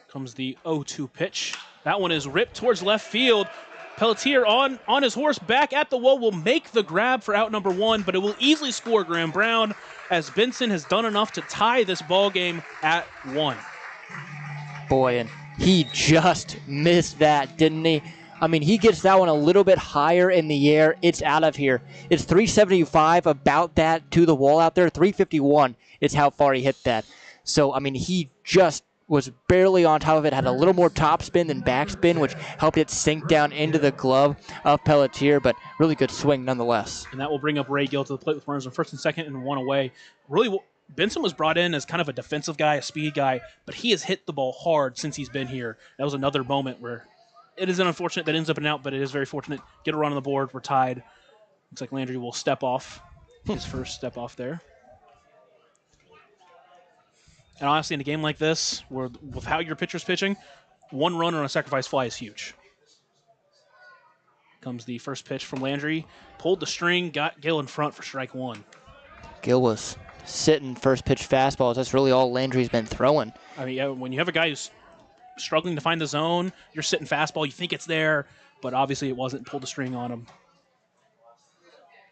Comes the 0-2 pitch. That one is ripped towards left field. Pelletier on his horse back at the wall will make the grab for out number 1, but it will easily score Graham Brown as Benson has done enough to tie this ball game at 1. Boy, and he just missed that, didn't he? I mean, he gets that one a little bit higher in the air. It's out of here. It's 375, about that to the wall out there. 351 is how far he hit that. So, I mean, he just was barely on top of it, had a little more top spin than back spin, which helped it sink down into the glove of Pelletier, but really good swing nonetheless. And that will bring up Ray Gill to the plate with runners on first and second and 1 away. Really, Benson was brought in as kind of a defensive guy, a speed guy, but he has hit the ball hard since he's been here. That was another moment where it is unfortunate that ends up and out, but it is very fortunate. Get a run on the board. We're tied. Looks like Landry will step off. His first step off there. And honestly, in a game like this, where with how your pitcher's pitching, 1 run on a sacrifice fly is huge. Comes the first pitch from Landry. Pulled the string, got Gill in front for strike 1. Gill was sitting first pitch fastballs. That's really all Landry's been throwing. I mean, yeah, when you have a guy who's struggling to find the zone, you're sitting fastball, you think it's there, but obviously it wasn't. Pulled the string on him.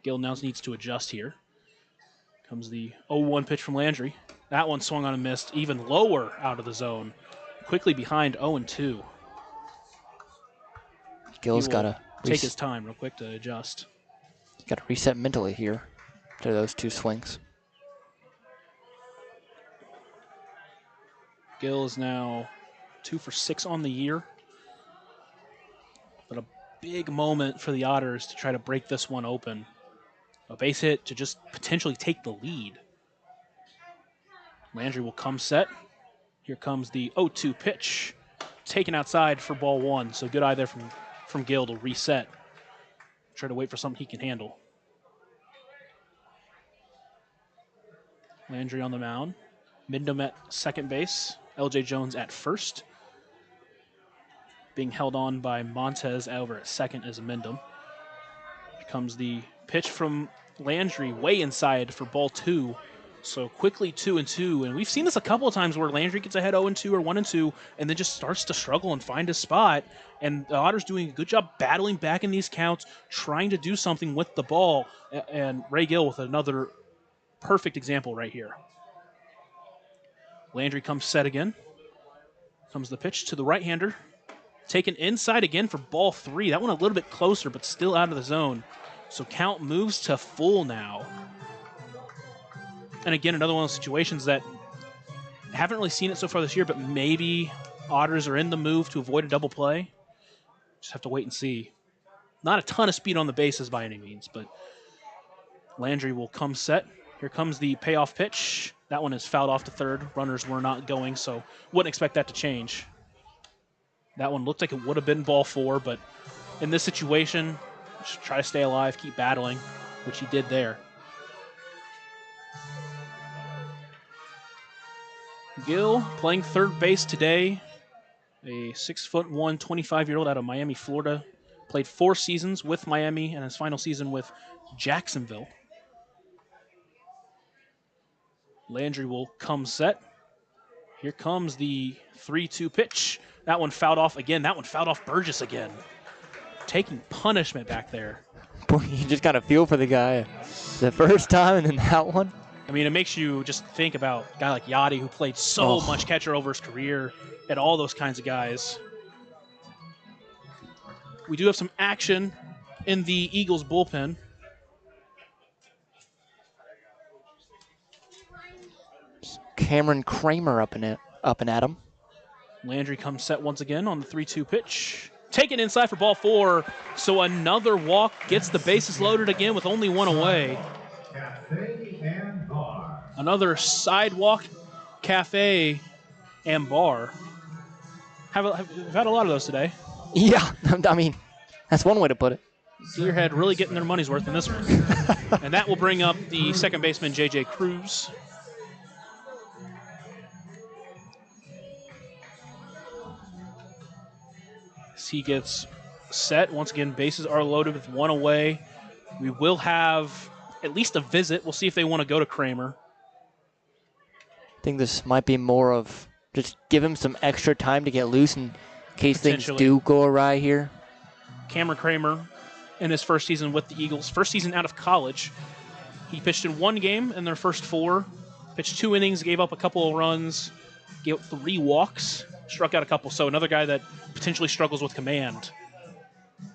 Gill now needs to adjust here. Comes the 0-1 pitch from Landry. That one swung on and missed, even lower out of the zone. Quickly behind 0-2. Gill's got to take his time real quick to adjust. Got to reset mentally here to those 2 swings. Gill is now 2 for 6 on the year. But a big moment for the Otters to try to break this one open. A base hit to just potentially take the lead. Landry will come set. Here comes the 0-2 pitch. Taken outside for ball 1. So good eye there from Gill to reset. Try to wait for something he can handle. Landry on the mound. Mindom at second base. LJ Jones at first. Being held on by Montez over at second is Mindom. Here comes the pitch from Landry way inside for ball 2. So quickly 2-2, and we've seen this a couple of times where Landry gets ahead 0-2 or 1-2, and then just starts to struggle and find his spot. And the Otters doing a good job battling back in these counts, trying to do something with the ball. And Ray Gill with another perfect example right here. Landry comes set again. Comes the pitch to the right-hander. Taken inside again for ball 3. That one a little bit closer, but still out of the zone. So count moves to full now. And again, another one of those situations that haven't really seen it so far this year, but maybe Otters are in the move to avoid a double play. Just have to wait and see. Not a ton of speed on the bases by any means, but Landry will come set. Here comes the payoff pitch. That one is fouled off to third. Runners were not going, so wouldn't expect that to change. That one looked like it would have been ball 4, but in this situation, just try to stay alive, keep battling, which he did there. Gill playing third base today. A 6'1", 25-year-old out of Miami, Florida. Played 4 seasons with Miami and his final season with Jacksonville. Landry will come set. Here comes the 3-2 pitch. That one fouled off again. That one fouled off Burgess again. Taking punishment back there. Boy, you just got to feel for the guy the first time and then that one. I mean, it makes you just think about a guy like Yachty, who played so much catcher over his career, and all those kinds of guys. We do have some action in the Eagles bullpen. Cameron Kramer up and at him. Landry comes set once again on the 3-2 pitch. Taken inside for ball 4, so another walk gets the bases loaded again with only one away. Cafe and bar. Another sidewalk, cafe, and bar. We've had a lot of those today. Yeah, I mean, that's one way to put it. Gearhead really getting their money's worth in this one. And that will bring up the second baseman, J.J. Cruz. As he gets set, once again, bases are loaded with one away. We will have at least a visit. We'll see if they want to go to Kramer. I think this might be more of just give him some extra time to get loose in case things do go awry here. Cameron Kramer, in his first season with the Eagles, first season out of college, he pitched in one game in their first 4, pitched 2 innings, gave up a couple of runs, gave up 3 walks, struck out a couple. So another guy that potentially struggles with command.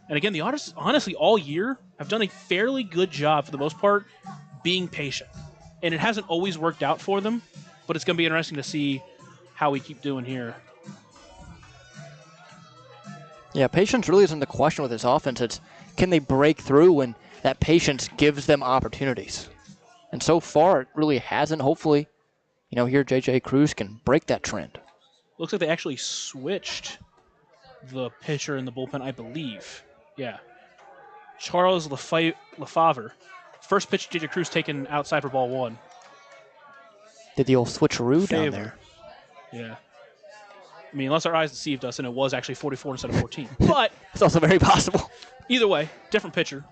And again, the Otters, honestly, all year have done a fairly good job, for the most part, being patient. And it hasn't always worked out for them, but it's going to be interesting to see how we keep doing here. Yeah, patience really isn't the question with this offense. It's can they break through when that patience gives them opportunities? And so far, it really hasn't. Hopefully, here J.J. Cruz can break that trend. Looks like they actually switched the pitcher in the bullpen, I believe. Yeah. Charles Lefavre. First pitch, J.J. Cruz taken outside for ball 1. Did the old switcheroo down there? Yeah. I mean, unless our eyes deceived us and it was actually 44 instead of 14. But it's also very possible. Either way, different pitcher.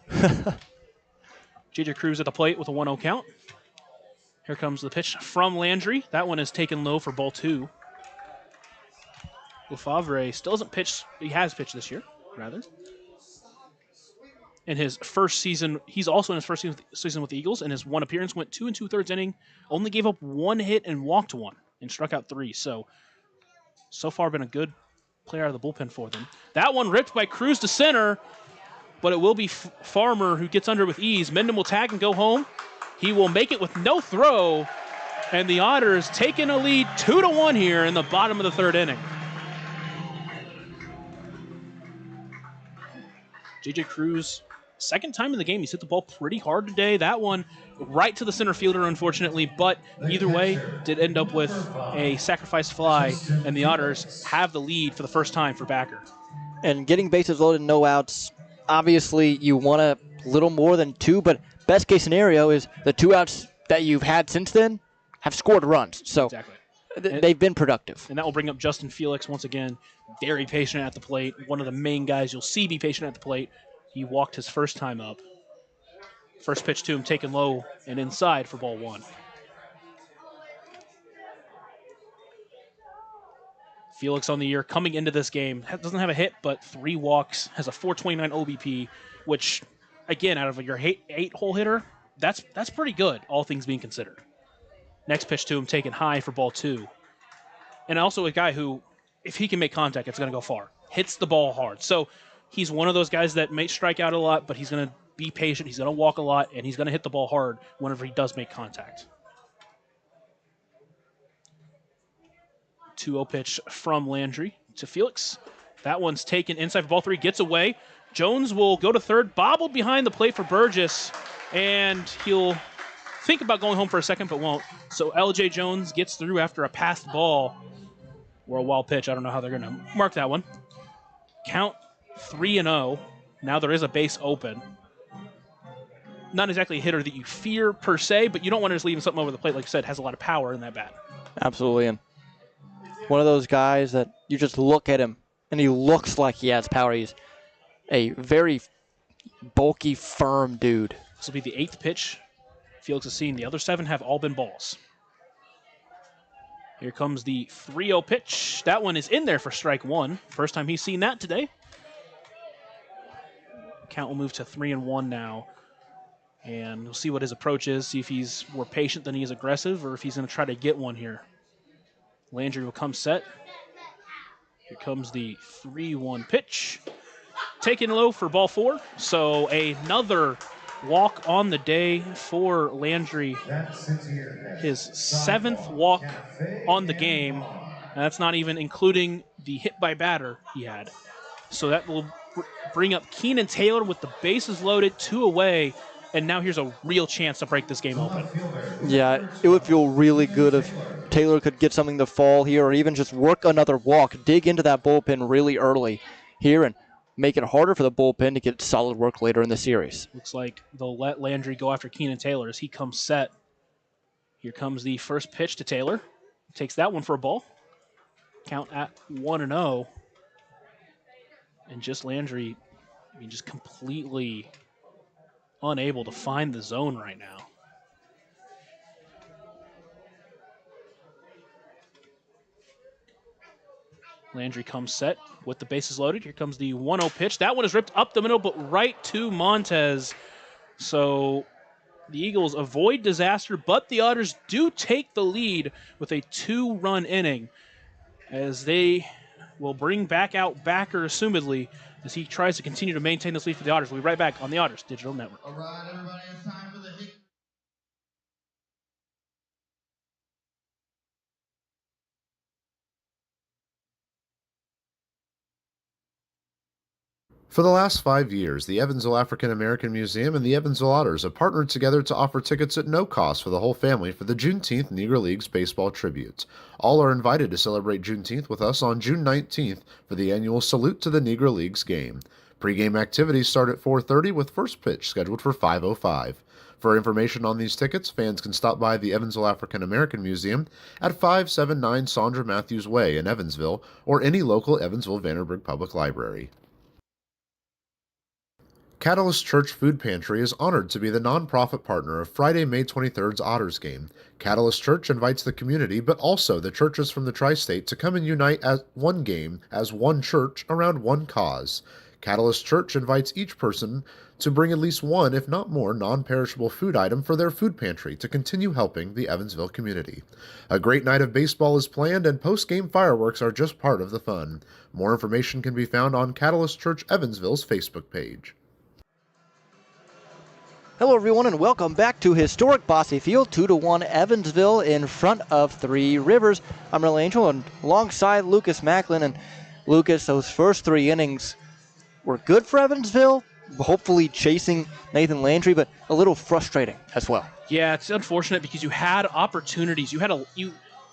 J.J. Cruz at the plate with a 1-0 count. Here comes the pitch from Landry. That one is taken low for ball 2. Lefavre still hasn't pitched. He has pitched this year, rather. In his first season, he's also in his first season with the Eagles. In his one appearance, went 2 2/3 inning, only gave up 1 hit and walked 1, and struck out 3. So far been a good player out of the bullpen for them. That one ripped by Cruz to center, but it will be Farmer who gets under with ease. Mendham will tag and go home. He will make it with no throw, and the Otters taking a lead 2-1 here in the bottom of the 3rd inning. J.J. Cruz, second time in the game. He's hit the ball pretty hard today. That one right to the center fielder, unfortunately, but either way, did end up with a sacrifice fly, and the Otters have the lead for the first time for Backer. And getting bases loaded, no outs, obviously you want a little more than 2, but best case scenario is the 2 outs that you've had since then have scored runs. So exactly. They've been productive. And that will bring up Justin Felix once again. Very patient at the plate. One of the main guys you'll see be patient at the plate. He walked his first time up. First pitch to him taken low and inside for ball 1. Felix on the year coming into this game. Doesn't have a hit, but 3 walks. Has a 429 OBP, which, again, out of your 8-hole hitter, that's pretty good, all things being considered. Next pitch to him taken high for ball 2. And also a guy who, if he can make contact, it's going to go far. Hits the ball hard. So he's one of those guys that may strike out a lot, but he's going to be patient. He's going to walk a lot, and he's going to hit the ball hard whenever he does make contact. 2-0 pitch from Landry to Felix. That one's taken inside for ball 3. Gets away. Jones will go to third. Bobbled behind the plate for Burgess, and he'll think about going home for a second, but won't. So L.J. Jones gets through after a passed ball or a wild pitch. I don't know how they're going to mark that one. Count 3-0. Now there is a base open. Not exactly a hitter that you fear per se, but you don't want to just leave something over the plate, like you said, has a lot of power in that bat. Absolutely. And one of those guys that you just look at him, and he looks like he has power. He's a very bulky, firm dude. This will be the 8th pitch Felix has seen. The other 7 have all been balls. Here comes the 3-0 pitch. That one is in there for strike one. First time he's seen that today. Count will move to 3-1 now. And we'll see what his approach is, see if he's more patient than he is aggressive or if he's going to try to get one here. Landry will come set. Here comes the 3-1 pitch. Taken low for ball 4. So another walk on the day for Landry. His 7th walk on the game. And that's not even including the hit by batter he had. So that will bring up Keenan Taylor with the bases loaded, 2 away. And now here's a real chance to break this game open. Yeah, it would feel really good if Taylor could get something to fall here or even just work another walk, dig into that bullpen really early here and make it harder for the bullpen to get solid work later in the series. Looks like they'll let Landry go after Keenan Taylor as he comes set. Here comes the first pitch to Taylor. Takes that one for a ball. Count at 1-0. And just Landry, just completely unable to find the zone right now. Landry comes set with the bases loaded. Here comes the 1-0 pitch. That one is ripped up the middle, but right to Montez. So the Eagles avoid disaster, but the Otters do take the lead with a 2-run inning as they will bring back out Backer, assumedly, as he tries to continue to maintain this lead for the Otters. We'll be right back on the Otters Digital Network. All right, everybody, it's time for the hit. For the last 5 years, the Evansville African American Museum and the Evansville Otters have partnered together to offer tickets at no cost for the whole family for the Juneteenth Negro Leagues Baseball Tribute. All are invited to celebrate Juneteenth with us on June 19th for the annual Salute to the Negro Leagues game. Pre-game activities start at 4:30 with first pitch scheduled for 5:05. For information on these tickets, fans can stop by the Evansville African American Museum at 579 Sandra Matthews Way in Evansville or any local Evansville-Vanderburgh Public Library. Catalyst Church Food Pantry is honored to be the nonprofit partner of Friday, May 23rd's Otters game. Catalyst Church invites the community, but also the churches from the tri-state to come and unite as one game, as one church, around one cause. Catalyst Church invites each person to bring at least one, if not more, non-perishable food item for their food pantry to continue helping the Evansville community. A great night of baseball is planned, and post-game fireworks are just part of the fun. More information can be found on Catalyst Church Evansville's Facebook page. Hello, everyone, and welcome back to historic Bosse Field, 2-1 Evansville in front of Trois-Rivieres. I'm Real Angel, and alongside Lucas Macklin. And Lucas, those first 3 innings were good for Evansville, hopefully chasing Nathan Landry, but a little frustrating as well. Yeah, it's unfortunate because you had opportunities.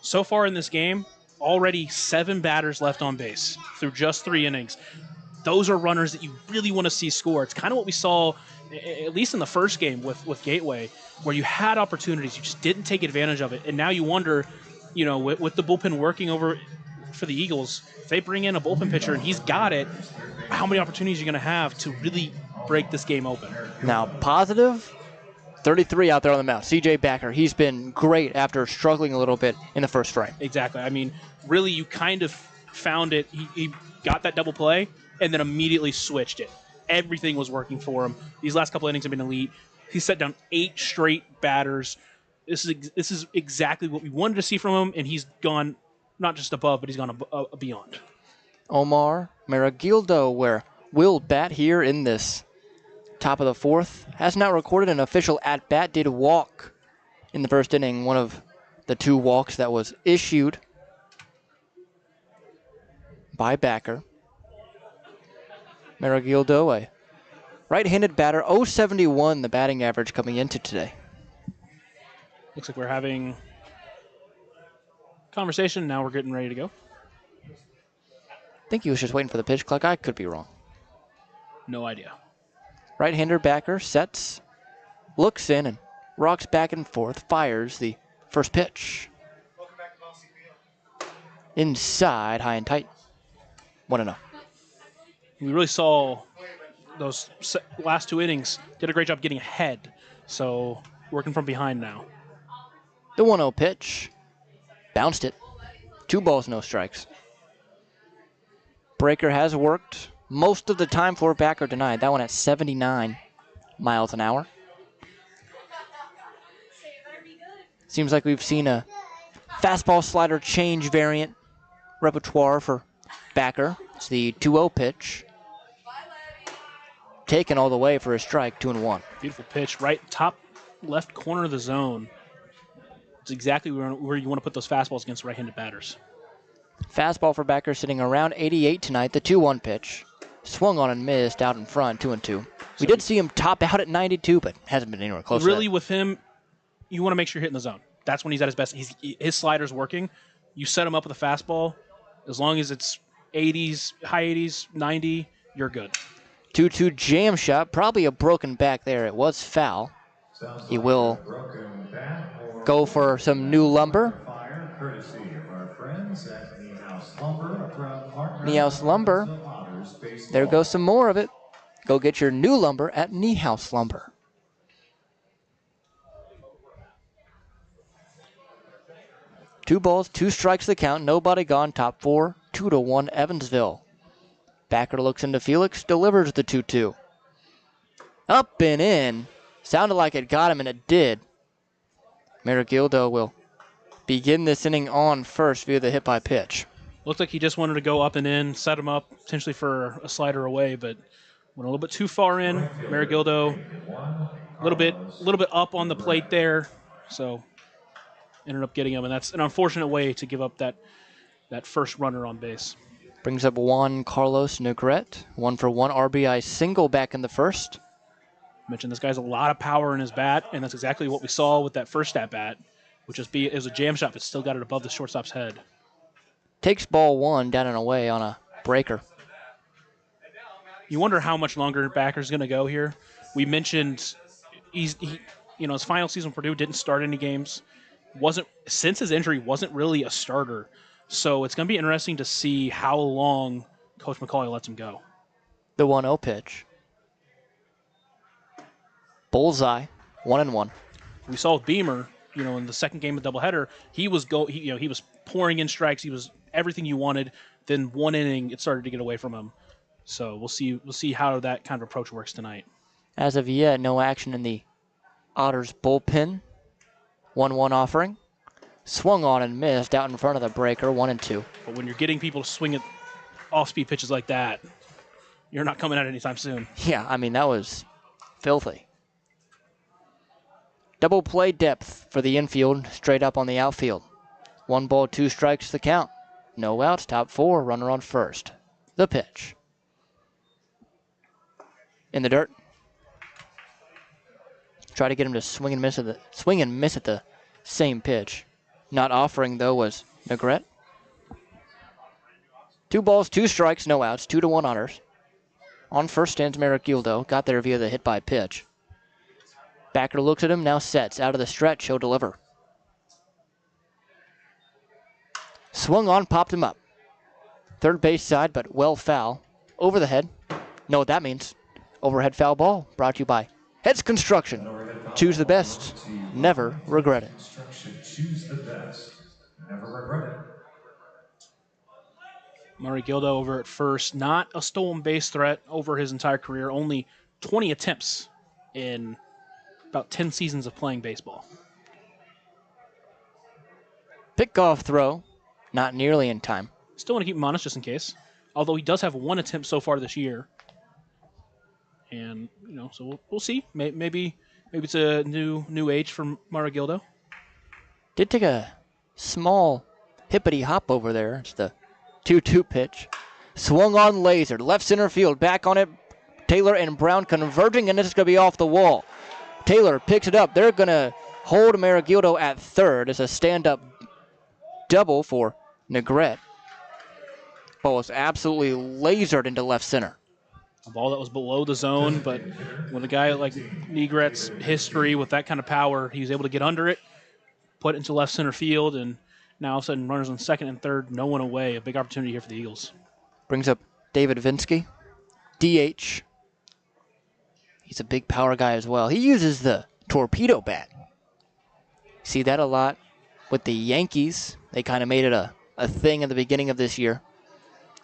So far in this game, already 7 batters left on base through just 3 innings. Those are runners that you really want to see score. It's kind of what we saw, at least in the first game with Gateway, where you had opportunities, you just didn't take advantage of it. And now you wonder, with the bullpen working over for the Eagles, if they bring in a bullpen pitcher and he's got it, how many opportunities are you going to have to really break this game open? Now, positive 33 out there on the mound. CJ Backer, he's been great after struggling a little bit in the first frame. Exactly. I mean, really, you kind of found it. He got that double play and then immediately switched it. Everything was working for him. These last couple innings have been elite. He set down 8 straight batters. This is exactly what we wanted to see from him, and he's gone not just above, but he's gone beyond. Omar Maragildo, where will bat here in this top of the 4th, has not recorded an official at-bat, did walk in the first inning, one of the 2 walks that was issued by Backer. Maragildo, a right-handed batter, .071 the batting average coming into today. Looks like we're having conversation. Now we're getting ready to go. I think he was just waiting for the pitch clock. I could be wrong. No idea. Right-hander Backer sets, looks in, and rocks back and forth, fires the first pitch. Inside, high and tight. 1-0. We really saw those last 2 innings, did a great job getting ahead. So working from behind now. The 1-0 pitch, bounced it. 2 balls, no strikes. Breaker has worked most of the time for backer denied. That one at 79 miles an hour. Seems like we've seen a fastball slider change variant repertoire for backer. It's the 2-0 pitch. Taken all the way for a strike, 2-1. Beautiful pitch, right top left corner of the zone. It's exactly where you want to put those fastballs against right-handed batters. Fastball for backer sitting around 88 tonight, the 2-1 pitch. Swung on and missed out in front, 2-2. We did see him top out at 92, but hasn't been anywhere close to Really, that. with him, you want to make sure you're hitting the zone. That's when he's at his best. His slider's working. You set him up with a fastball. As long as it's 80s, high 80s, 90, you're good. 2-2 jam shot, probably a broken back there. It was foul. He will go for some new lumber. Niehaus Lumber. There goes some more of it. Go get your new lumber at Niehaus Lumber. Two balls, 2 strikes the count. Nobody gone. Top 4, 2-1 Evansville. Backer looks into Felix, delivers the 2-2. Up and in. Sounded like it got him, and it did. Marigildo will begin this inning on first via the hit by pitch. Looked like he just wanted to go up and in, set him up potentially for a slider away, but went a little bit too far in. Marigildo, a little bit up on the plate there, so ended up getting him, and that's an unfortunate way to give up that first runner on base. Brings up Juan Carlos Negrete, 1-for-1 RBI single back in the first. Mentioned this guy's a lot of power in his bat, and that's exactly what we saw with that first at bat, which it was a jam shot, but still got it above the shortstop's head. Takes ball 1 down and away on a breaker. You wonder how much longer Backer's going to go here. We mentioned his final season with Purdue didn't start any games. Since his injury, wasn't really a starter. So it's going to be interesting to see how long Coach McCauley lets him go. The 1-0 pitch. Bullseye, 1-1. We saw with Beamer, in the second game of doubleheader, he was pouring in strikes. He was everything you wanted. Then one inning, it started to get away from him. So we'll see how that kind of approach works tonight. As of yet, no action in the Otters bullpen. 1-1 offering. Swung on and missed out in front of the breaker, 1-2. But when you're getting people to swing at off-speed pitches like that, you're not coming out anytime soon. Yeah, that was filthy. Double play depth for the infield, straight up on the outfield. 1 ball, 2 strikes the count. No outs, top 4, runner on first. The pitch. In the dirt. Try to get him to swing and miss at the same pitch. Not offering, though, was Negrete. 2 balls, 2 strikes, no outs, 2-1 Otters. On first stands Marigildo, got there via the hit by pitch. Backer looks at him, now sets. Out of the stretch, he'll deliver. Swung on, popped him up. Third base side, but well foul. Over the head. Know what that means. Overhead foul ball, brought to you by Heads Construction. Choose the best, never regret it. Choose the best, never regret it. Marigildo over at first, not a stolen base threat over his entire career. Only 20 attempts in about 10 seasons of playing baseball. Pickoff throw, not nearly in time. Still want to keep him honest just in case. Although he does have 1 attempt so far this year. And, so we'll see. Maybe it's a new age for Marigildo. Did take a small hippity hop over there. It's the 2-2 pitch. Swung on laser. Left center field. Back on it. Taylor and Brown converging, and this is going to be off the wall. Taylor picks it up. They're going to hold Marigildo at third. It's a stand-up double for Negrete. Ball was absolutely lasered into left center. A ball that was below the zone, but with a guy like Negret's history with that kind of power, he was able to get under it, put it into left center field, and now all of a sudden runners on second and third, no one away. A big opportunity here for the Eagles. Brings up David Vinsky, DH. He's a big power guy as well. He uses the torpedo bat. See that a lot with the Yankees. They kind of made it a a thing at the beginning of this year.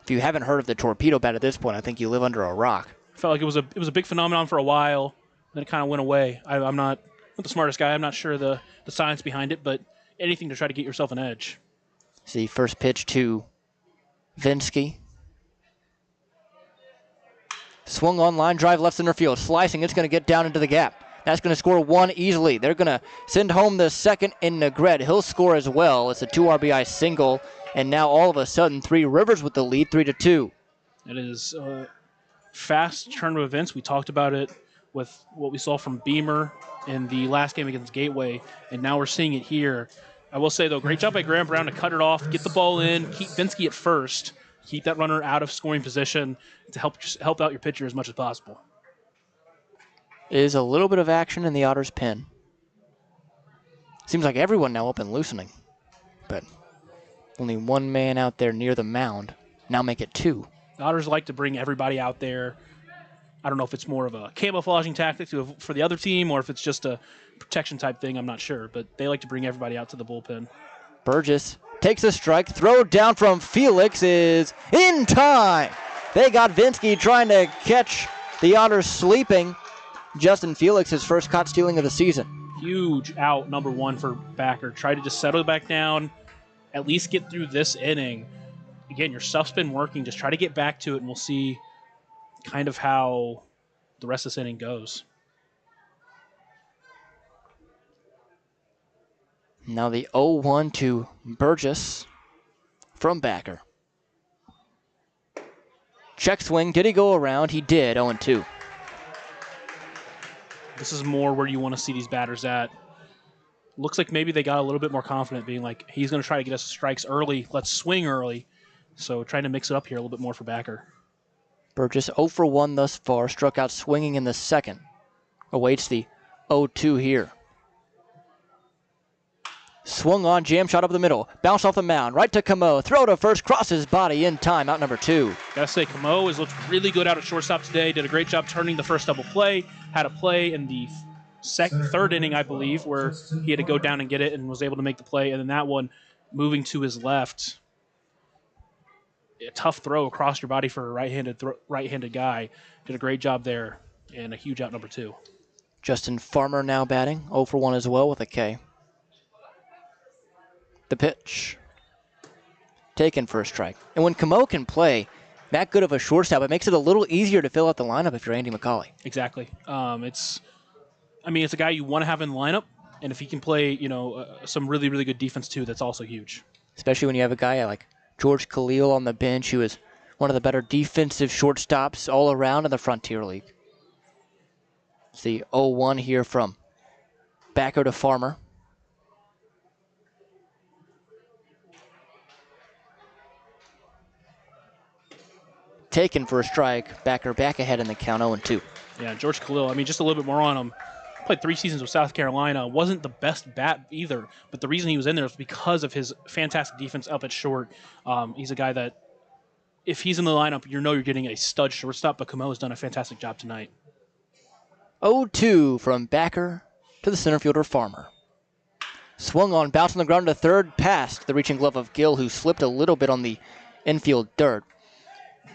If you haven't heard of the torpedo bat at this point, I think you live under a rock. Felt like it was a big phenomenon for a while, then it kind of went away. I'm not the smartest guy. I'm not sure the science behind it, but anything to try to get yourself an edge. See, first pitch to Vinsky. Swung on, line drive left center field. Slicing, it's going to get down into the gap. That's going to score one easily. They're going to send home the second in Negret. He'll score as well. It's a 2 RBI single, and now all of a sudden Trois-Rivieres with the lead, 3-2. It is a fast turn of events. We talked about it with what we saw from Beamer in the last game against Gateway, and now we're seeing it here. I will say, though, great job by Graham Brown to cut it off, get the ball in, keep Vinsky at first, keep that runner out of scoring position to help out your pitcher as much as possible. Is a little bit of action in the Otters' pen. Seems like everyone now up and loosening, but only one man out there near the mound. Now make it 2. The Otters like to bring everybody out there. I don't know if it's more of a camouflaging tactic for the other team or if it's just a protection type thing. I'm not sure, but they like to bring everybody out to the bullpen. Burgess takes a strike. Throw down from Felix is in time. They got Vinsky trying to catch the Otters sleeping. Justin Felix, his first caught stealing of the season. Huge out, number 1 for Backer. Try to just settle back down, at least get through this inning. Again, your stuff's been working. Just try to get back to it, and we'll see kind of how the rest of this inning goes. Now the 0-1 to Burgess from Backer. Check swing. Did he go around? He did. 0-2. This is more where you want to see these batters at. Looks like maybe they got a little bit more confident, being like, he's going to try to get us strikes early. Let's swing early. So trying to mix it up here a little bit more for Backer. Burgess 0 for 1 thus far. Struck out swinging in the second. Awaits the 0-2 here. Swung on, jam shot up the middle. Bounce off the mound, right to Camo. Throw to first, crosses body in time, out number 2. Gotta say, Camo has looked really good out at shortstop today. Did a great job turning the first double play. Had a play in the third inning, I believe, where he had to go down and get it and was able to make the play. And then that one, moving to his left. A tough throw across your body for a right-handed guy. Did a great job there, and a huge out number 2. Justin Farmer now batting, 0 for 1 as well with a K. The pitch. Taken for a strike. And when Camo can play that good of a shortstop, it makes it a little easier to fill out the lineup if you're Andy McCauley. Exactly. It's a guy you want to have in the lineup, and if he can play, some really, really good defense too, that's also huge. Especially when you have a guy like George Khalil on the bench, who is one of the better defensive shortstops all around in the Frontier League. It's the 0-1 here from Backer to Farmer. Taken for a strike. Backer back ahead in the count, 0-2. Yeah, George Khalil, just a little bit more on him. Played 3 seasons with South Carolina. Wasn't the best bat either, but the reason he was in there was because of his fantastic defense up at short. He's a guy that, if he's in the lineup, you're getting a stud shortstop, but Camo has done a fantastic job tonight. 0-2 from Backer to the center fielder Farmer. Swung on, bounced on the ground to third, past the reaching glove of Gill, who slipped a little bit on the infield dirt.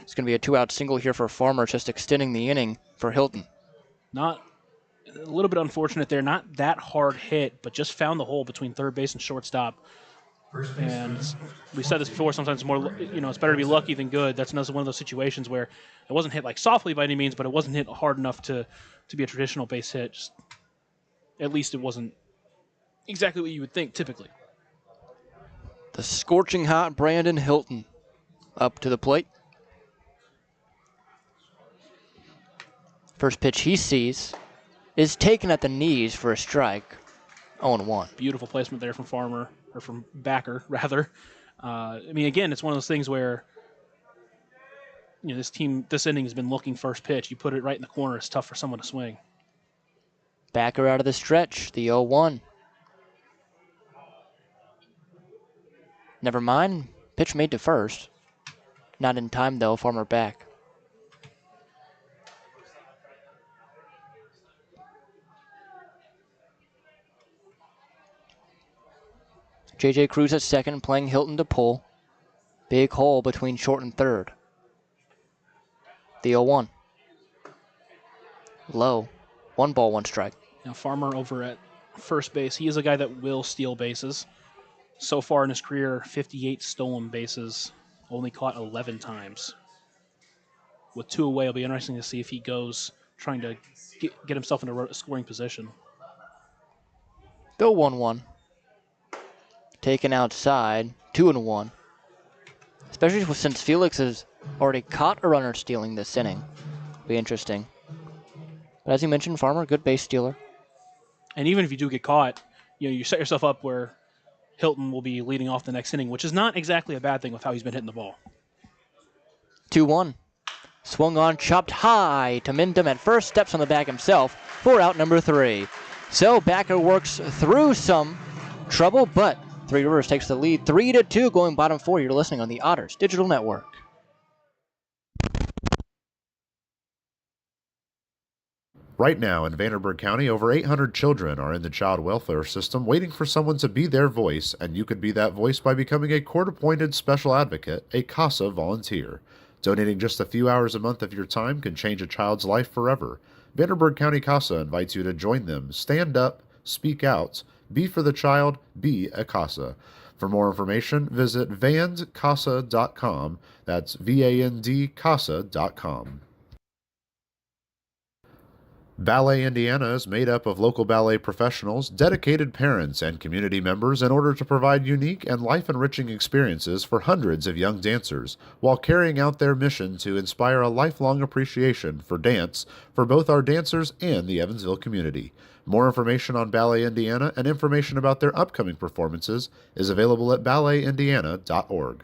It's going to be a 2-out single here for Farmer, just extending the inning for Hilton. Not a little bit unfortunate there, not that hard hit, but just found the hole between third base and shortstop. And we said this before, sometimes it's better to be lucky than good. That's another one of those situations where it wasn't hit like softly by any means, but it wasn't hit hard enough to be a traditional base hit. Just, at least it wasn't exactly what you would think typically. The scorching hot Brandon Hilton up to the plate. First pitch he sees is taken at the knees for a strike. 0-1. Beautiful placement there from Farmer, or from Backer, rather. Again, it's one of those things where this inning has been looking first pitch. You put it right in the corner, it's tough for someone to swing. Backer out of the stretch, the 0-1. Never mind, pitch made to first. Not in time, though, Farmer back. J.J. Cruz at second, playing Hilton to pull. Big hole between short and third. The 0-1. Low. 1 ball, 1 strike. Now Farmer over at first base, he is a guy that will steal bases. So far in his career, 58 stolen bases, only caught 11 times. With 2 away, it'll be interesting to see if he goes trying to get himself into a scoring position. The 1-1. Taken outside. 2-1. Especially since Felix has already caught a runner stealing this inning. Be interesting. But as you mentioned, Farmer, good base stealer. And even if you do get caught, you set yourself up where Hilton will be leading off the next inning, which is not exactly a bad thing with how he's been hitting the ball. 2-1. Swung on, chopped high to Mindham at first, steps on the bag himself for out number 3. So Backer works through some trouble, but Trois-Rivieres takes the lead 3-2 going bottom 4. You're listening on the Otters Digital Network. Right now in Vanderburgh County, over 800 children are in the child welfare system waiting for someone to be their voice, and you could be that voice by becoming a court-appointed special advocate, a CASA volunteer. Donating just a few hours a month of your time can change a child's life forever. Vanderburgh County CASA invites you to join them. Stand up, speak out, be for the child, be a CASA. For more information, visit vandcasa.com. That's VAND-CASA.com. Ballet Indiana is made up of local ballet professionals, dedicated parents, and community members in order to provide unique and life-enriching experiences for hundreds of young dancers, while carrying out their mission to inspire a lifelong appreciation for dance for both our dancers and the Evansville community. More information on Ballet Indiana and information about their upcoming performances is available at balletindiana.org.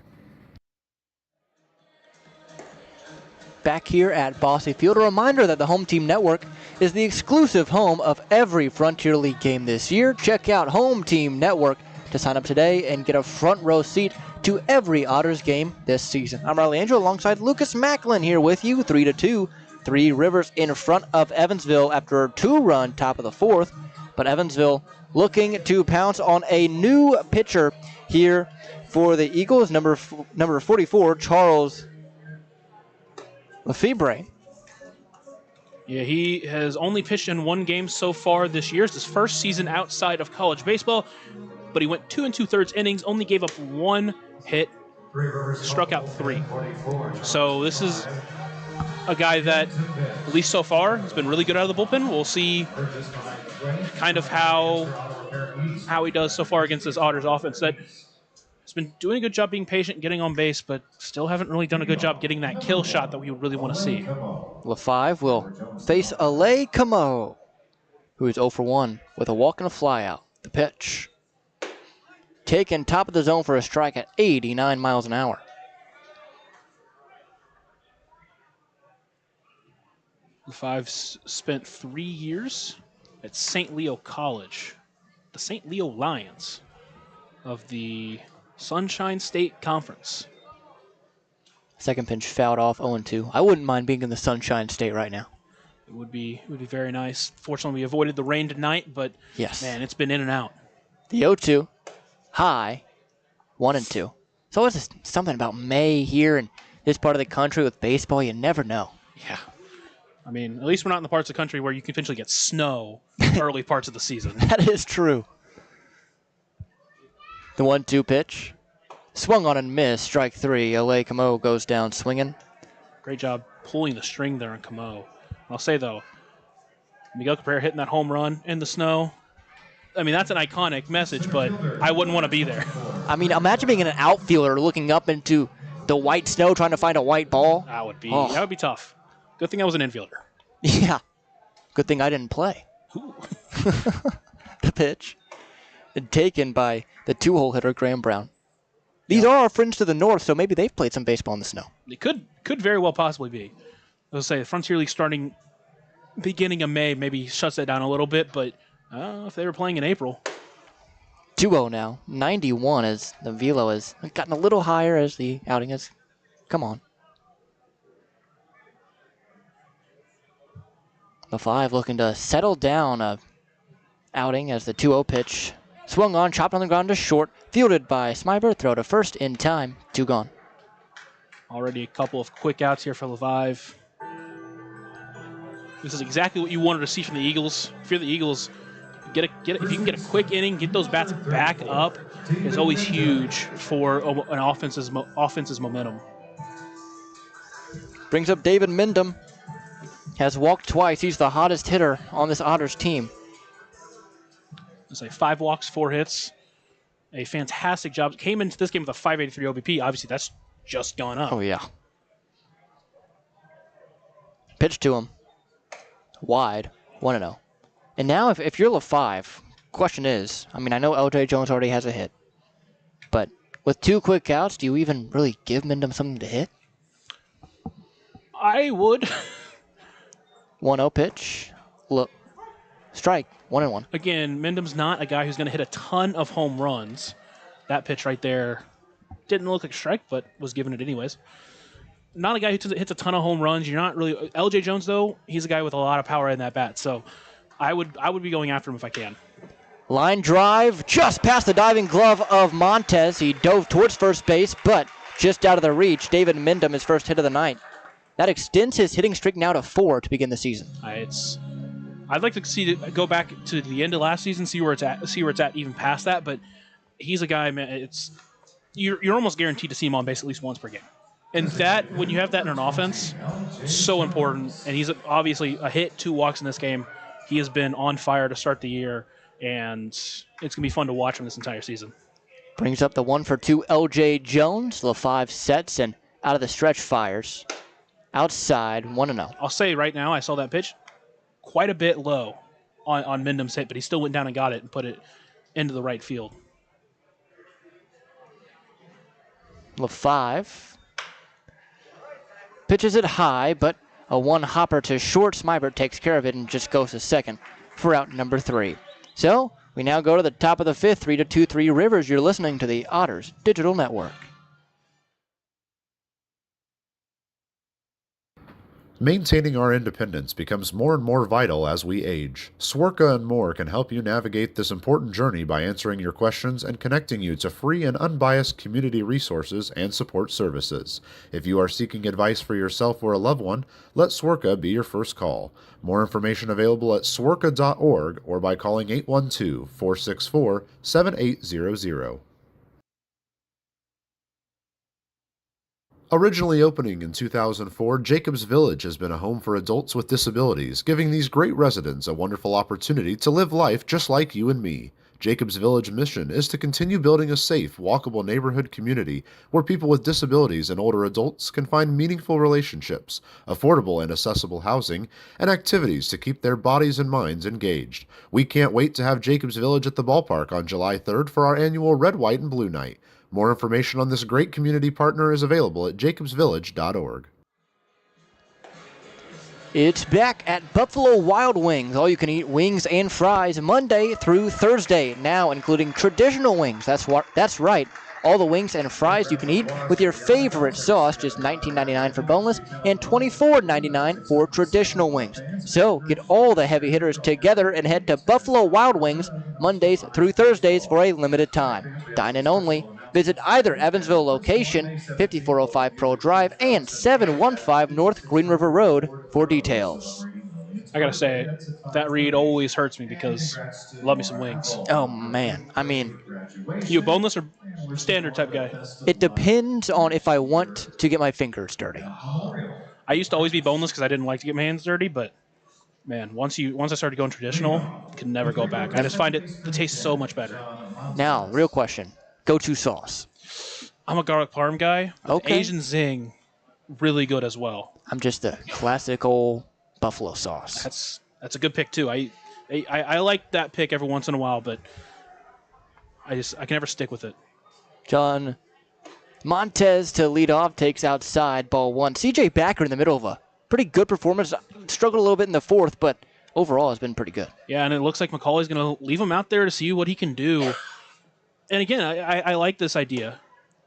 Back here at Bossy Field, a reminder that the Home Team Network is the exclusive home of every Frontier League game this year. Check out Home Team Network to sign up today and get a front row seat to every Otters game this season. I'm Riley Angel alongside Lucas Macklin here with you. 3-2, Trois-Rivieres in front of Evansville after a 2-run top of the 4th. But Evansville looking to pounce on a new pitcher here for the Eagles, number 44, Charles Lefebvre. Yeah, he has only pitched in 1 game so far this year. It's his first season outside of college baseball, but he went 2 2/3 innings, only gave up 1 hit, struck out 3. So this is a guy that, at least so far, has been really good out of the bullpen. We'll see kind of how he does so far against this Otters offense that has been doing a good job being patient, getting on base, but still haven't really done a good job getting that kill shot that we would really want to see. LaFive will face Ale Camo, who is 0 for 1 with a walk and a flyout. The pitch. Taken top of the zone for a strike at 89 miles an hour. LaFive spent 3 years at St. Leo College, the St. Leo Lions of the Sunshine State Conference. Second pitch fouled off 0-2. I wouldn't mind being in the Sunshine State right now. It would be very nice. Fortunately, we avoided the rain tonight, but yes, man, it's been in and out. The 0-2, high, 1-2. It's always just something about May here in this part of the country with baseball. You never know. Yeah. I mean, at least we're not in the parts of the country where you can potentially get snow early parts of the season. That is true. The 1-2 pitch. Swung on and missed. Strike 3. Ale Camo goes down swinging. Great job pulling the string there on Camo. I'll say, though, Miguel Cabrera hitting that home run in the snow. I mean, that's an iconic message, but I wouldn't want to be there. I mean, imagine being an outfielder looking up into the white snow trying to find a white ball. That would be tough. Good thing I was an infielder. Yeah. Good thing I didn't play. The pitch. Taken by the 2-hole hitter, Graham Brown. These are our friends to the north, so maybe they've played some baseball in the snow. It could very well possibly be. I was say the Frontier League starting beginning of May maybe shuts that down a little bit, but if they were playing in April. 2-0 now. 91 as the velo has gotten a little higher as the outing has come on. The 5 looking to settle down a outing as the 2-0 pitch swung on, chopped on the ground to short, fielded by Smyber, throw to first in time, 2 gone. Already a couple of quick outs here for Levive. This is exactly what you wanted to see from the Eagles. If you're the Eagles, if you can get a quick inning, get those bats back up, is always huge for an offense's momentum. Brings up David Mindom. Has walked twice. He's the hottest hitter on this Otters team. It's like 5 walks, 4 hits. A fantastic job. Came into this game with a 583 OBP. Obviously, that's just gone up. Oh, yeah. Pitch to him. Wide. 1-0. And now if you're LaFive, question is, I mean, I know LJ Jones already has a hit. But with 2 quick outs, do you even really give Mindom something to hit? I would. 1-0 pitch. Look. Strike. 1-1. Again, Mindom's not a guy who's going to hit a ton of home runs. That pitch right there didn't look like a strike, but was given it anyways. Not a guy who hits a ton of home runs. You're not really LJ Jones though. He's a guy with a lot of power in that bat, so I would be going after him if I can. Line drive just past the diving glove of Montez. He dove towards first base, but just out of the reach. David Mindom, his first hit of the night. That extends his hitting streak now to 4 to begin the season. I'd like to go back to the end of last season, see where it's at even past that. But he's a guy, man. You're almost guaranteed to see him on base at least once per game, and that when you have that in an offense, so important. And he's obviously a hit, 2 walks in this game. He has been on fire to start the year, and it's gonna be fun to watch him this entire season. Brings up the 1-for-2 LJ Jones. LaFive sets and out of the stretch fires. Outside, 1-0. I'll say right now, I saw that pitch quite a bit low on Mindom's hit, but he still went down and got it and put it into the right field. LaFive pitches it high, but a 1-hopper to short. Smybert takes care of it and just goes to second for out number 3. So we now go to the top of the 5th, 3-2 Trois-Rivieres. You're listening to the Otters Digital Network. Maintaining our independence becomes more and more vital as we age. Swerka and More can help you navigate this important journey by answering your questions and connecting you to free and unbiased community resources and support services. If you are seeking advice for yourself or a loved one, let Swerka be your first call. More information available at swerka.org or by calling 812-464-7800. Originally opening in 2004, Jacobs Village has been a home for adults with disabilities, giving these great residents a wonderful opportunity to live life just like you and me. Jacobs Village mission is to continue building a safe, walkable neighborhood community where people with disabilities and older adults can find meaningful relationships, affordable and accessible housing, and activities to keep their bodies and minds engaged. We can't wait to have Jacobs Village at the ballpark on July 3rd for our annual Red, White, and Blue Night. More information on this great community partner is available at jacobsvillage.org. It's back at Buffalo Wild Wings. All you can eat wings and fries Monday through Thursday, now including traditional wings. That's right. All the wings and fries you can eat with your favorite sauce, just $19.99 for boneless and $24.99 for traditional wings. So get all the heavy hitters together and head to Buffalo Wild Wings Mondays through Thursdays for a limited time. Dine in only. Visit either Evansville location, 5405 Pearl Drive, and 715 North Green River Road for details. I gotta say, that read always hurts me because I love me some wings. Oh, man. I mean, You a boneless or standard type guy? it depends on if I want to get my fingers dirty. I used to always be boneless because I didn't like to get my hands dirty, but man, once I started going traditional, could never go back. I just find it tastes so much better. Now, real question. Go-to sauce. I'm a garlic parm guy. Okay. Asian zing, really good as well. I'm just a classic old buffalo sauce. That's a good pick too. I like that pick every once in a while, but I can never stick with it. John Montez to lead off, takes outside, ball 1. CJ Backer in the middle of a pretty good performance. Struggled a little bit in the 4th, but overall has been pretty good. Yeah, and it looks like McCauley's going to leave him out there to see what he can do. And again, I like this idea.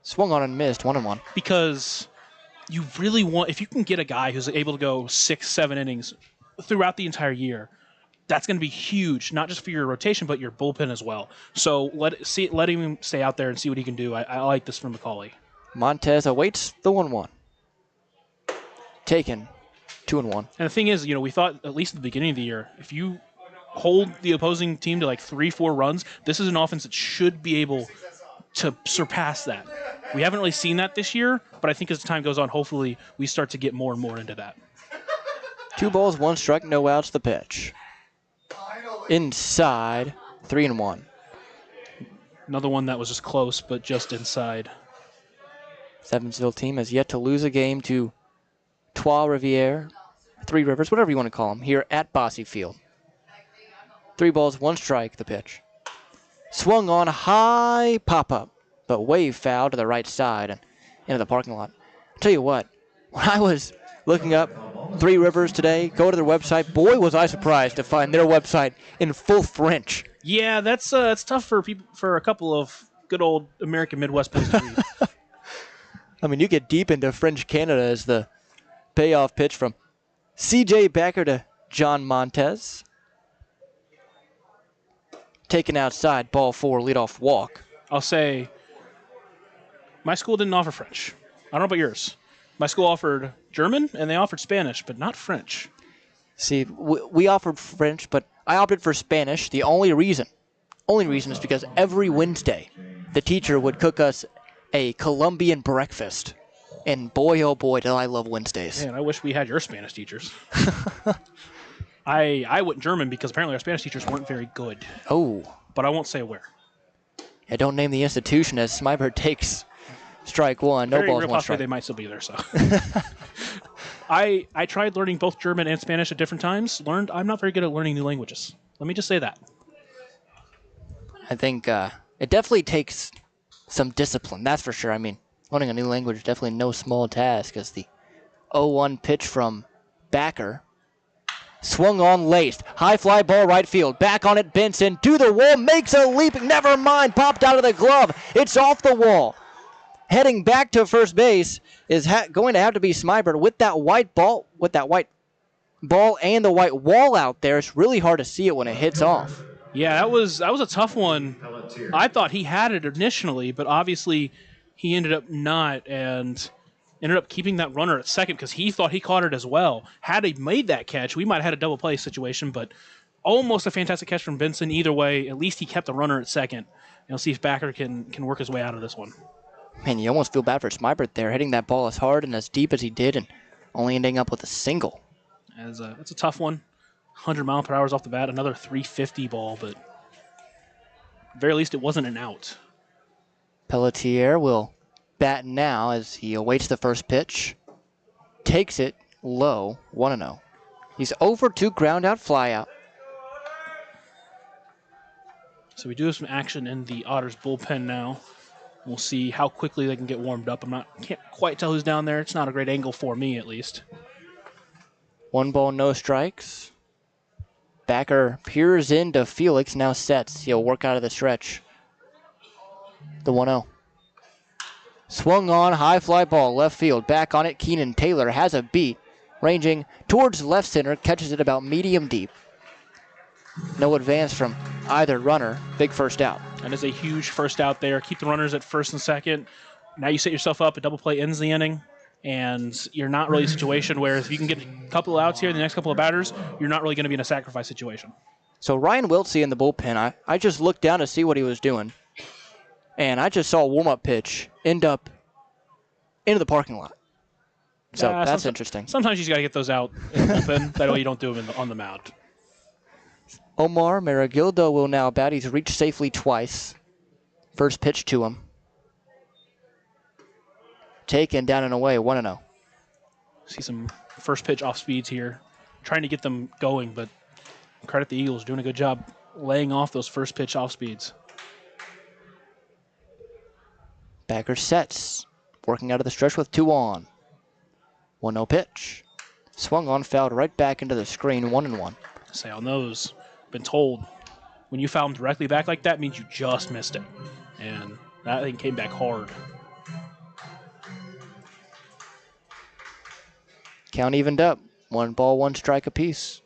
Swung on and missed, 1-1. Because you really want, if you can get a guy who's able to go 6-7 innings throughout the entire year, that's going to be huge, not just for your rotation, but your bullpen as well. So let him stay out there and see what he can do. I like this from McCauley. Montez awaits the 1-1. Taken. 2-1. And the thing is, we thought, at least at the beginning of the year, if you hold the opposing team to like 3-4 runs, this is an offense that should be able to surpass that. We haven't really seen that this year, but I think as time goes on, hopefully we start to get more and more into that. 2 balls, 1 strike, no outs, the pitch. Inside, 3-1. Another one that was just close, but just inside. This Evansville team has yet to lose a game to Trois-Rivieres, Three Rivers, whatever you want to call them, here at Bossy Field. 3 balls, 1 strike, the pitch. Swung on, high pop-up, but way foul to the right side and into the parking lot. I'll tell you what, when I was looking up Three Rivers today, go to their website, boy was I surprised to find their website in full French. Yeah, that's it's tough for people, for a couple of good old American Midwest players to read. I mean, you get deep into French Canada as the payoff pitch from C.J. Backer to John Montez. Taken outside, ball 4, leadoff walk. I'll say my school didn't offer French. I don't know about yours. My school offered German, and they offered Spanish, but not French. See, we offered French, but I opted for Spanish. The only reason is because every Wednesday, the teacher would cook us a Colombian breakfast. And boy, oh boy, did I love Wednesdays. Man, I wish we had your Spanish teachers. I went German because apparently our Spanish teachers weren't very good. Oh. But I won't say where. Yeah, don't name the institution as Smyber takes strike 1. No Very balls, real 1 possibility strike. they might still be there, so. I tried learning both German and Spanish at different times. Learned I'm not very good at learning new languages. Let me just say that. I think it definitely takes some discipline, that's for sure. I mean, learning a new language is definitely no small task, as the 0-1 pitch from Backer. Swung on, laced. High fly ball right field. Back on it, Benson to the wall, makes a leap. Never mind, popped out of the glove. It's off the wall. Heading back to first base is going to have to be Smyber with that white ball, and the white wall out there. It's really hard to see it when it hits off. Yeah, that was a tough one. I thought he had it initially, but obviously he ended up not, and ended up keeping that runner at second because he thought he caught it as well. Had he made that catch, we might have had a double play situation, but almost a fantastic catch from Benson. Either way, at least he kept the runner at second. And we'll see if Backer can work his way out of this one. Man, you almost feel bad for Smybert there, hitting that ball as hard and as deep as he did and only ending up with a single. It's a tough one. 100 mile per hour off the bat, another 350 ball, but at very least it wasn't an out. Pelletier will bat now as he awaits the first pitch. Takes it low, 1-0. He's over 2 ground out, fly out. So we do have some action in the Otters bullpen now. We'll see how quickly they can get warmed up. Can't quite tell who's down there. It's not a great angle for me, at least. 1 ball, no strikes. Backer peers into Felix, now sets. He'll work out of the stretch. The 1-0. Swung on, high fly ball, left field. Back on it, Keenan Taylor has a beat. Ranging towards left center, catches it about medium deep. No advance from either runner. Big first out. And it's a huge first out there. Keep the runners at first and second. Now you set yourself up. A double play ends the inning. And you're not really in a situation where if you can get a couple of outs here in the next couple of batters, you're not really going to be in a sacrifice situation. So Ryan Wiltsey in the bullpen, I just looked down to see what he was doing. And I just saw a warm-up pitch end up into the parking lot. So that's interesting. Sometimes you just got to get those out in the bullpen. That way you don't do them on the mound. Omar Maragildo will now bat. He's reached safely twice. First pitch to him. Taken down and away, 1-0. See some first pitch off speeds here. Trying to get them going, but credit the Eagles doing a good job laying off those first pitch off speeds. Backer sets. Working out of the stretch with 2 on. 1-0 pitch. Swung on, fouled right back into the screen, 1-1. Say on those, been told when you foul them directly back like that means you just missed it. And that thing came back hard. Count evened up. 1 ball, 1 strike apiece.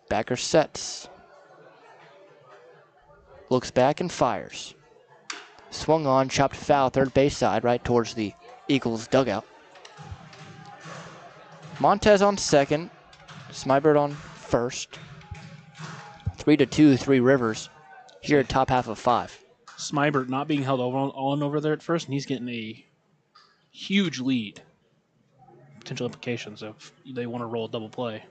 Backer sets. Looks back and fires. Swung on, chopped foul, third base side, right towards the Eagles dugout. Montez on second. Smybert on first. 3-2, Trois-Rivieres here at top half of 5. Smybert not being held over there at first, and he's getting a huge lead. Potential implications if they want to roll a double play.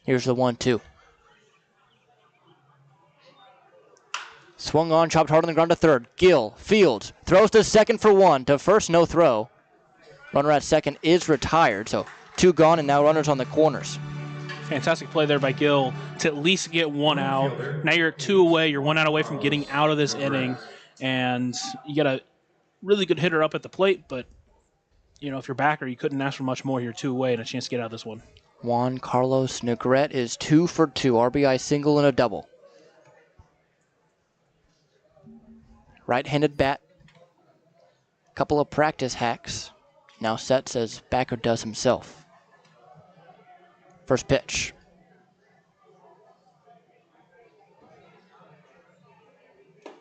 Here's the 1-2. Swung on, chopped hard on the ground to third. Gill, Fields, throws to second for 1. To first, no throw. Runner at second is retired, so 2 gone, and now runners on the corners. Fantastic play there by Gill to at least get 1 out. Now you're at 2 away. You're 1 out away from getting out of this inning, and you got a really good hitter up at the plate, but if you're backer, you couldn't ask for much more. You're 2 away and a chance to get out of this one. Juan Carlos Negrete is 2 for 2. RBI single and a double. Right-handed bat. Couple of practice hacks. Now sets as backer does himself. First pitch.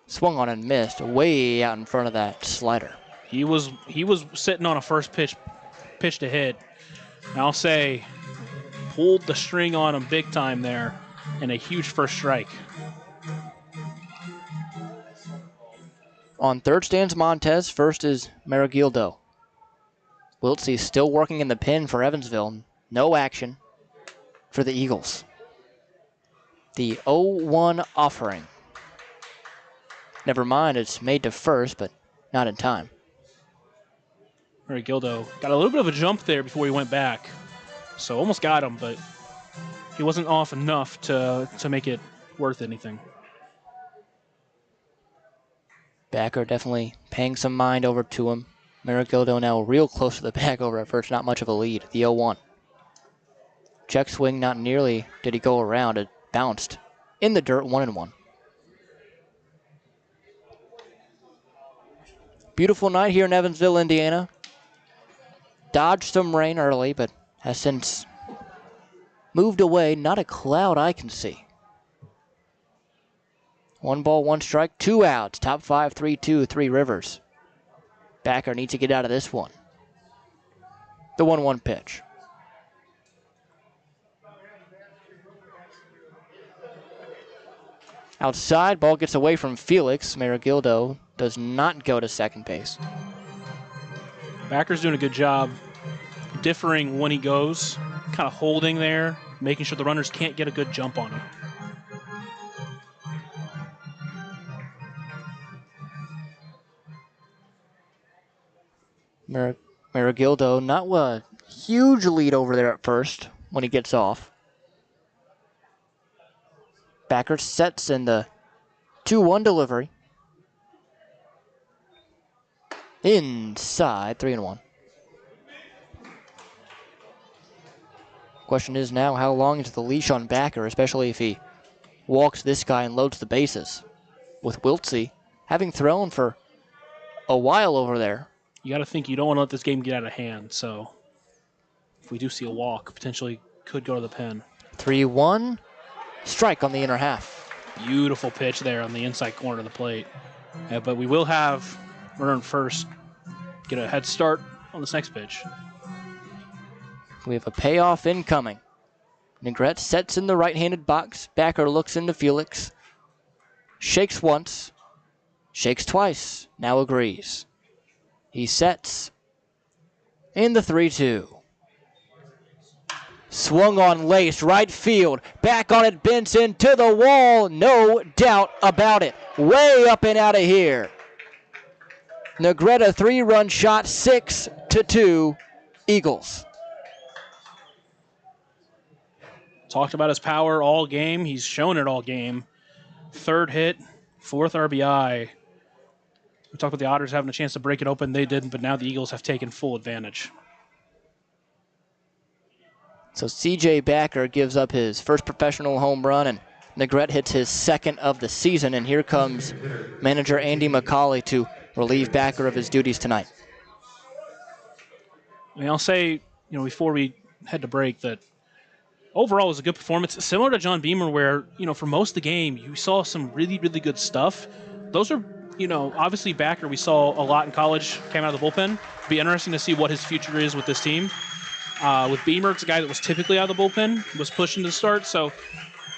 Swung on and missed, way out in front of that slider. He was sitting on a first pitch to hit. And I'll say, pulled the string on him big time there, and a huge first strike. On third stands Montez. First is Marigildo. Wiltsey still working in the pen for Evansville. No action for the Eagles. The 0-1 offering. Never mind, it's made to first, but not in time. Gildo got a little bit of a jump there before he went back. So almost got him, but he wasn't off enough to make it worth anything. Backer definitely paying some mind over to him. Marigildo now real close to the bag over at first, not much of a lead. The 0-1. Check swing, not nearly did he go around. It bounced in the dirt, 1-1. Beautiful night here in Evansville, Indiana. Dodged some rain early, but has since moved away. Not a cloud I can see. 1 ball, 1 strike, 2 outs. Top 5, 3-2, Trois-Rivieres. Backer needs to get out of this one. The 1-1 pitch. Outside, ball gets away from Felix. Marigildo does not go to second base. Backer's doing a good job differing when he goes, kind of holding there, making sure the runners can't get a good jump on him. Marigildo, not a huge lead over there at first when he gets off. Backer sets in the 2-1 delivery. Inside, 3-1. Question is now, how long is the leash on Backer, especially if he walks this guy and loads the bases? With Wiltsey having thrown for a while over there. You got to think you don't want to let this game get out of hand, so if we do see a walk, potentially could go to the pen. 3-1, strike on the inner half. Beautiful pitch there on the inside corner of the plate. But we will have runner in first get a head start on this next pitch. We have a payoff incoming. Negrete sets in the right-handed box. Backer looks into Felix. Shakes once. Shakes twice. Now agrees. He sets in the 3-2. Swung on Lace, right field. Back on it, Benson to the wall. No doubt about it. Way up and out of here. Negrete, a 3-run shot, 6-2, Eagles. Talked about his power all game. He's shown it all game. Third hit, 4th RBI. We talked about the Otters having a chance to break it open. They didn't, but now the Eagles have taken full advantage. So C.J. Backer gives up his first professional home run, and Negrete hits his second of the season. And here comes manager Andy McCauley to relieve Backer of his duties tonight. I mean, I'll say, before we head to break, that overall it was a good performance. Similar to John Beamer, where, for most of the game, you saw some really, really good stuff. Those are obviously Backer, we saw a lot in college, came out of the bullpen. Be interesting to see what his future is with this team. With Beamer, it's a guy that was typically out of the bullpen, was pushing to start. So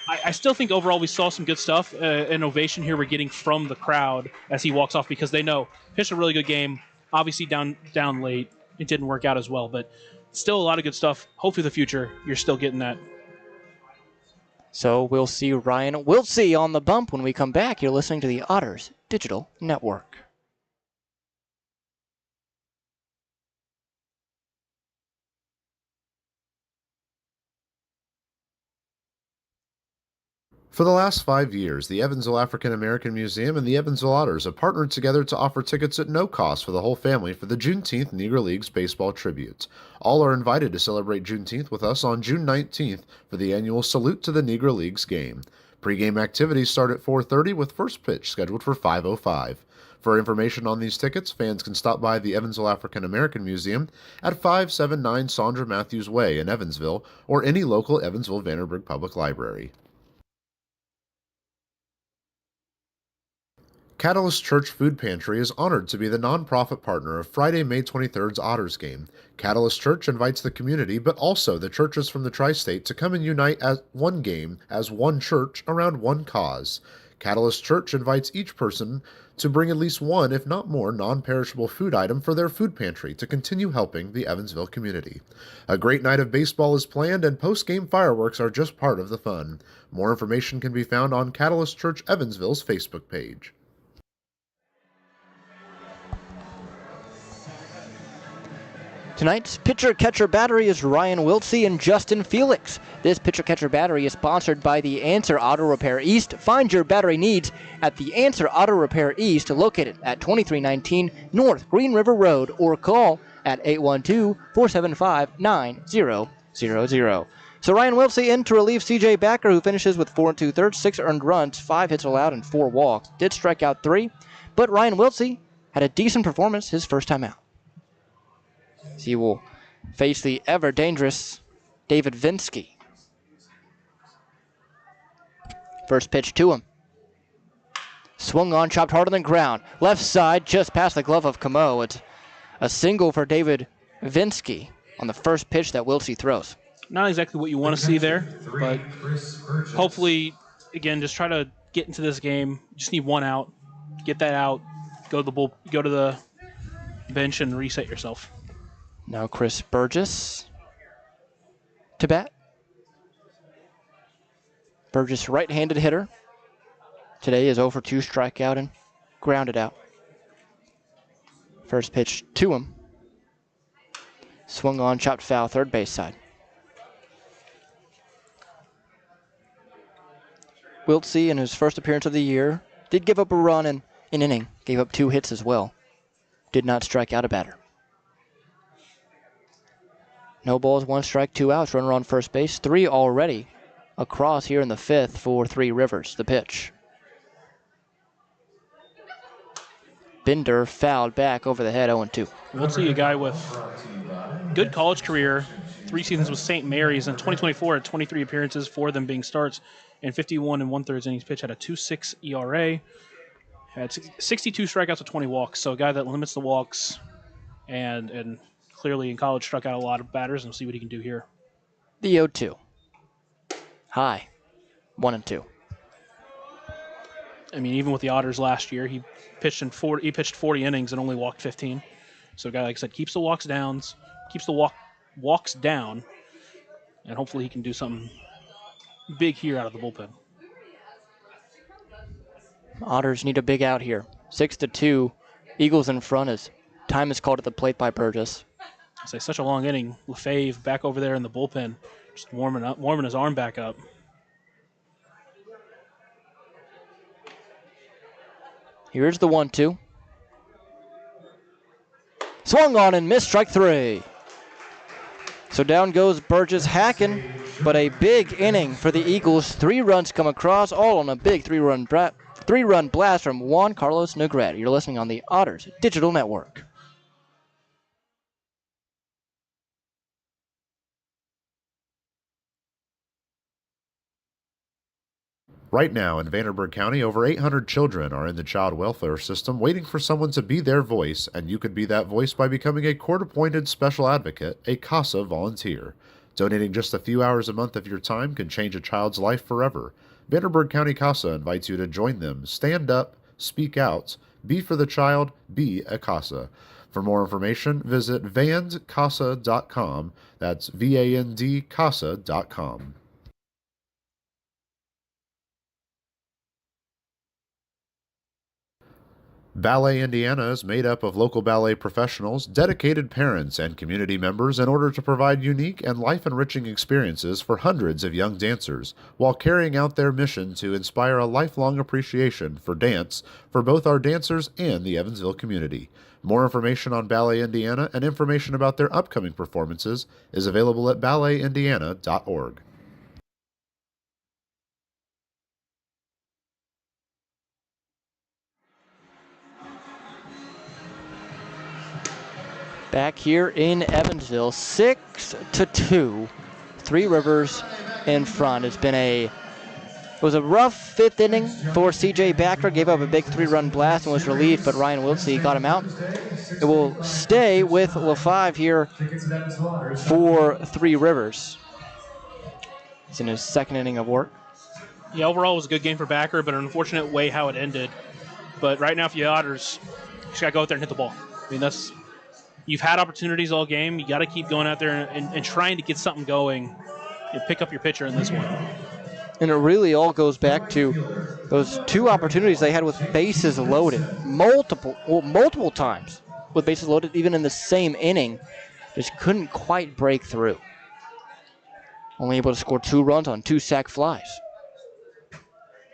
I still think overall we saw some good stuff. An ovation here we're getting from the crowd as he walks off because they know pitched a really good game. Obviously down late, it didn't work out as well, but still a lot of good stuff. Hopefully the future, you're still getting that. So we'll see Ryan Wiltsey on the bump when we come back. You're listening to the Otters Digital Network. For the last 5 years, the Evansville African American Museum and the Evansville Otters have partnered together to offer tickets at no cost for the whole family for the Juneteenth Negro Leagues Baseball Tribute. All are invited to celebrate Juneteenth with us on June 19th for the annual Salute to the Negro Leagues game. Pre-game activities start at 4:30 with first pitch scheduled for 5:05. For information on these tickets, fans can stop by the Evansville African American Museum at 579 Sandra Matthews Way in Evansville or any local Evansville-Vanderburgh Public Library. Catalyst Church Food Pantry is honored to be the nonprofit partner of Friday, May 23rd's Otters game. Catalyst Church invites the community, but also the churches from the tri-state to come and unite as one game, as one church, around one cause. Catalyst Church invites each person to bring at least one, if not more, non-perishable food item for their food pantry to continue helping the Evansville community. A great night of baseball is planned, and post-game fireworks are just part of the fun. More information can be found on Catalyst Church Evansville's Facebook page. Tonight's pitcher-catcher battery is Ryan Wiltsey and Justin Felix. This pitcher-catcher battery is sponsored by the Answer Auto Repair East. Find your battery needs at the Answer Auto Repair East, located at 2319 North Green River Road, or call at 812-475-9000. So Ryan Wiltsey in to relieve C.J. Backer, who finishes with 4 2/3, 6 earned runs, 5 hits allowed, and 4 walks. Did strike out 3, but Ryan Wiltsey had a decent performance his first time out. He will face the ever-dangerous David Vinsky. First pitch to him. Swung on, chopped hard on the ground. Left side, just past the glove of Camo. It's a single for David Vinsky on the first pitch that Wiltsey throws. Not exactly what you want to see there, but hopefully, again, just try to get into this game. Just need one out. Get that out. Go to the bench and reset yourself. Now Chris Burgess to bat. Burgess, right-handed hitter. Today is 0 for 2 strikeout and grounded out. First pitch to him. Swung on, chopped foul, third base side. Wiltsey, in his first appearance of the year, did give up a run in an inning. Gave up 2 hits as well. Did not strike out a batter. No balls, 1 strike, 2 outs. Runner on first base. 3 already across here in the 5th for Trois-Rivieres. The pitch. Binder fouled back over the head, 0-2. We'll see a guy with good college career, 3 seasons with St. Mary's. In 2024, had 23 appearances, 4 of them being starts, and 51 1/3 innings pitched. Had a 2.6 ERA. Had 62 strikeouts with 20 walks. So a guy that limits the walks and clearly in college struck out a lot of batters, and we'll see what he can do here. The 0-2. High. 1-2. I mean, even with the Otters last year, he pitched 40 innings and only walked 15. So a guy, like I said, keeps the walks down, and hopefully he can do something big here out of the bullpen. Otters need a big out here. 6-2. Eagles in front as time is called at the plate by Burgess. It's such a long inning. Lefebvre back over there in the bullpen, just warming his arm back up. Here's the 1-2. Swung on and missed, strike 3. So down goes Burgess hacking, but a big inning for the Eagles. 3 runs come across, all on a big three-run blast from Juan Carlos Negrete. You're listening on the Otters Digital Network. Right now in Vanderburgh County, over 800 children are in the child welfare system waiting for someone to be their voice, and you could be that voice by becoming a court-appointed special advocate, a CASA volunteer. Donating just a few hours a month of your time can change a child's life forever. Vanderburgh County CASA invites you to join them. Stand up, speak out, be for the child, be a CASA. For more information, visit vandcasa.com. That's VAND-CASA.com. Ballet Indiana is made up of local ballet professionals, dedicated parents, and community members in order to provide unique and life-enriching experiences for hundreds of young dancers, while carrying out their mission to inspire a lifelong appreciation for dance for both our dancers and the Evansville community. More information on Ballet Indiana and information about their upcoming performances is available at balletindiana.org. Back here in Evansville, 6-2. Trois-Rivieres in front. It was a rough fifth inning for C.J. Backer. Gave up a big 3-run blast and was relieved, but Ryan Wiltsey got him out. It will stay with LaFive here for Trois-Rivieres. He's in his second inning of work. Yeah, overall it was a good game for Backer, but an unfortunate way how it ended. But right now, for the Otters, you just got to go out there and hit the ball. I mean, you've had opportunities all game. You got to keep going out there and trying to get something going and pick up your pitcher in this one. And it really all goes back to those two opportunities they had with bases loaded. Multiple times with bases loaded, even in the same inning. Just couldn't quite break through. Only able to score 2 runs on 2 sac flies.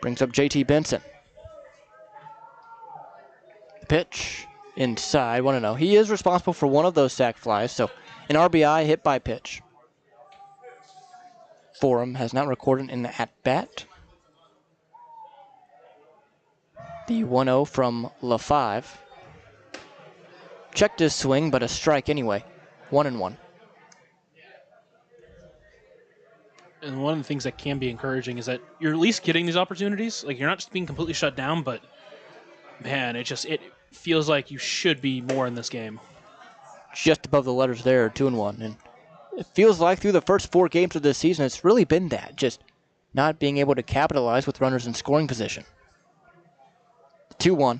Brings up JT Benson. Pitch inside, 1-0. He is responsible for one of those sac flies, so an RBI hit by pitch. For him, has not recorded in the at-bat. The 1-0 from LaFive. Checked his swing, but a strike anyway. 1-1. And one of the things that can be encouraging is that you're at least getting these opportunities. Like, you're not just being completely shut down, but man, it feels like you should be more in this game. Just above the letters there, 2-1. And it feels like through the first 4 games of this season, it's really been that. Just not being able to capitalize with runners in scoring position. 2-1.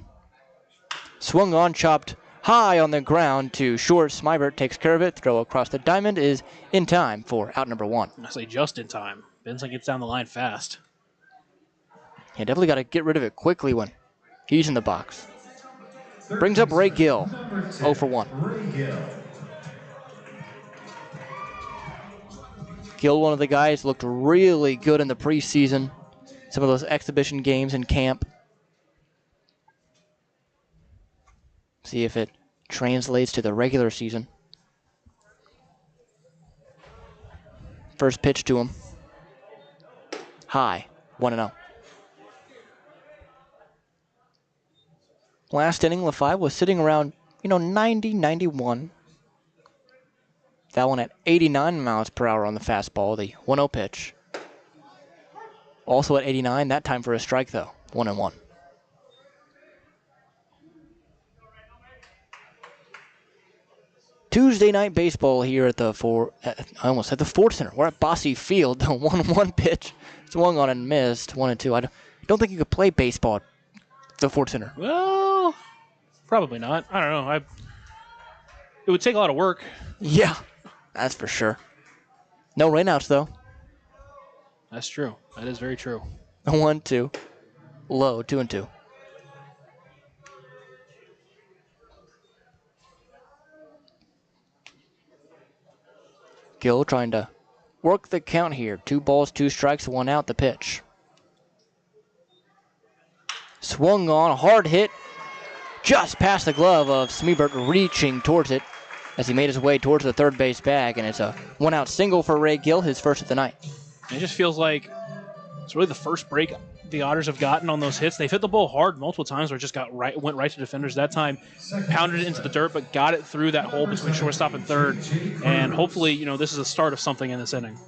Swung on, chopped high on the ground to short. Smybert takes care of it. Throw across the diamond is in time for out number 1. I say just in time. Benson gets down the line fast. Yeah, definitely got to get rid of it quickly when he's in the box. Brings up Ray Gill, 0 for 1. Gill, one of the guys, looked really good in the preseason. Some of those exhibition games in camp. See if it translates to the regular season. First pitch to him. High, 1-0. Last inning, LaFive was sitting around, 90, 91. That one at 89 miles per hour on the fastball, the 1-0 pitch. Also at 89, that time for a strike though, 1-1. Tuesday night baseball here at the I almost said the Ford Center. We're at Bossy Field. The 1-1 pitch swung on and missed. 1-2. I don't think you could play baseball at the Ford Center. Well, probably not. I don't know. It would take a lot of work. Yeah, that's for sure. No rainouts though. That's true. That is very true. 1-2. Low, 2-2. Gill trying to work the count here. 2 balls, 2 strikes, 1 out. The pitch. Swung on, hard hit. Just past the glove of Smybert, reaching towards it as he made his way towards the third base bag. And it's a 1-out single for Ray Gill, his first of the night. It just feels like it's really the first break the Otters have gotten on those hits. They've hit the ball hard multiple times where it just went right to defenders. That time, pounded it into the dirt, but got it through that hole between shortstop and third. And hopefully, this is the start of something in this inning.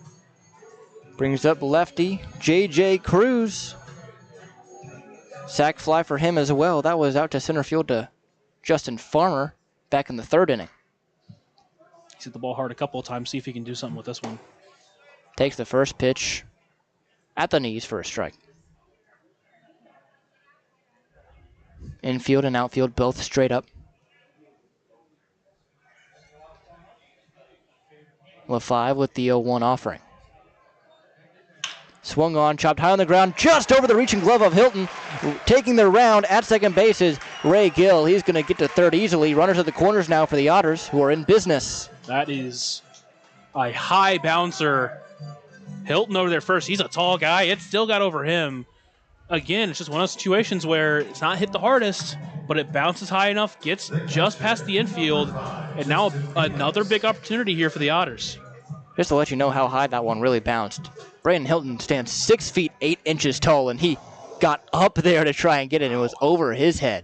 Brings up lefty J.J. Cruz. Sack fly for him as well. That was out to center field to Justin Farmer back in the 3rd inning. He's hit the ball hard a couple of times. See if he can do something with this one. Takes the first pitch at the knees for a strike. Infield and outfield both straight up. LaFive with the 0-1 offering. Swung on, chopped high on the ground, just over the reaching glove of Hilton. Taking the round at second base is Ray Gill. He's going to get to third easily. Runners at the corners now for the Otters, who are in business. That is a high bouncer. Hilton over there first. He's a tall guy. It still got over him. Again, it's just one of those situations where it's not hit the hardest, but it bounces high enough, gets just past the infield, and now another big opportunity here for the Otters. Just to let you know how high that one really bounced. Brandon Hilton stands 6 feet 8 inches tall, and he got up there to try and get it, and it was over his head.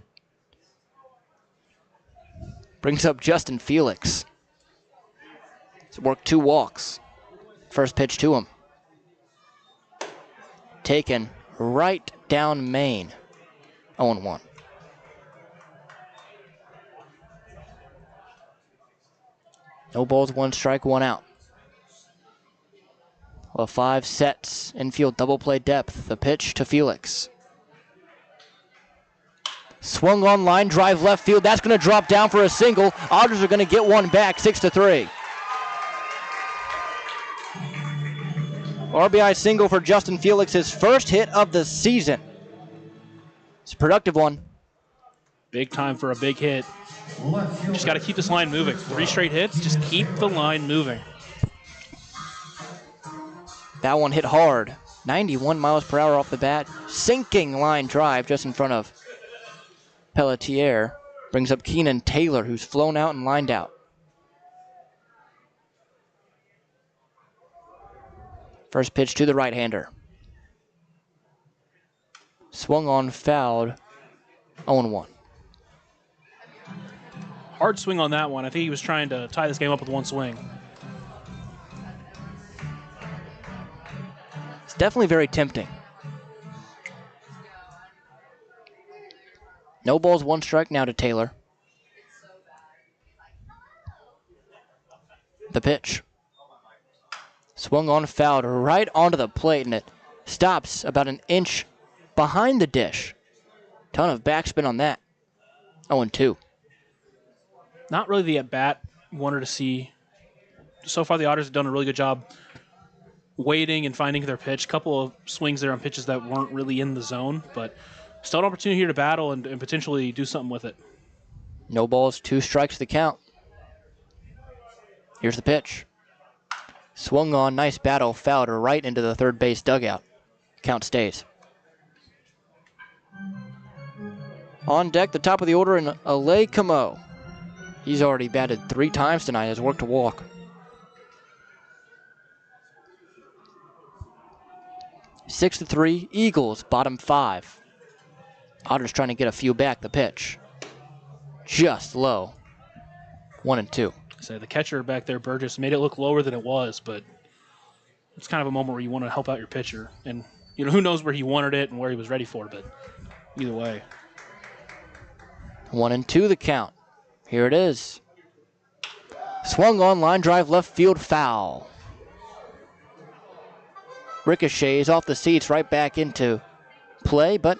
Brings up Justin Felix. He's worked 2 walks. First pitch to him. Taken right down Maine. 0-1. No balls, 1 strike, 1 out. LaFive sets, infield double play depth. The pitch to Felix. Swung on line, drive left field. That's going to drop down for a single. Otters are going to get one back, 6-3. RBI single for Justin Felix, his first hit of the season. It's a productive one. Big time for a big hit. Just got to keep this line moving. 3 straight hits, just keep the line moving. That one hit hard. 91 miles per hour off the bat. Sinking line drive just in front of Pelletier. Brings up Keenan Taylor, who's flown out and lined out. First pitch to the right-hander. Swung on, fouled. 0-1. Hard swing on that one. I think he was trying to tie this game up with 1 swing. It's definitely very tempting. No balls, 1 strike now to Taylor. The pitch. Swung on, fouled right onto the plate, and it stops about an inch behind the dish. Ton of backspin on that. 0-2. Not really the at-bat wanted to see. So far, the Otters have done a really good job waiting and finding their pitch. Couple of swings there on pitches that weren't really in the zone, but still an opportunity here to battle and potentially do something with it. No balls, 2 strikes the count. Here's the pitch. Swung on, nice battle, fouled right into the third base dugout. Count stays. On deck, the top of the order, in Alay Camo. He's already batted 3 times tonight, has worked a walk. 6-3, Eagles, bottom 5. Otters trying to get a few back. The pitch. Just low. 1-2. So the catcher back there, Burgess, made it look lower than it was, but it's kind of a moment where you want to help out your pitcher. And, you know, who knows where he wanted it and where he was ready for, but either way. 1-2 the count. Here it is. Swung on, line drive, left field, foul. Ricochets off the seats right back into play, but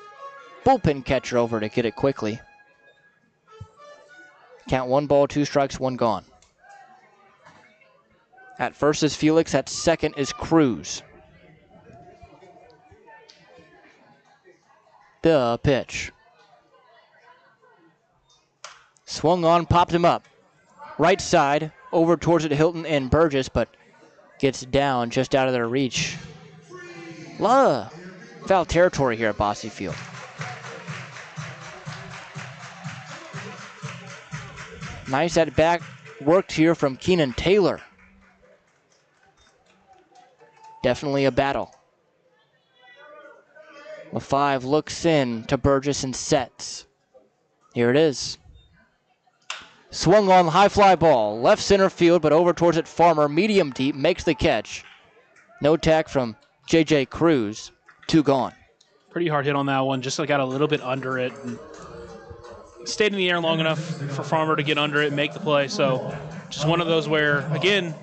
bullpen catcher over to get it quickly. Count 1 ball, 2 strikes, 1 gone. At first is Felix, at second is Cruz. The pitch. Swung on, popped him up. Right side, over towards it, Hilton and Burgess, but gets down just out of their reach. A lot of foul territory here at Bosse Field. Nice at back worked here from Keenan Taylor. Definitely a battle. LaFive looks in to Burgess and sets. Here it is. Swung on, high fly ball. Left center field, but over towards it, Farmer. Medium deep, makes the catch. No tack from J.J. Cruz. 2 gone. Pretty hard hit on that one. Just got a little bit under it. And stayed in the air long enough for Farmer to get under it and make the play. So just one of those where, again,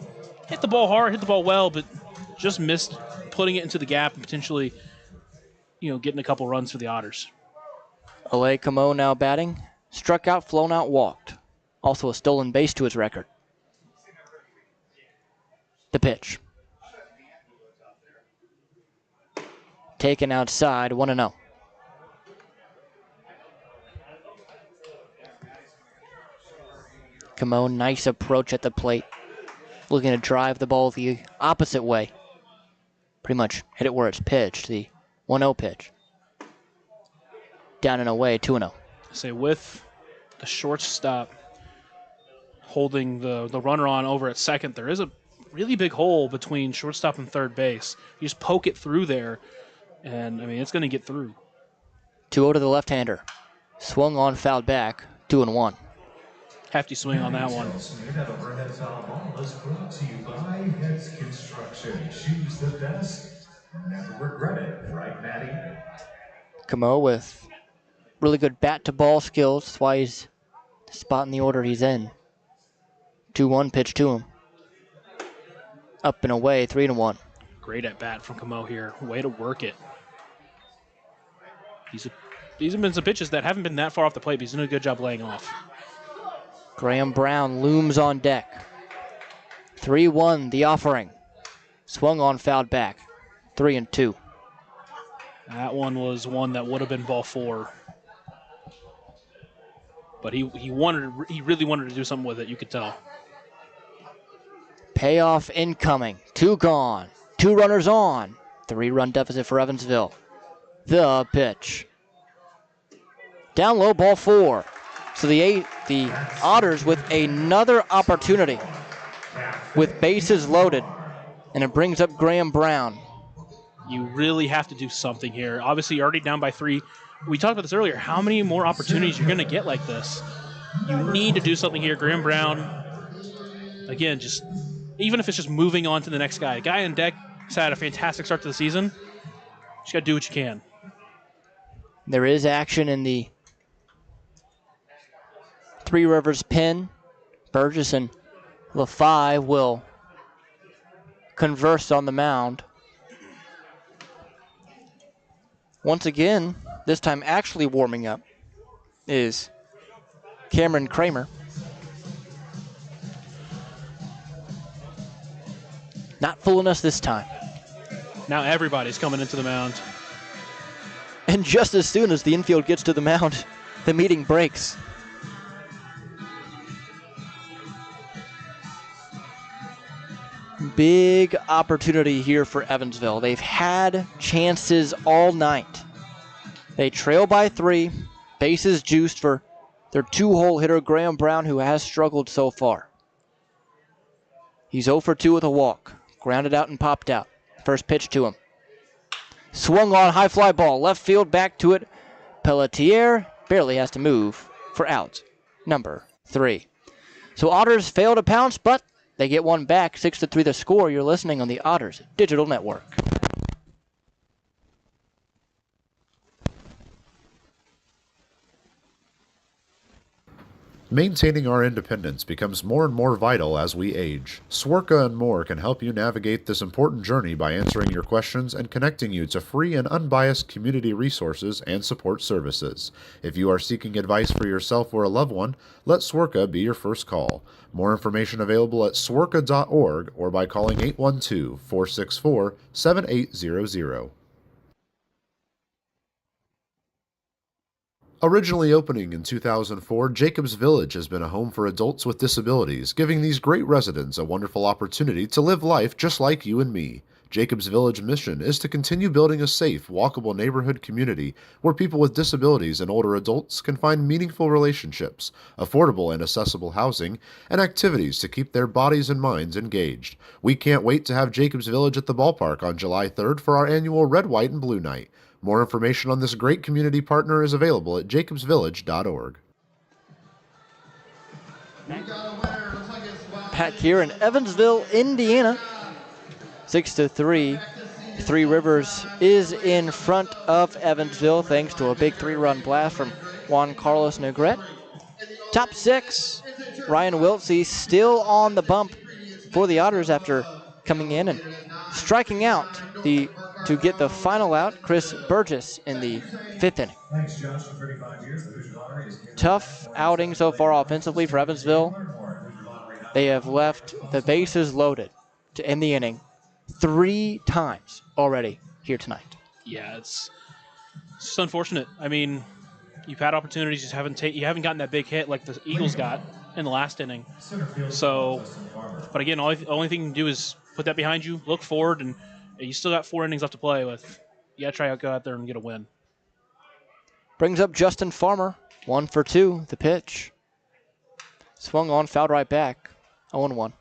hit the ball hard, hit the ball well, but just missed putting it into the gap and potentially, getting a couple runs for the Otters. Ole Camo now batting. Struck out, flown out, walked. Also a stolen base to his record. The pitch. Taken outside, 1-0. Camo, nice approach at the plate. Looking to drive the ball the opposite way. Pretty much hit it where it's pitched, the 1-0 pitch. Down and away, 2-0. Say with the shortstop holding the runner on over at second, there is a really big hole between shortstop and third base. You just poke it through there, and, it's going to get through. 2-0 to the left-hander. Swung on, fouled back, 2-1. Hefty swing on that one. That overhead foul ball is brought to you by Heads Construction. Choose the best, never regret it. Right, Maddie? Camo with really good bat-to-ball skills. That's why he's the spot in the order he's in. 2-1 pitch to him. Up and away, 3-1. Great at bat from Camo here. Way to work it. These have been some pitches that haven't been that far off the plate, but he's doing a good job laying off. Graham Brown looms on deck. 3-1, the offering. Swung on, fouled back. 3-2. That one was one that would have been ball 4. But he really wanted to do something with it, you could tell. Payoff incoming. 2 gone. 2 runners on. 3-run deficit for Evansville. The pitch. Down low, ball 4. So the Otters with another opportunity with bases loaded, and it brings up Graham Brown. You really have to do something here. Obviously, you're already down by 3. We talked about this earlier. How many more opportunities you're going to get like this? You need to do something here. Graham Brown, again, just even if it's just moving on to the next guy. Guy on deck has had a fantastic start to the season. Just got to do what you can. There is action in the Three Rivers pin. Burgess and LaFi will converse on the mound. Once again, this time actually warming up, is Cameron Kramer. Not fooling us this time. Now everybody's coming into the mound. And just as soon as the infield gets to the mound, the meeting breaks. Big opportunity here for Evansville. They've had chances all night. They trail by 3. Bases juiced for their 2-hole hitter, Graham Brown, who has struggled so far. He's 0 for 2 with a walk. Grounded out and popped out. First pitch to him. Swung on, high fly ball. Left field, back to it. Pelletier barely has to move for out. Number 3. So Otters fail to pounce, but they get one back, 6-3 the score. You're listening on the Otters Digital Network. Maintaining our independence becomes more and more vital as we age. Swerka and More can help you navigate this important journey by answering your questions and connecting you to free and unbiased community resources and support services. If you are seeking advice for yourself or a loved one, let Swerka be your first call. More information available at swerka.org or by calling 812-464-7800. Originally opening in 2004, Jacobs Village has been a home for adults with disabilities, giving these great residents a wonderful opportunity to live life just like you and me. Jacobs Village mission is to continue building a safe, walkable neighborhood community where people with disabilities and older adults can find meaningful relationships, affordable and accessible housing, and activities to keep their bodies and minds engaged. We can't wait to have Jacobs Village at the ballpark on July 3rd for our annual Red, White, and Blue Night. More information on this great community partner is available at jacobsvillage.org. Pat here in Evansville, Indiana. 6-3. Trois-Rivieres is in front of Evansville thanks to a big 3-run blast from Juan Carlos Negrete. Top 6, Ryan Wiltsey still on the bump for the Otters after coming in and striking out to get the final out, Chris Burgess in the 5th inning. Thanks, Josh, for 35 years. The Hoosier Lottery is Tough outing so far offensively for Evansville. They have left the bases loaded to end the inning 3 times already here tonight. Yeah, it's just unfortunate. I mean, you've had opportunities, you haven't gotten that big hit like the Eagles got in the last inning. So, but again, the only thing you can do is put that behind you, look forward, and you still got 4 innings left to play with. You got to go out there and get a win. Brings up Justin Farmer, 1 for 2, the pitch. Swung on, fouled right back, 0-1.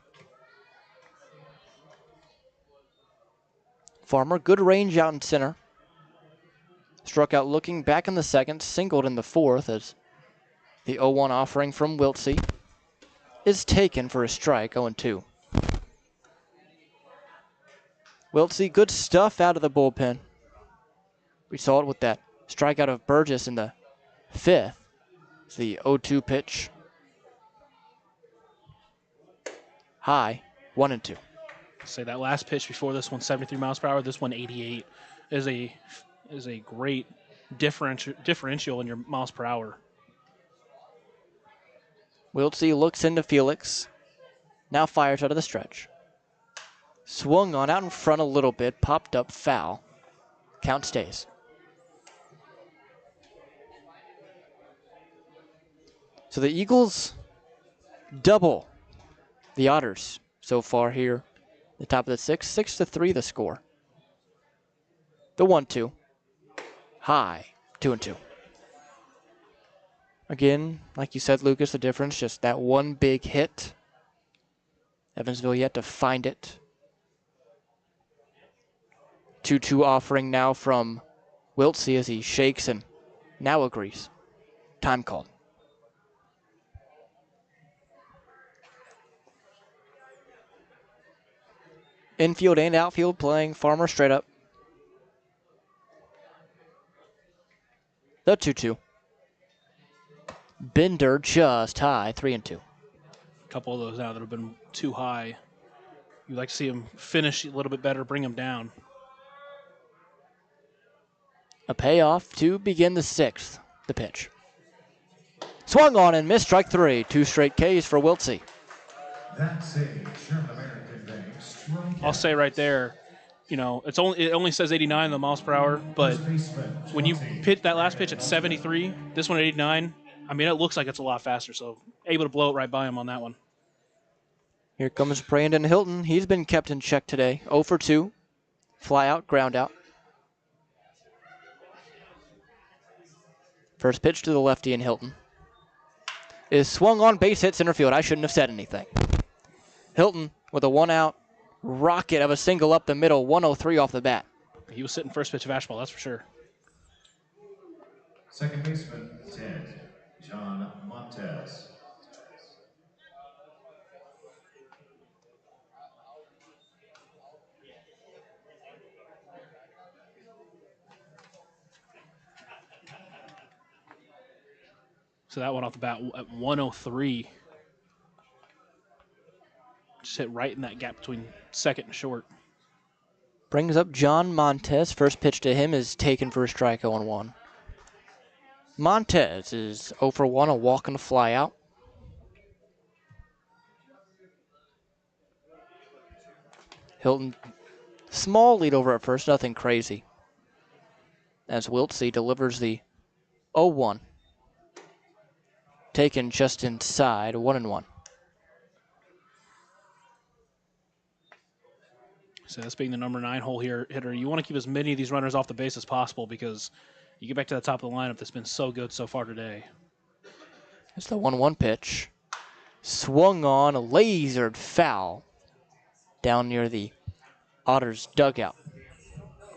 Farmer, good range out in center. Struck out looking back in the 2nd, singled in the 4th as the 0-1 offering from Wiltsey is taken for a strike, 0-2. Wiltsey, good stuff out of the bullpen. We saw it with that strikeout of Burgess in the 5th. It's the 0-2 pitch. High, 1-2. Say that last pitch before this one, 73 miles per hour. This one, 88, is a great differential in your miles per hour. Wiltsey looks into Felix. Now fires out of the stretch. Swung on out in front a little bit, popped up foul. Count stays. So the Eagles double the Otters so far here. The top of the 6th, 6-3 the score. The 1-2. High, 2-2. Again, like you said, Lucas, the difference, just that one big hit. Evansville yet to find it. 2-2 offering now from Wiltsey as he shakes and now agrees. Time called. Infield and outfield playing Farmer straight up. The 2-2. Bender just high, 3-2. A couple of those now that have been too high. You'd like to see him finish a little bit better, bring him down. A payoff to begin the 6th. The pitch. Swung on and missed, strike 3. 2 straight Ks for Wiltsey. That's a Sherman American Bank strikeout. I'll say right there, you know, it only says 89 in the miles per hour, but when you hit that last pitch at 73, this one at 89, I mean, it looks like it's a lot faster, so able to blow it right by him on that one. Here comes Brandon Hilton. He's been kept in check today. 0 for 2. Fly out, ground out. First pitch to the lefty in Hilton. Is swung on, base hit center field. I shouldn't have said anything. Hilton with a 1-out rocket of a single up the middle, 103 off the bat. He was sitting first pitch of fastball, that's for sure. Second baseman, 10, John Montez. So that one off the bat at 103. Just hit right in that gap between second and short. Brings up John Montez. First pitch to him is taken for a strike, 0-1. Montez is 0 for 1, a walk and a fly out. Hilton, small lead over at first, nothing crazy. As Wiltsey delivers the 0-1. Taken just inside, 1-1. So this being the number 9 hole here, hitter, you want to keep as many of these runners off the base as possible because you get back to the top of the lineup that's been so good so far today. It's the 1-1 pitch. Swung on, a lasered foul down near the Otters dugout.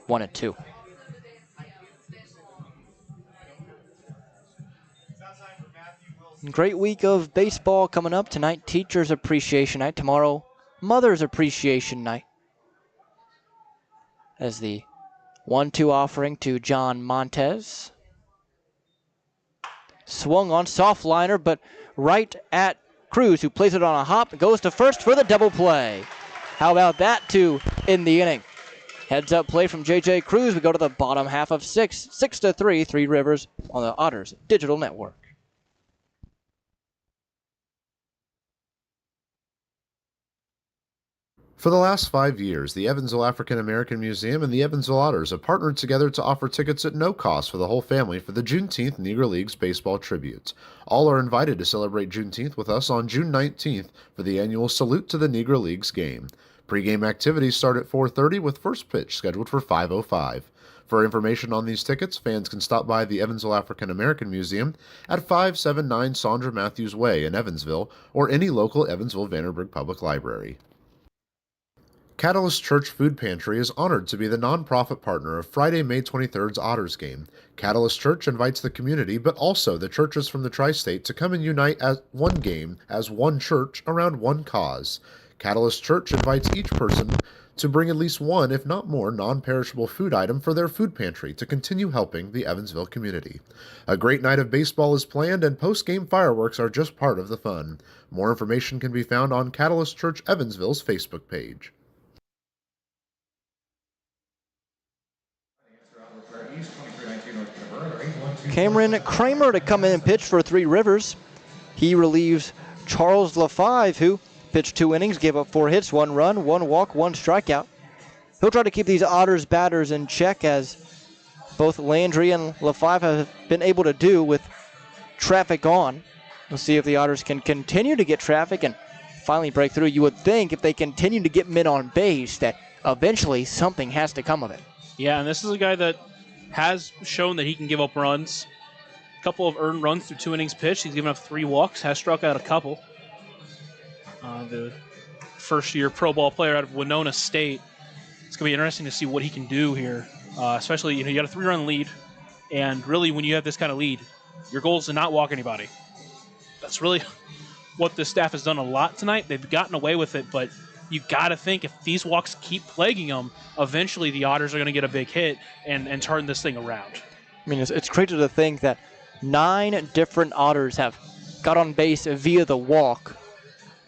1-2. Great week of baseball coming up tonight. Teachers Appreciation Night. Tomorrow, Mother's Appreciation Night. as the 1-2 offering to John Montez. Swung on, soft liner, but right at Cruz, who plays it on a hop, goes to first for the double play. How about that to end the inning? Heads up play from J.J. Cruz. We go to the bottom half of 6-3, Three Rivers on the Otters Digital Network. For the last 5 years, the Evansville African American Museum and the Evansville Otters have partnered together to offer tickets at no cost for the whole family for the Juneteenth Negro Leagues Baseball Tribute. All are invited to celebrate Juneteenth with us on June 19th for the annual Salute to the Negro Leagues game. Pre-game activities start at 4:30 with first pitch scheduled for 5:05. For information on these tickets, fans can stop by the Evansville African American Museum at 579 Sandra Matthews Way in Evansville or any local Evansville-Vanderburgh Public Library. Catalyst Church Food Pantry is honored to be the nonprofit partner of Friday, May 23rd's Otters game. Catalyst Church invites the community, but also the churches from the tri-state to come and unite as one game, as one church, around one cause. Catalyst Church invites each person to bring at least one, if not more, non-perishable food item for their food pantry to continue helping the Evansville community. A great night of baseball is planned, and post-game fireworks are just part of the fun. More information can be found on Catalyst Church Evansville's Facebook page. Cameron Kramer to come in and pitch for Three Rivers. He relieves Charles LaFive, who pitched 2 innings, gave up 4 hits, 1 run, 1 walk, 1 strikeout. He'll try to keep these Otters batters in check, as both Landry and LaFive have been able to do with traffic on. We'll see if the Otters can continue to get traffic and finally break through. You would think if they continue to get men on base that eventually something has to come of it. Yeah, and this is a guy that has shown that he can give up runs. A couple of earned runs through 2 innings pitched. He's given up 3 walks, has struck out a couple. The first-year pro ball player out of Winona State. It's going to be interesting to see what he can do here, especially, you got a 3-run lead, and really when you have this kind of lead, your goal is to not walk anybody. That's really what this staff has done a lot tonight. They've gotten away with it, but you got to think if these walks keep plaguing them, eventually the Otters are going to get a big hit and turn this thing around. I mean, it's crazy to think that 9 different Otters have got on base via the walk,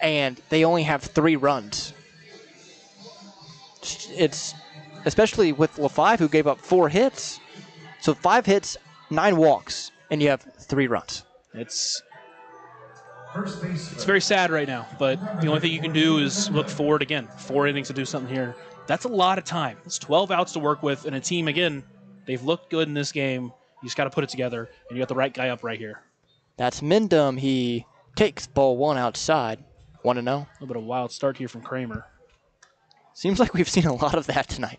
and they only have 3 runs. It's especially with LaFive, who gave up 4 hits. So 5 hits, 9 walks, and you have 3 runs. It's very sad right now, but the only thing you can do is look forward again. 4 innings to do something here. That's a lot of time. It's 12 outs to work with, and a team, again, they've looked good in this game. You just got to put it together, and you got the right guy up right here. That's Mendham. He takes ball 1 outside. 1-0. A little bit of a wild start here from Kramer. Seems like we've seen a lot of that tonight.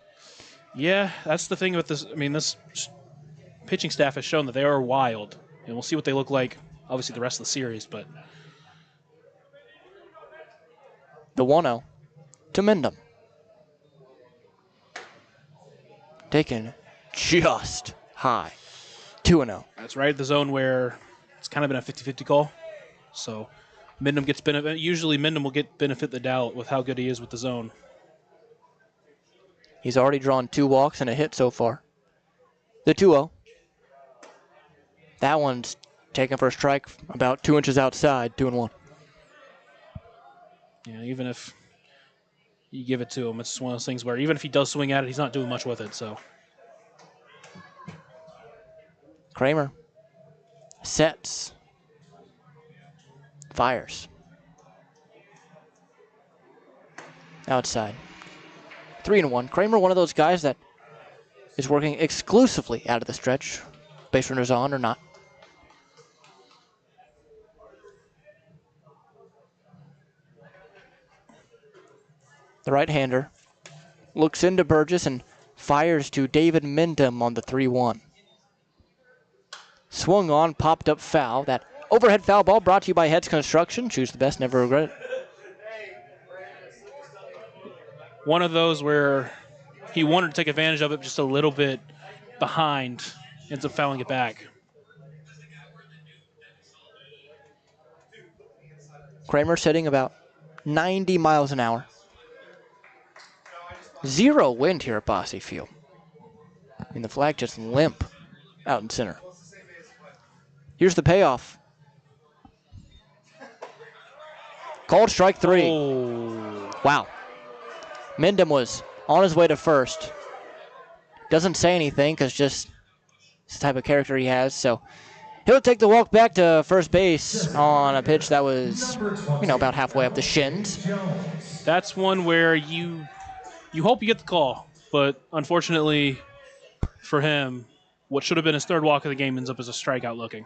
Yeah, that's the thing with this. I mean, this pitching staff has shown that they are wild, and we'll see what they look like, obviously, the rest of the series, but The 1-0 to Mendham. Taken just high. 2-0. that's right at the zone where it's kind of been a 50-50 call. So Mendham gets benefit. Usually Mendham will get benefit the doubt with how good he is with the zone. He's already drawn 2 walks and a hit so far. The 2-0. That one's taken for a strike about 2 inches outside, 2-1. Yeah, even if you give it to him, it's one of those things where even if he does swing at it, he's not doing much with it. So Kramer sets, fires. Outside. 3-1. Kramer, one of those guys that is working exclusively out of the stretch. Base runners on or not. The right-hander looks into Burgess and fires to David Mendham on the 3-1. Swung on, popped up foul. That overhead foul ball brought to you by Heads Construction. Choose the best, never regret it. one of those where he wanted to take advantage of it just a little bit behind, ends up fouling it back. Kramer sitting about 90 miles an hour. Zero wind here at Bosse Field. And the flag just limp out in center. Here's the payoff. Called strike 3. Oh. Wow. Mendham was on his way to first. Doesn't say anything because just it's the type of character he has. So he'll take the walk back to first base on a pitch that was, about halfway up the shins. That's one where you hope you get the call, but unfortunately for him, what should have been his third walk of the game ends up as a strikeout looking.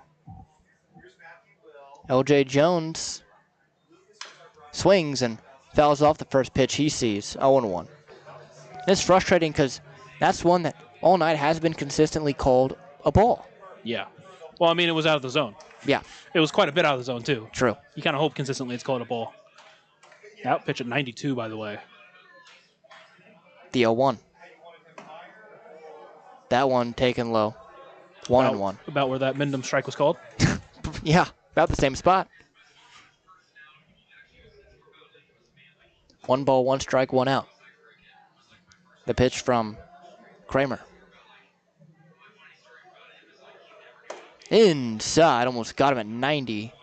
LJ Jones swings and fouls off the first pitch he sees, 0-1. It's frustrating because that's one that all night has been consistently called a ball. Yeah. Well, I mean, it was out of the zone. Yeah. It was quite a bit out of the zone, too. True. You kind of hope consistently it's called a ball. Out pitch at 92, by the way. The 0-1. That one taken low. 1-1. About where that Mendham strike was called? Yeah, about the same spot. 1 ball, 1 strike, 1 out. The pitch from Kramer. Inside, almost got him at 90.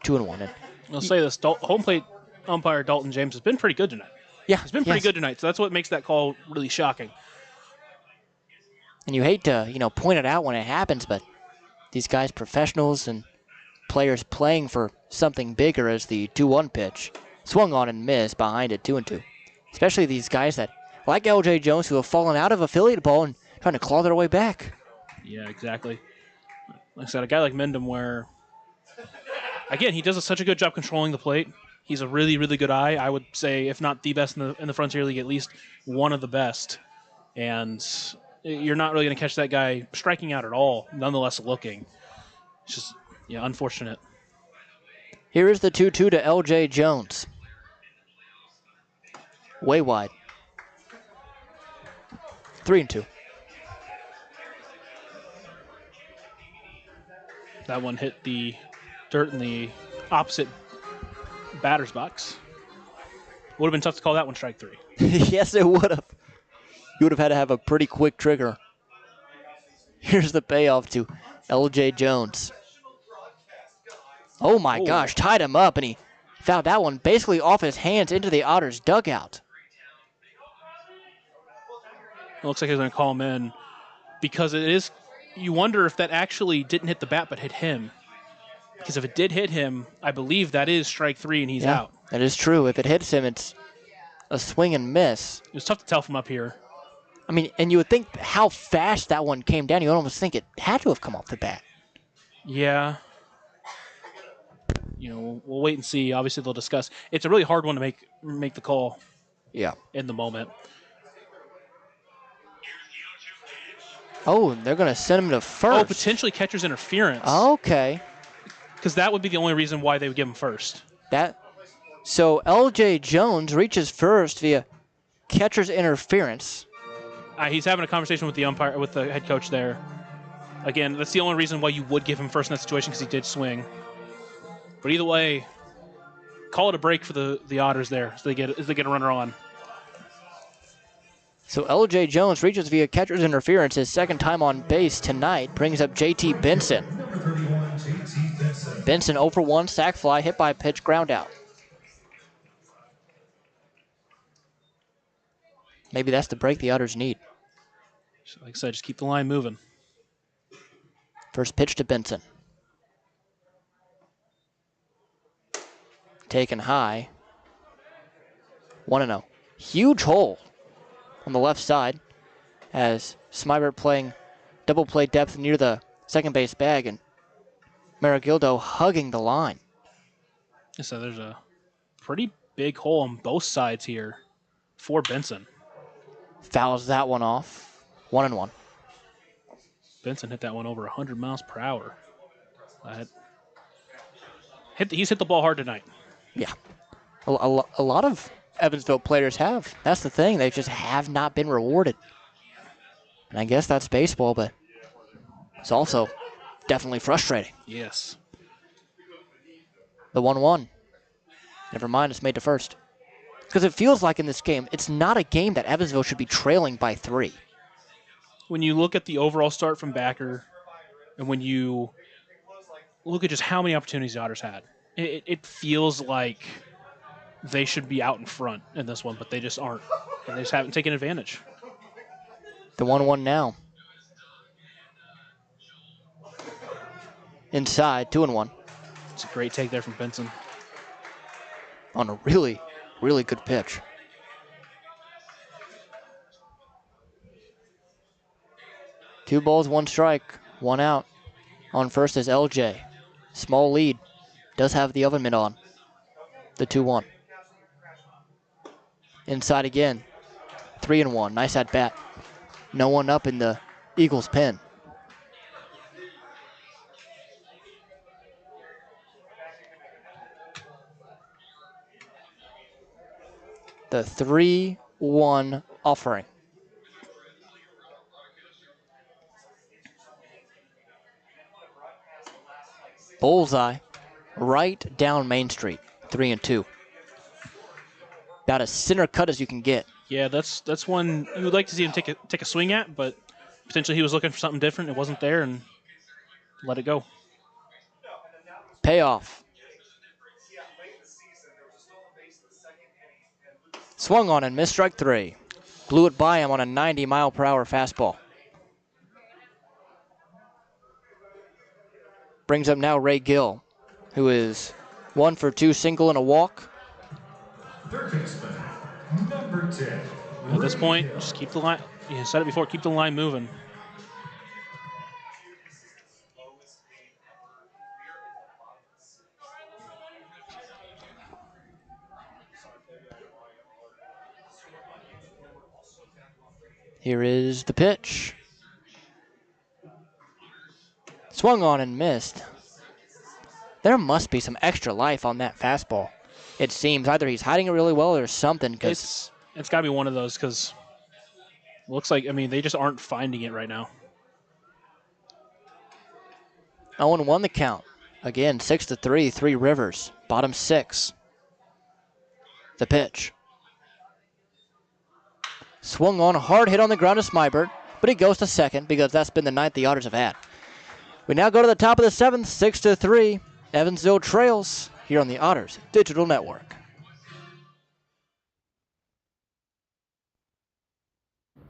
2-1. I'll say this, home plate umpire Dalton James has been pretty good tonight. Yeah, He's been pretty good tonight, so that's what makes that call really shocking. And you hate to, point it out when it happens, but these guys, professionals and players playing for something bigger as the 2-1 pitch. Swung on and missed behind it, 2-2. Especially these guys that, like LJ Jones, who have fallen out of affiliate ball and trying to claw their way back. Yeah, exactly. Like I said, a guy like Mendham where, again, he does such a good job controlling the plate. He's a really, really good eye. I would say, if not the best in the Frontier League, at least one of the best. And you're not really going to catch that guy striking out at all, nonetheless looking. It's just, unfortunate. Here is the 2-2 to LJ Jones. Way wide. 3-2. That one hit the dirt in the opposite batter's box. Would have been tough to call that one strike 3. Yes, it would have. You would have had to have a pretty quick trigger. Here's the payoff to LJ Jones. Oh my gosh, tied him up, and he fouled that one basically off his hands into the Otters dugout. It looks like he's going to call him in because it is. You wonder if that actually didn't hit the bat but hit him. Because if it did hit him, I believe that is strike 3 and he's out. That is true. If it hits him, it's a swing and miss. It was tough to tell from up here. I mean, and you would think how fast that one came down, you would almost think it had to have come off the bat. Yeah. We'll wait and see. Obviously, they'll discuss. It's a really hard one to make the call. Yeah. In the moment. Oh, they're going to send him to first. Oh, potentially catcher's interference. Okay. Because that would be the only reason why they would give him first. So LJ Jones reaches first via catcher's interference. He's having a conversation with the umpire, with the head coach there. Again, that's the only reason why you would give him first in that situation, because he did swing. But either way, call it a break for the Otters there as they get a runner on. So LJ Jones reaches via catcher's interference. His second time on base tonight brings up JT Benson. Benson 0 for 1, sac fly, hit by a pitch, ground out. Maybe that's the break the Otters need. Like I said, just keep the line moving. First pitch to Benson. Taken high. 1-0. Huge hole on the left side as Smybert playing double play depth near the second base bag and Maragildo hugging the line. So there's a pretty big hole on both sides here for Benson. Fouls that one off. 1-1. Benson hit that one over 100 miles per hour. He's hit the ball hard tonight. Yeah. A lot of Evansville players have. That's the thing. They just have not been rewarded. And I guess that's baseball, but it's also definitely frustrating. Yes. The 1-1. Never mind, it's made to first. Because it feels like in this game, it's not a game that Evansville should be trailing by 3. When you look at the overall start from Backer, and when you look at just how many opportunities the Otters had, it feels like they should be out in front in this one, but they just aren't. And they just haven't taken advantage. The 1-1 now. Inside, 2-1. It's a great take there from Benson. On a really, really good pitch. Two balls, one strike, one out. On first is LJ. Small lead. Does have the oven mitt on. The 2-1. Inside again. 3-1. Nice at bat. No one up in the Eagles' pen. The 3-1 offering. Bullseye. Right down Main Street. 3-2. About as center cut as you can get. Yeah, that's one you would like to see him take a swing at, but potentially he was looking for something different. It wasn't there, and let it go. Payoff. Swung on and missed strike 3. Blew it by him on a 90-mile-per-hour fastball. Brings up now Ray Gill, who is 1 for 2 single and a walk. Third baseman, number 10. At this point, just keep the line. You said it before. Keep the line moving. Here is the pitch. Swung on and missed. There must be some extra life on that fastball. It seems either he's hiding it really well or something. It's got to be one of those because it looks like, they just aren't finding it right now. 0-1 the count. Again, 6-3, Trois-Rivieres. Bottom 6. The pitch. Swung on, hard hit on the ground to Smybert, but he goes to second because that's been the night the Otters have had. We now go to the top of the 7th, 6-3. Evansville trails here on the Otters Digital Network.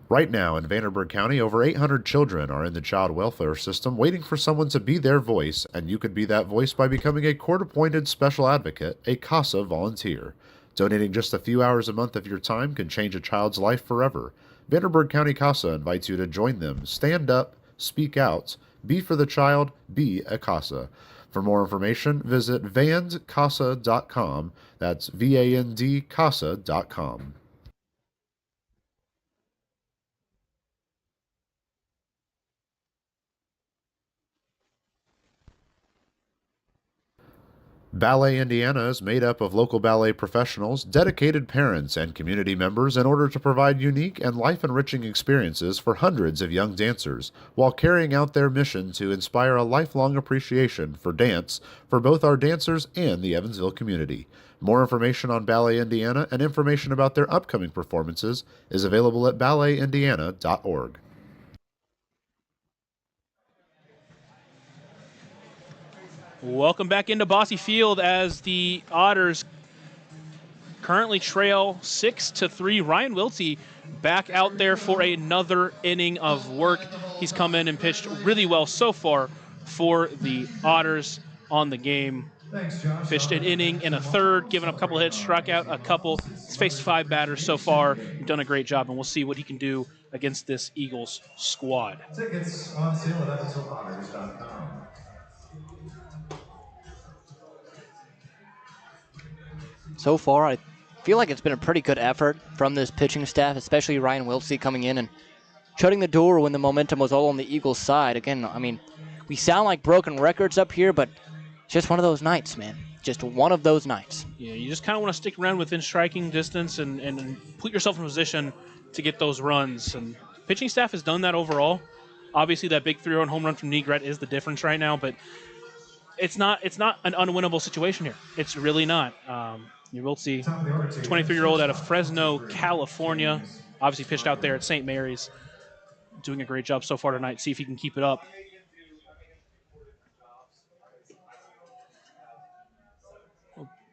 Right now in Vanderburgh County, over 800 children are in the child welfare system waiting for someone to be their voice, and you could be that voice by becoming a court-appointed special advocate, a CASA volunteer. Donating just a few hours a month of your time can change a child's life forever. Vanderburgh County CASA invites you to join them. Stand up, speak out, be for the child, be a CASA. For more information, visit vandcasa.com. That's VAND CASA.com. Ballet Indiana is made up of local ballet professionals, dedicated parents, and community members in order to provide unique and life-enriching experiences for hundreds of young dancers, while carrying out their mission to inspire a lifelong appreciation for dance for both our dancers and the Evansville community. More information on Ballet Indiana and information about their upcoming performances is available at balletindiana.org. Welcome back into Bosse Field as the Otters currently trail 6-3. Ryan Wiltsey back out there for another inning of work. He's come in and pitched really well so far for the Otters on the game. Pitched an inning and a third, given up a couple of hits, struck out a couple. He's faced 5 batters so far. He's done a great job, and we'll see what he can do against this Eagles squad. Tickets on sale at EvansvilleOtters.com. So far, I feel like it's been a pretty good effort from this pitching staff, especially Ryan Wiltsey coming in and shutting the door when the momentum was all on the Eagles' side. Again, we sound like broken records up here, but it's just one of those nights, man. Just one of those nights. Yeah, you just kind of want to stick around within striking distance and put yourself in a position to get those runs. And the pitching staff has done that overall. Obviously, that big 3-run home run from Negret is the difference right now, but it's not an unwinnable situation here. It's really not. You will see 23-year-old out of Fresno, California, obviously pitched out there at St. Mary's, doing a great job so far tonight. See if he can keep it up.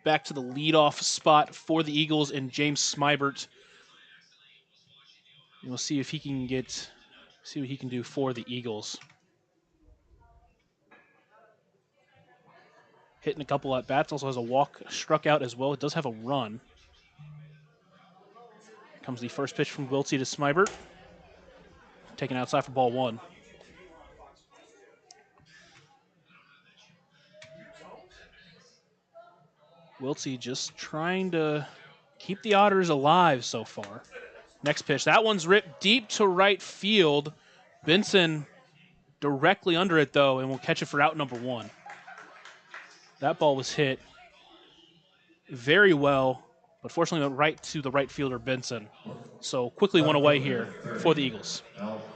Back to the leadoff spot for the Eagles and James Smybert. And we'll see if he can see what he can do for the Eagles. Hitting a couple at bats, also has a walk struck out as well. It does have a run. Here comes the first pitch from Wiltsey to Smybert. Taken outside for ball 1. Wiltsey just trying to keep the Otters alive so far. Next pitch. That one's ripped deep to right field. Benson directly under it, though, and will catch it for out number 1. That ball was hit very well, but fortunately went right to the right fielder, Benson. So quickly one away here for the Eagles.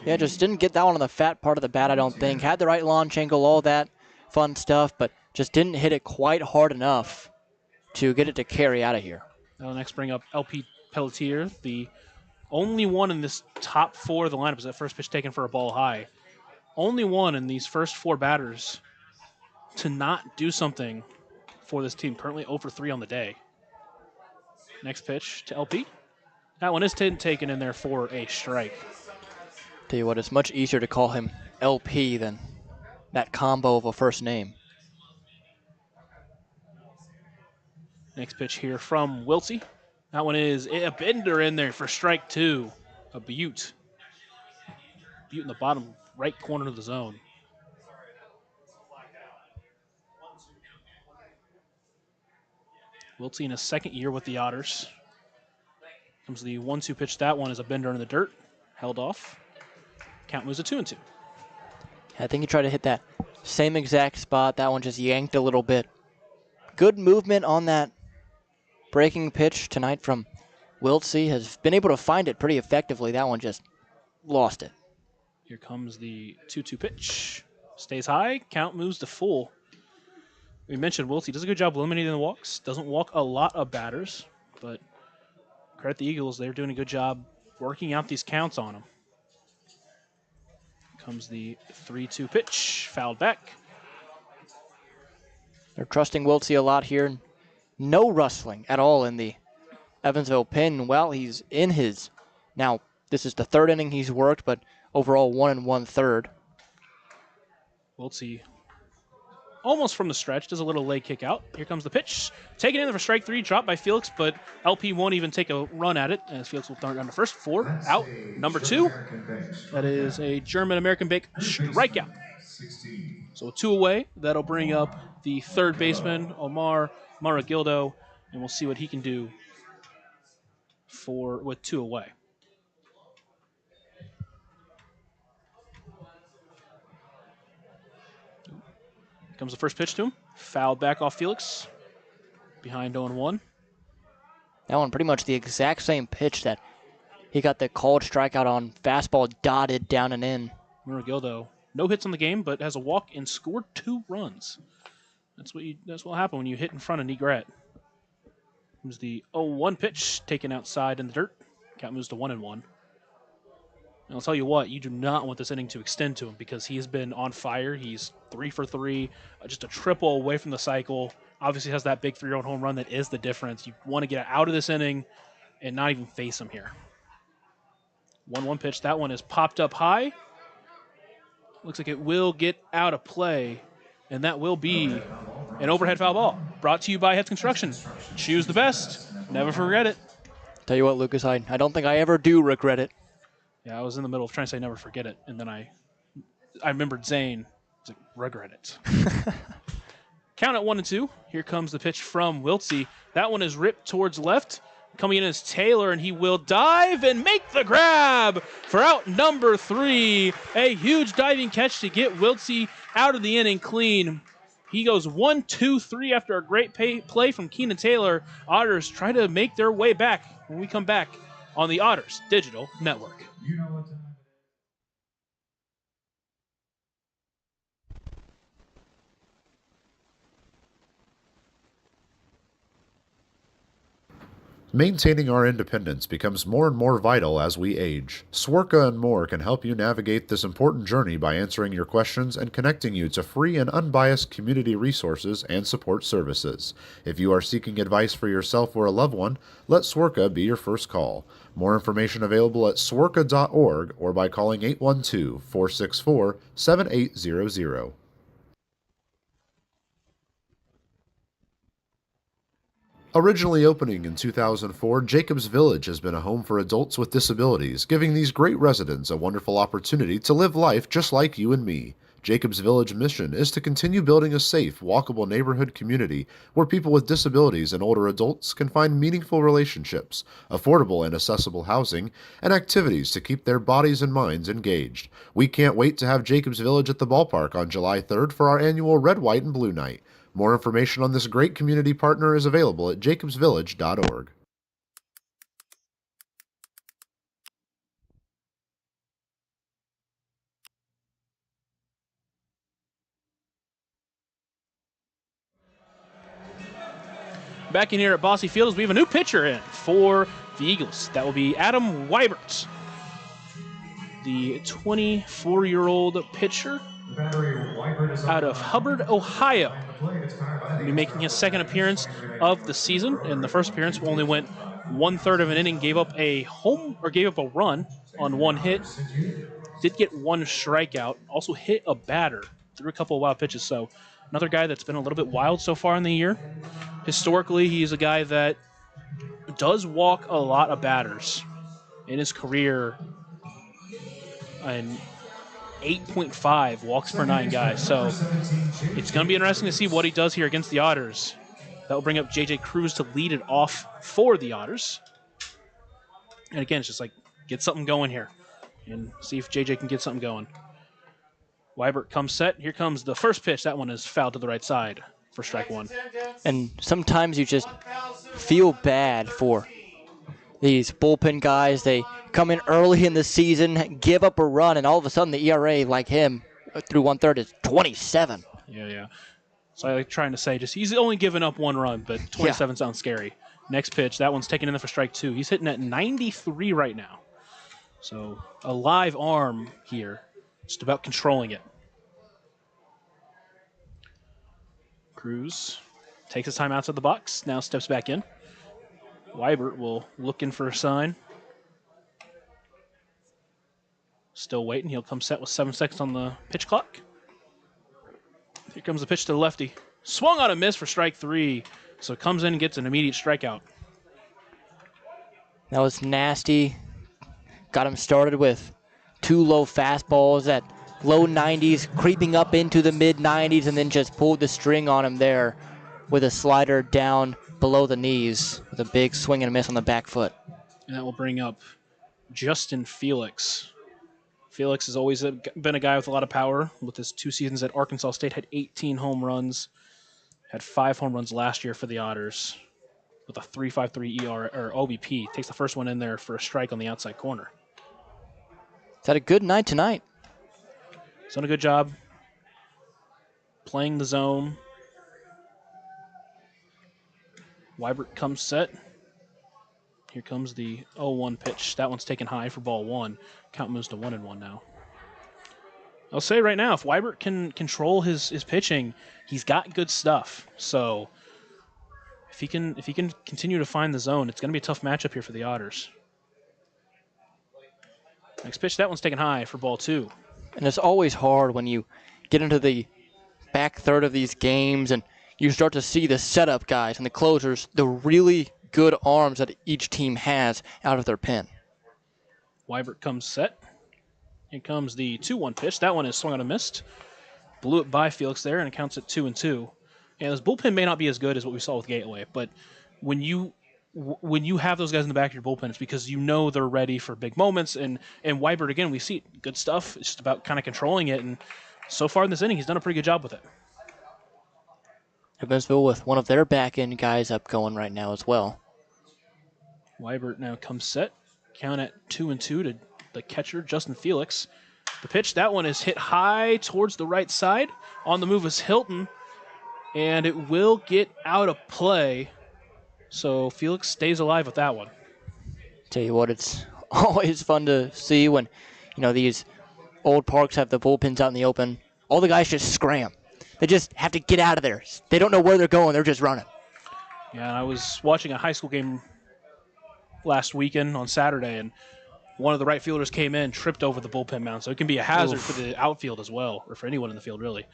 Yeah, just didn't get that one on the fat part of the bat, I don't think. Had the right launch angle, all that fun stuff, but just didn't hit it quite hard enough to get it to carry out of here. I'll next bring up LP Pelletier, the only one in this top 4 of the lineup. Is that first pitch taken for a ball high. Only one in these first 4 batters to not do something for this team. Currently 0 for 3 on the day. Next pitch to LP. That one is taken in there for a strike. Tell you what, it's much easier to call him LP than that combo of a first name. Next pitch here from Wiltsey. That one is a bender in there for strike 2. A Butte. Butte in the bottom right corner of the zone. Wiltsey in his second year with the Otters. Comes the 1-2 pitch. That one is a bender in the dirt. Held off. Count moves to 2-2. I think he tried to hit that same exact spot. That one just yanked a little bit. Good movement on that breaking pitch tonight from Wiltsey. Has been able to find it pretty effectively. That one just lost it. Here comes the 2-2 pitch. Stays high. Count moves to full. We mentioned Wiltsey does a good job eliminating the walks. Doesn't walk a lot of batters, but credit the Eagles. They're doing a good job working out these counts on him. Comes the 3-2 pitch. Fouled back. They're trusting Wiltsey a lot here. No rustling at all in the Evansville pen. Well, he's in his, now this is the 3rd inning he's worked, but overall 1 1/3. Wiltsey almost from the stretch, does a little leg kick out. Here comes the pitch. Taken in there for strike 3, dropped by Felix, but LP won't even take a run at it, as Felix will throw it down to first. 4 out. Number 2, that is a German-American bake strikeout. So 2 away. That'll bring up the 3rd baseman, Omar Maragildo, and we'll see what he can do with 2 away. Comes the first pitch to him. Fouled back off Felix. Behind 0-1. That one pretty much the exact same pitch that he got the called strikeout on. Fastball dotted down and in. Maragildo, no hits on the game, but has a walk and scored 2 runs. That's what happened when you hit in front of Negret. Comes the 0-1 pitch, taken outside in the dirt. Count moves to 1-1. And I'll tell you what, you do not want this inning to extend to him because he has been on fire. He's 3 for 3, just a triple away from the cycle. Obviously has that big 3-run home run that is the difference. You want to get out of this inning and not even face him here. 1-1 pitch. That one is popped up high. Looks like it will get out of play, and that will be an overhead foul ball. Brought to you by Heads Construction. Choose the best. Never forget it. Tell you what, Lucas, I don't think I ever do regret it. Yeah, I was in the middle of trying to say never forget it, and then I remembered Zane. I was like, regret it. Count at 1-2. Here comes the pitch from Wiltsey. That one is ripped towards left. Coming in is Taylor, and he will dive and make the grab for out number 3. A huge diving catch to get Wiltsey out of the inning clean. He goes 1-2-3 after a great play from Keenan Taylor. Otters try to make their way back when we come back on the Otters Digital Network. You know what time it is. Maintaining our independence becomes more and more vital as we age. Swerka and More can help you navigate this important journey by answering your questions and connecting you to free and unbiased community resources and support services. If you are seeking advice for yourself or a loved one, let Swerka be your first call. More information available at swerka.org or by calling 812-464-7800. Originally opening in 2004, Jacobs Village has been a home for adults with disabilities, giving these great residents a wonderful opportunity to live life just like you and me. Jacobs Village mission is to continue building a safe, walkable neighborhood community where people with disabilities and older adults can find meaningful relationships, affordable and accessible housing, and activities to keep their bodies and minds engaged. We can't wait to have Jacobs Village at the ballpark on July 3rd for our annual Red, White, and Blue Night. More information on this great community partner is available at jacobsvillage.org. Back in here at Bossy Field, we have a new pitcher in for the Eagles. That will be Adam Weibert, the 24-year-old pitcher out of Hubbard, Ohio. He'll be making his second appearance of the season. In the first appearance, only went 1/3 of an inning, gave up a run on one hit. Did get one strikeout. Also hit a batter. Threw a couple of wild pitches. So another guy that's been a little bit wild so far in the year. Historically, he's a guy that does walk a lot of batters in his career. And 8.5 walks per 9 guys. So it's going to be interesting to see what he does here against the Otters. That will bring up J.J. Cruz to lead it off for the Otters. And again, it's just like, get something going here and see if J.J. can get something going. Weibert comes set. Here comes the first pitch. That one is fouled to the right side for strike one. And sometimes you just feel bad for these bullpen guys. They come in early in the season, give up a run, and all of a sudden the ERA, like him, through 1/3 is 27. Yeah. So I like trying to say, just he's only given up one run, but 27 sounds scary. Next pitch, that one's taken in there for strike two. He's hitting at 93 right now. So a live arm here, just about controlling it. Cruz takes his time outside the box, now steps back in. Weibert will look in for a sign. Still waiting. He'll come set with 7 seconds on the pitch clock. Here comes the pitch to the lefty. Swung on a miss for strike three. So comes in and gets an immediate strikeout. That was nasty. Got him started with 2 low fastballs at low 90s, creeping up into the mid 90s, and then just pulled the string on him there with a slider down below the knees with a big swing and a miss on the back foot. And that will bring up Justin Felix. Felix has always been a guy with a lot of power. With his 2 seasons at Arkansas State, had 18 home runs. Had 5 home runs last year for the Otters with a 3.53 ER or OBP. Takes the first one in there for a strike on the outside corner. He's had a good night tonight. He's done a good job playing the zone. Weibert comes set. Here comes the 0-1 pitch. That one's taken high for ball 1. Count moves to 1-1 now. I'll say right now, if Weibert can control his pitching, he's got good stuff. So if he can continue to find the zone, it's going to be a tough matchup here for the Otters. Next pitch, that one's taken high for ball 2. And it's always hard when you get into the back third of these games and you start to see the setup guys and the closers, the really good arms that each team has out of their pen. Weibert comes set. Here comes the 2-1 pitch. That one is swung on and missed. Blew it by Felix there, and it counts at 2-2. And this bullpen may not be as good as what we saw with Gateway, but when you have those guys in the back of your bullpen, it's because you know they're ready for big moments. And Weibert, again, we see good stuff. It's just about kind of controlling it. And so far in this inning, he's done a pretty good job with it. Evansville with one of their back end guys up going right now as well. Weibert now comes set. Count at 2-2 to the catcher, Justin Felix. The pitch, that one is hit high towards the right side. On the move is Hilton, and it will get out of play. So Felix stays alive with that one. Tell you what, it's always fun to see when, these old parks have the bullpens out in the open. All the guys just scram. They just have to get out of there. They don't know where they're going. They're just running. Yeah, I was watching a high school game last weekend on Saturday, and one of the right fielders came in, tripped over the bullpen mound, so it can be a hazard for the outfield as well, or for anyone in the field, really.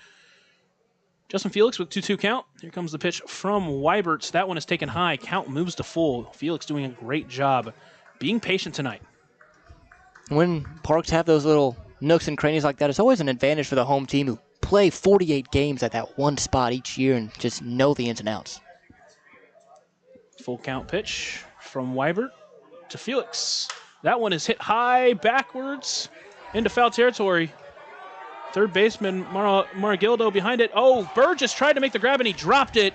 Justin Felix with 2-2 count. Here comes the pitch from Weiberts. That one is taken high. Count moves to full. Felix doing a great job being patient tonight. When parks have those little nooks and crannies like that, it's always an advantage for the home team who play 48 games at that one spot each year and just know the ins and outs. Full count pitch from Weibert to Felix. That one is hit high backwards into foul territory. Third baseman Margildo behind it. Oh, Burgess tried to make the grab and he dropped it.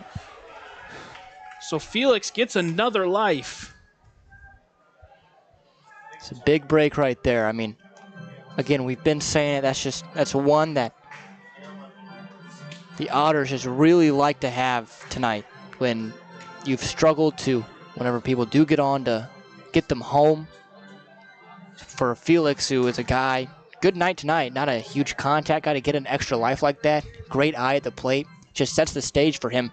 So Felix gets another life. It's a big break right there. I mean, again, we've been saying it. That's one that the Otters just really like to have tonight when you've struggled to, whenever people do get on, to get them home. For Felix, who is a guy, good night tonight, not a huge contact guy, to get an extra life like that. Great eye at the plate. Just sets the stage for him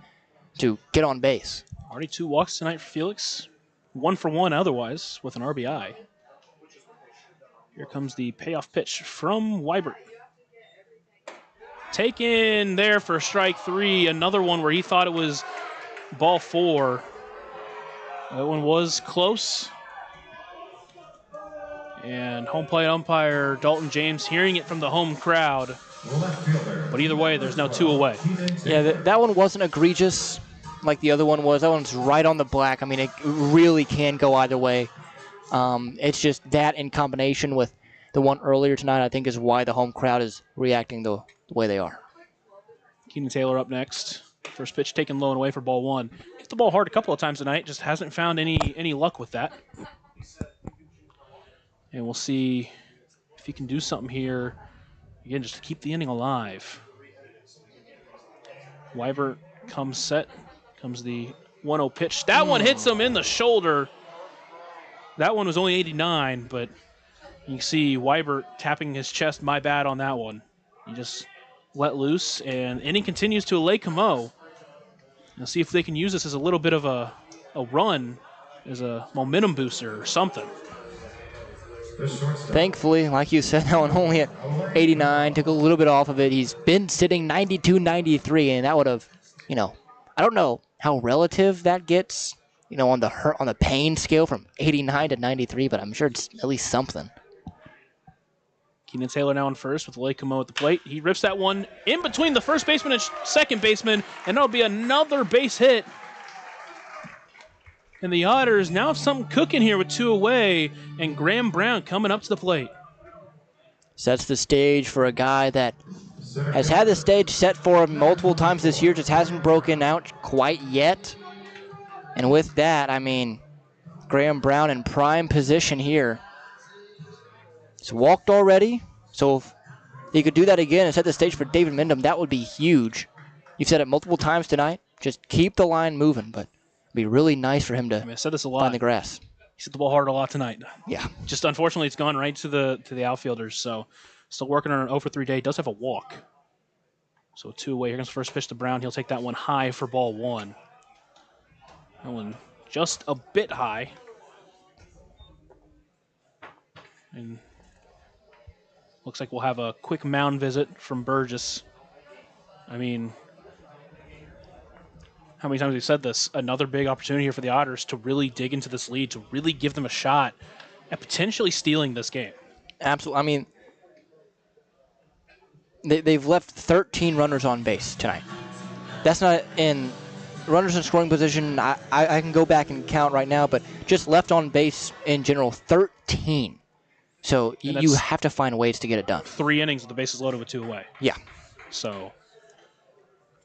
to get on base. Already 2 walks tonight for Felix. 1 for 1 otherwise with an RBI. Here comes the payoff pitch from Weibert. Taken there for strike 3. Another one where he thought it was ball 4. That one was close. And home plate umpire Dalton James hearing it from the home crowd. But either way, there's now 2 away. Yeah, that one wasn't egregious like the other one was. That one's right on the black. I mean, it really can go either way. It's just that in combination with the one earlier tonight, I think, is why the home crowd is reacting the way they are. Keenan Taylor up next. First pitch taken low and away for ball 1. Hit the ball hard a couple of times tonight. Just hasn't found any luck with that. And we'll see if he can do something here. Again, just to keep the inning alive. Weibert comes set. Comes the 1-0 pitch. That one hits him in the shoulder. That one was only 89, but you can see Weibert tapping his chest, my bad on that one. He just let loose, and inning continues to Lake Como. Let's see if they can use this as a little bit of a run, as a momentum booster or something. Thankfully, like you said, that one only at 89, took a little bit off of it. He's been sitting 92, 93, and that would have, I don't know how relative that gets, on the pain scale from 89 to 93, but I'm sure it's at least something. Keenan Taylor now on first with Lake Como at the plate. He rips that one in between the first baseman and second baseman, and that'll be another base hit. And the Otters now have something cooking here with 2 away, and Graham Brown coming up to the plate. Sets the stage for a guy that has had the stage set for him multiple times this year, just hasn't broken out quite yet. And with that, I mean, Graham Brown in prime position here. He's walked already, so if he could do that again and set the stage for David Mindham, that would be huge. You've said it multiple times tonight. Just keep the line moving, but it'd be really nice for him to I said this a lot. find the grass. He hit the ball hard a lot tonight. Yeah. Just unfortunately, it's gone right to the outfielders. So still working on an 0 for 3 day. Does have a walk. So 2 away. Here comes the first pitch to Brown. He'll take that one high for ball 1. That one just a bit high. And looks like we'll have a quick mound visit from Burgess. I mean, how many times we've said this? Another big opportunity here for the Otters to really dig into this lead, to really give them a shot at potentially stealing this game. Absolutely. I mean, they've left 13 runners on base tonight. That's not in runners in scoring position. I can go back and count right now, but just left on base in general, 13. So you have to find ways to get it done. 3 innings with the bases loaded with 2 away. Yeah. So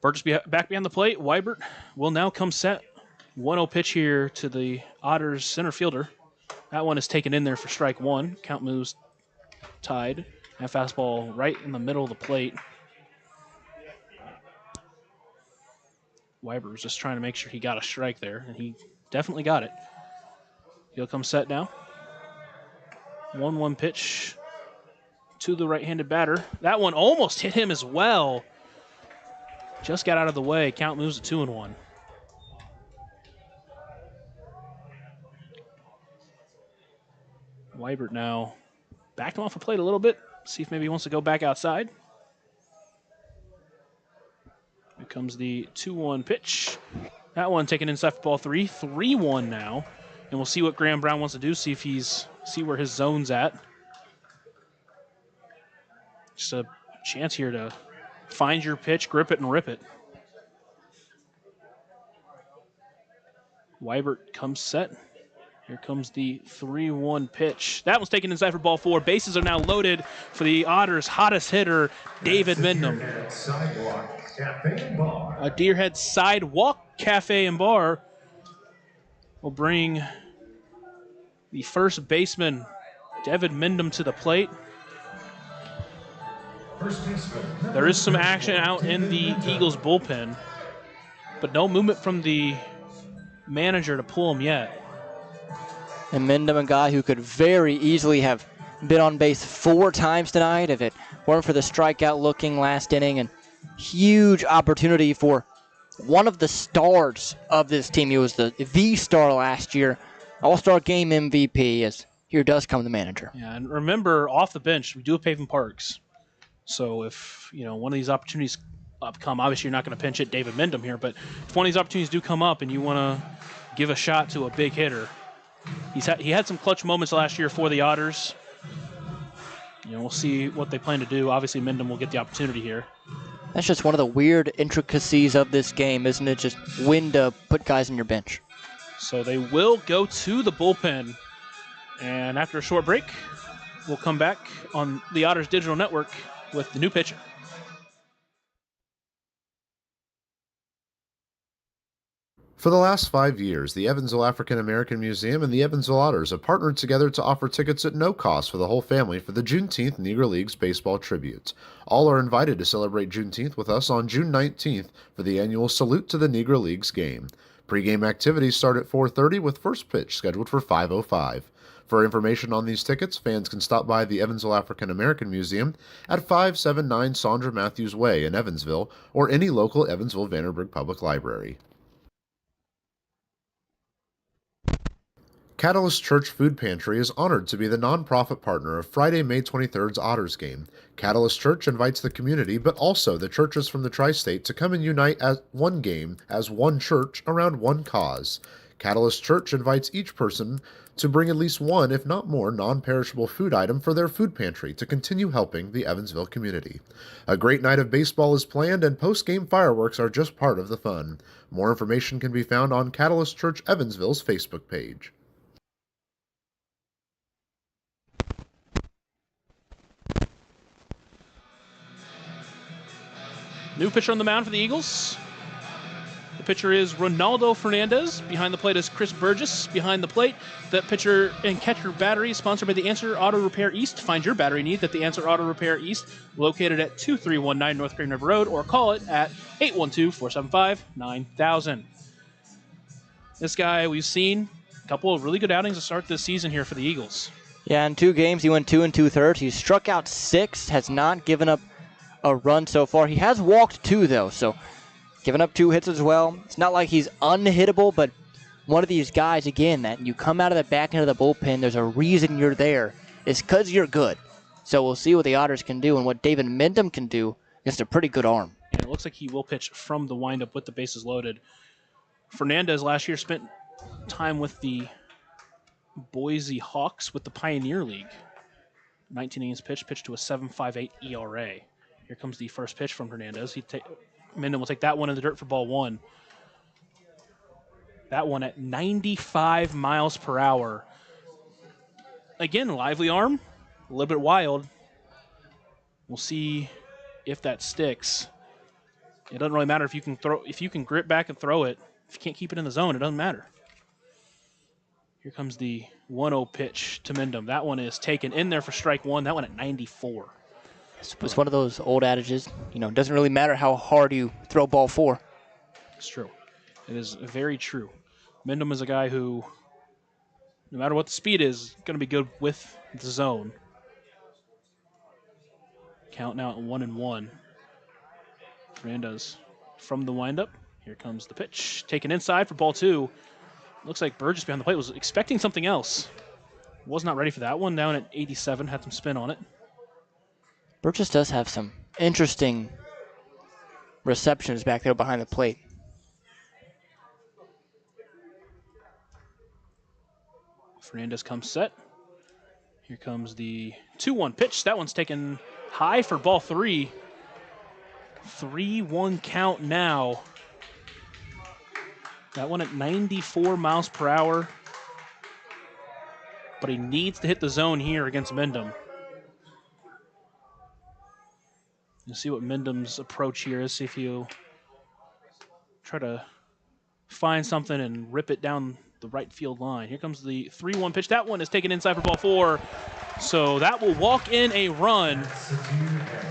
Burgess back behind the plate. Weibert will now come set. 1-0 pitch here to the Otters center fielder. That one is taken in there for strike 1. Count moves tied. That fastball right in the middle of the plate. Weibert was just trying to make sure he got a strike there, and he definitely got it. He'll come set now. 1-1 pitch to the right-handed batter. That one almost hit him as well. Just got out of the way. Count moves to 2-1. Weibert now backed him off the plate a little bit. See if maybe he wants to go back outside. Here comes the 2-1 pitch. That one taken inside for ball 3. 3-1 now. And we'll see what Graham Brown wants to do, see where his zone's at. Just a chance here to find your pitch, grip it, and rip it. Weibert comes set. Here comes the 3-1 pitch. That one's taken inside for ball 4. Bases are now loaded for the Otters' hottest hitter, David Mendham. A Deerhead Sidewalk Cafe and Bar will bring the first baseman, David Mendham, to the plate. There is some action out in the Eagles bullpen, but no movement from the manager to pull him yet. And Mendham, a guy who could very easily have been on base 4 times tonight if it weren't for the strikeout looking last inning. And huge opportunity for one of the stars of this team. He was the star last year, All-Star Game MVP, as here does come the manager. Yeah, and remember, off the bench, we do have Paving Parks. So if, one of these opportunities come, obviously you're not going to pinch hit David Mendham here, but if one of these opportunities do come up and you want to give a shot to a big hitter, he had some clutch moments last year for the Otters. We'll see what they plan to do. Obviously, Mendham will get the opportunity here. That's just one of the weird intricacies of this game, isn't it? Just when to put guys on your bench. So they will go to the bullpen. And after a short break, we'll come back on the Otters Digital Network with the new pitcher. For the last 5 years, the Evansville African American Museum and the Evansville Otters have partnered together to offer tickets at no cost for the whole family for the Juneteenth Negro Leagues Baseball Tribute. All are invited to celebrate Juneteenth with us on June 19th for the annual Salute to the Negro Leagues game. Pre-game activities start at 4:30 with first pitch scheduled for 5:05. For information on these tickets, fans can stop by the Evansville African American Museum at 579 Sandra Matthews Way in Evansville or any local Evansville Vanderburgh Public Library. Catalyst Church Food Pantry is honored to be the nonprofit partner of Friday, May 23rd's Otters game. Catalyst Church invites the community, but also the churches from the tri-state to come and unite as one game, as one church, around one cause. Catalyst Church invites each person to bring at least one, if not more, non-perishable food item for their food pantry to continue helping the Evansville community. A great night of baseball is planned, and post-game fireworks are just part of the fun. More information can be found on Catalyst Church Evansville's Facebook page. New pitcher on the mound for the Eagles. The pitcher is Ronaldo Fernandez. Behind the plate is Chris Burgess. Behind the plate, the pitcher and catcher battery sponsored by the Answer Auto Repair East. Find your battery need at the Answer Auto Repair East, located at 2319 North Green River Road, or call it at 812-475-9000. This guy, we've seen a couple of really good outings to start this season here for the Eagles. Yeah, in 2 games, he went 2 2/3. He's struck out 6, has not given up a run so far. He has walked 2, though, so giving up 2 hits as well. It's not like he's unhittable, but one of these guys, again, that you come out of the back end of the bullpen, there's a reason you're there. It's because you're good. So we'll see what the Otters can do and what David Mendham can do against a pretty good arm. And it looks like he will pitch from the windup with the bases loaded. Fernandez last year spent time with the Boise Hawks with the Pioneer League. 19 innings pitched to a 7.58 ERA. Here comes the first pitch from Hernandez. Mendham will take that one in the dirt for ball 1. That one at 95 miles per hour. Again, lively arm, a little bit wild. We'll see if that sticks. It doesn't really matter if you can grip back and throw it. If you can't keep it in the zone, it doesn't matter. Here comes the 1-0 pitch to Mendham. That one is taken in there for strike 1. That one at 94. It's one of those old adages, it doesn't really matter how hard you throw ball 4. It's true. It is very true. Mendham is a guy who, no matter what the speed is, going to be good with the zone. Count now at 1-1. Fernandez from the windup. Here comes the pitch. Taken inside for ball 2. Looks like Burgess behind the plate was expecting something else. Was not ready for that one. Down at 87, had some spin on it. Burgess does have some interesting receptions back there behind the plate. Fernandez comes set. Here comes the 2-1 pitch. That one's taken high for ball 3. 3-1 count now. That one at 94 miles per hour. But he needs to hit the zone here against Mendham. You'll see what Mendham's approach here is. See if he'll try to find something and rip it down the right field line. Here comes the 3-1 pitch. That one is taken inside for ball 4. So that will walk in a run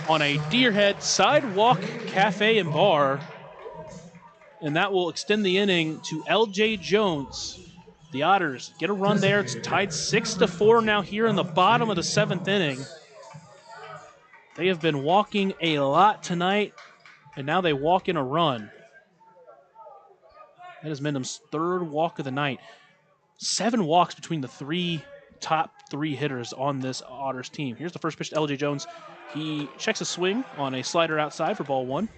on a Deerhead Sidewalk Cafe and Bar. And that will extend the inning to L.J. Jones. The Otters get a run there. It's tied 6-4 now here in the bottom of the 7th inning. They have been walking a lot tonight, and now they walk in a run. That is Mendham's 3rd walk of the night. 7 walks between the top three hitters on this Otters team. Here's the first pitch to L.J. Jones. He checks a swing on a slider outside for ball 1.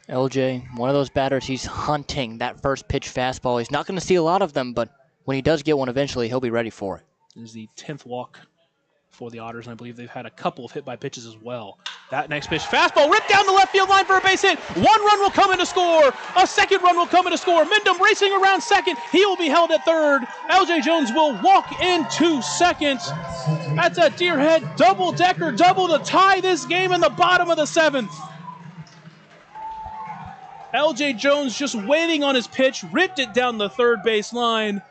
LJ, one of those batters, he's hunting that first pitch fastball. He's not going to see a lot of them, but when he does get one eventually, he'll be ready for it. This is the 10th walk for the Otters, and I believe they've had a couple of hit by pitches as well. That next pitch, fastball ripped down the left field line for a base hit. 1 run will come in to score. A 2nd run will come in to score. Mendham racing around 2nd. He will be held at 3rd. L.J. Jones will walk into 2nd. That's a Deerhead double-decker double to tie this game in the bottom of the 7th. L.J. Jones just waiting on his pitch, ripped it down the 3rd base line,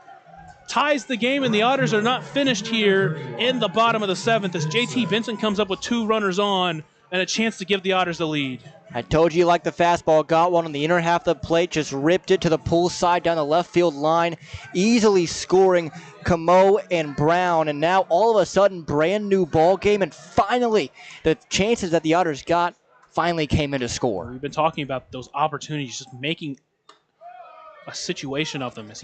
ties the game, and the Otters are not finished here in the bottom of the 7th as J.T. Benson comes up with 2 runners on and a chance to give the Otters the lead. I told you like the fastball. Got one on the inner half of the plate, just ripped it to the pull side down the left field line, easily scoring Camo and Brown. And now all of a sudden, brand new ball game, and finally the chances that the Otters got finally came in to score. We've been talking about those opportunities, just making a situation of them as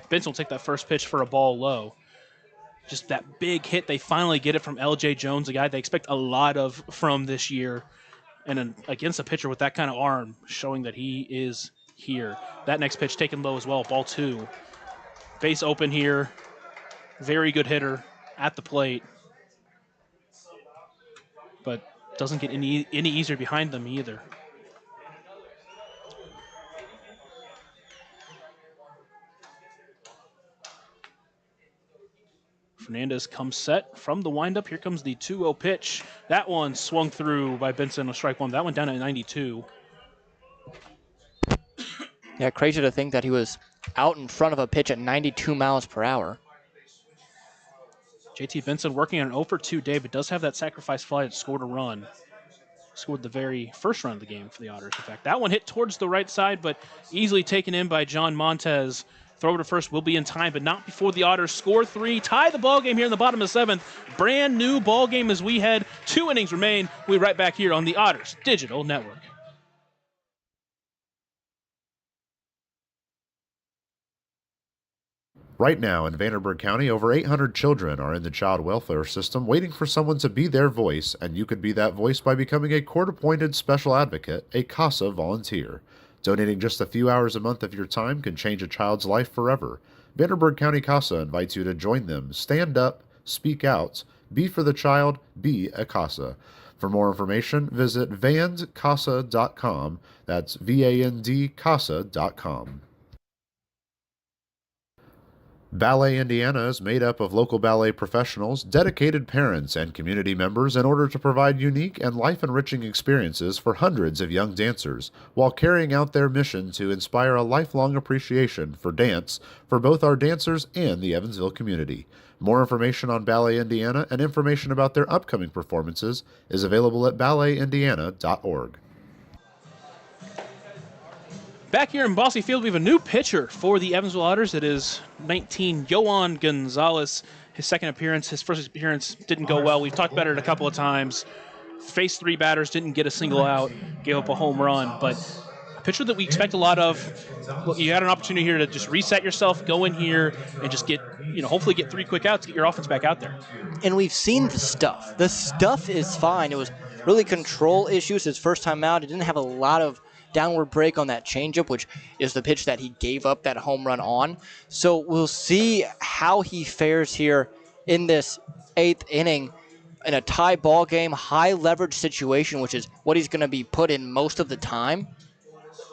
Benson will take that first pitch for a ball low. Just that big hit, they finally get it from L.J. Jones, a guy they expect a lot of from this year, and against a pitcher with that kind of arm, showing that he is here. That next pitch taken low as well, ball 2. Base open here, very good hitter at the plate, but doesn't get any easier behind them either. Fernandez comes set from the windup. Here comes the 2-0 pitch. That one swung through by Benson with strike 1. That one down at 92. Yeah, crazy to think that he was out in front of a pitch at 92 miles per hour. J.T. Benson working on an 0-for-2 day, but does have that sacrifice fly that scored a run. Scored the very first run of the game for the Otters. In fact, that one hit towards the right side, but easily taken in by John Montez. Throw to first will be in time, but not before the Otters score 3. Tie the ball game here in the bottom of the 7th. Brand new ball game as we head. 2 innings remain. We'll be right back here on the Otters Digital Network. Right now in Vanderburgh County, over 800 children are in the child welfare system waiting for someone to be their voice, and you could be that voice by becoming a court-appointed special advocate, a CASA volunteer. Donating just a few hours a month of your time can change a child's life forever. Vanderburgh County CASA invites you to join them. Stand up, speak out, be for the child, be a CASA. For more information, visit vandcasa.com. That's VAND-CASA.com. Ballet Indiana is made up of local ballet professionals, dedicated parents, and community members in order to provide unique and life-enriching experiences for hundreds of young dancers, while carrying out their mission to inspire a lifelong appreciation for dance for both our dancers and the Evansville community. More information on Ballet Indiana and information about their upcoming performances is available at balletindiana.org. Back here in Bossy Field, we have a new pitcher for the Evansville Otters. It is 19, Yohan Gonzalez. His second appearance, his first appearance didn't go well. We've talked about it a couple of times. Faced 3 batters, didn't get a single out, gave up a home run. But a pitcher that we expect a lot of. Look, you had an opportunity here to just reset yourself, go in here, and just get, hopefully get 3 quick outs, get your offense back out there. And we've seen the stuff. The stuff is fine. It was really control issues his first time out. He didn't have a lot of downward break on that changeup, which is the pitch that he gave up that home run on. So we'll see how he fares here in this 8th inning in a tie ball game, high leverage situation, which is what he's going to be put in most of the time.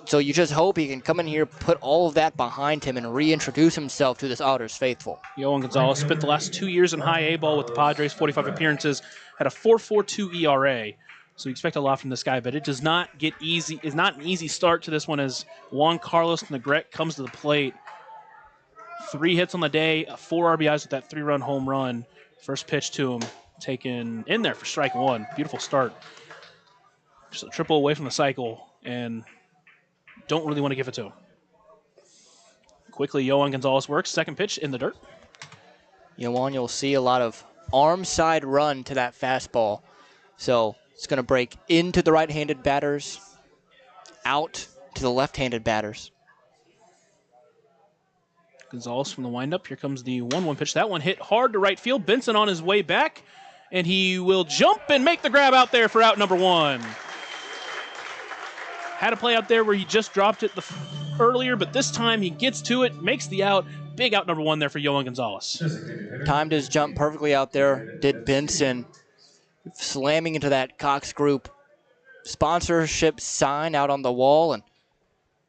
So you just hope he can come in here, put all of that behind him, and reintroduce himself to this Otters faithful. Yohan Gonzalez spent the last 2 years in high A ball with the Padres, 45 appearances, had a 4.42 ERA. So we expect a lot from this guy, but it does not get easy. It's not an easy start to this one as Juan Carlos Negrete comes to the plate. 3 hits on the day, 4 RBIs with that 3-run home run. First pitch to him, taken in there for strike 1. Beautiful start. Just a triple away from the cycle, and don't really want to give it to him. Quickly, Yohan Gonzalez works. Second pitch in the dirt. Yohan, you'll see a lot of arm side run to that fastball. So it's going to break into the right-handed batters, out to the left-handed batters. Gonzalez from the windup. Here comes the 1-1 pitch. That one hit hard to right field. Benson on his way back, and he will jump and make the grab out there for out number 1. Had a play out there where he just dropped it earlier, but this time he gets to it, makes the out. Big out number 1 there for Yohan Gonzalez. Timed his jump perfectly out there, did Benson. Slamming into that Cox Group sponsorship sign out on the wall. And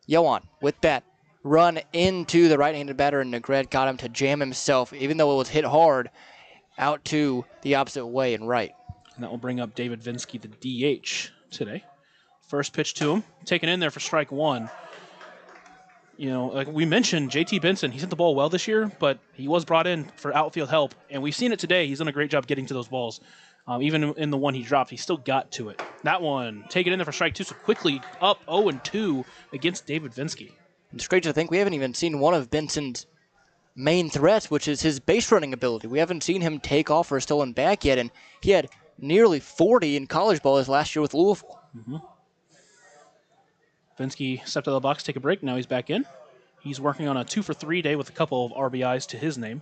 Yohan, with that run into the right-handed batter, and Negrete got him to jam himself, even though it was hit hard, out to the opposite way and right. And that will bring up David Vinsky, the DH, today. First pitch to him, taken in there for strike 1. Like we mentioned, JT Benson, he's hit the ball well this year, but he was brought in for outfield help, and we've seen it today. He's done a great job getting to those balls. Even in the one he dropped, he still got to it. That one, taken in there for strike 2, so quickly up 0-2 against David Vinsky. It's great to think we haven't even seen one of Benson's main threats, which is his base running ability. We haven't seen him take off or stolen back yet, and he had nearly 40 in college ball his last year with Louisville. Mm-hmm. Vinsky stepped out of the box, take a break. Now he's back in. He's working on a 2-for-3 day with a couple of RBIs to his name.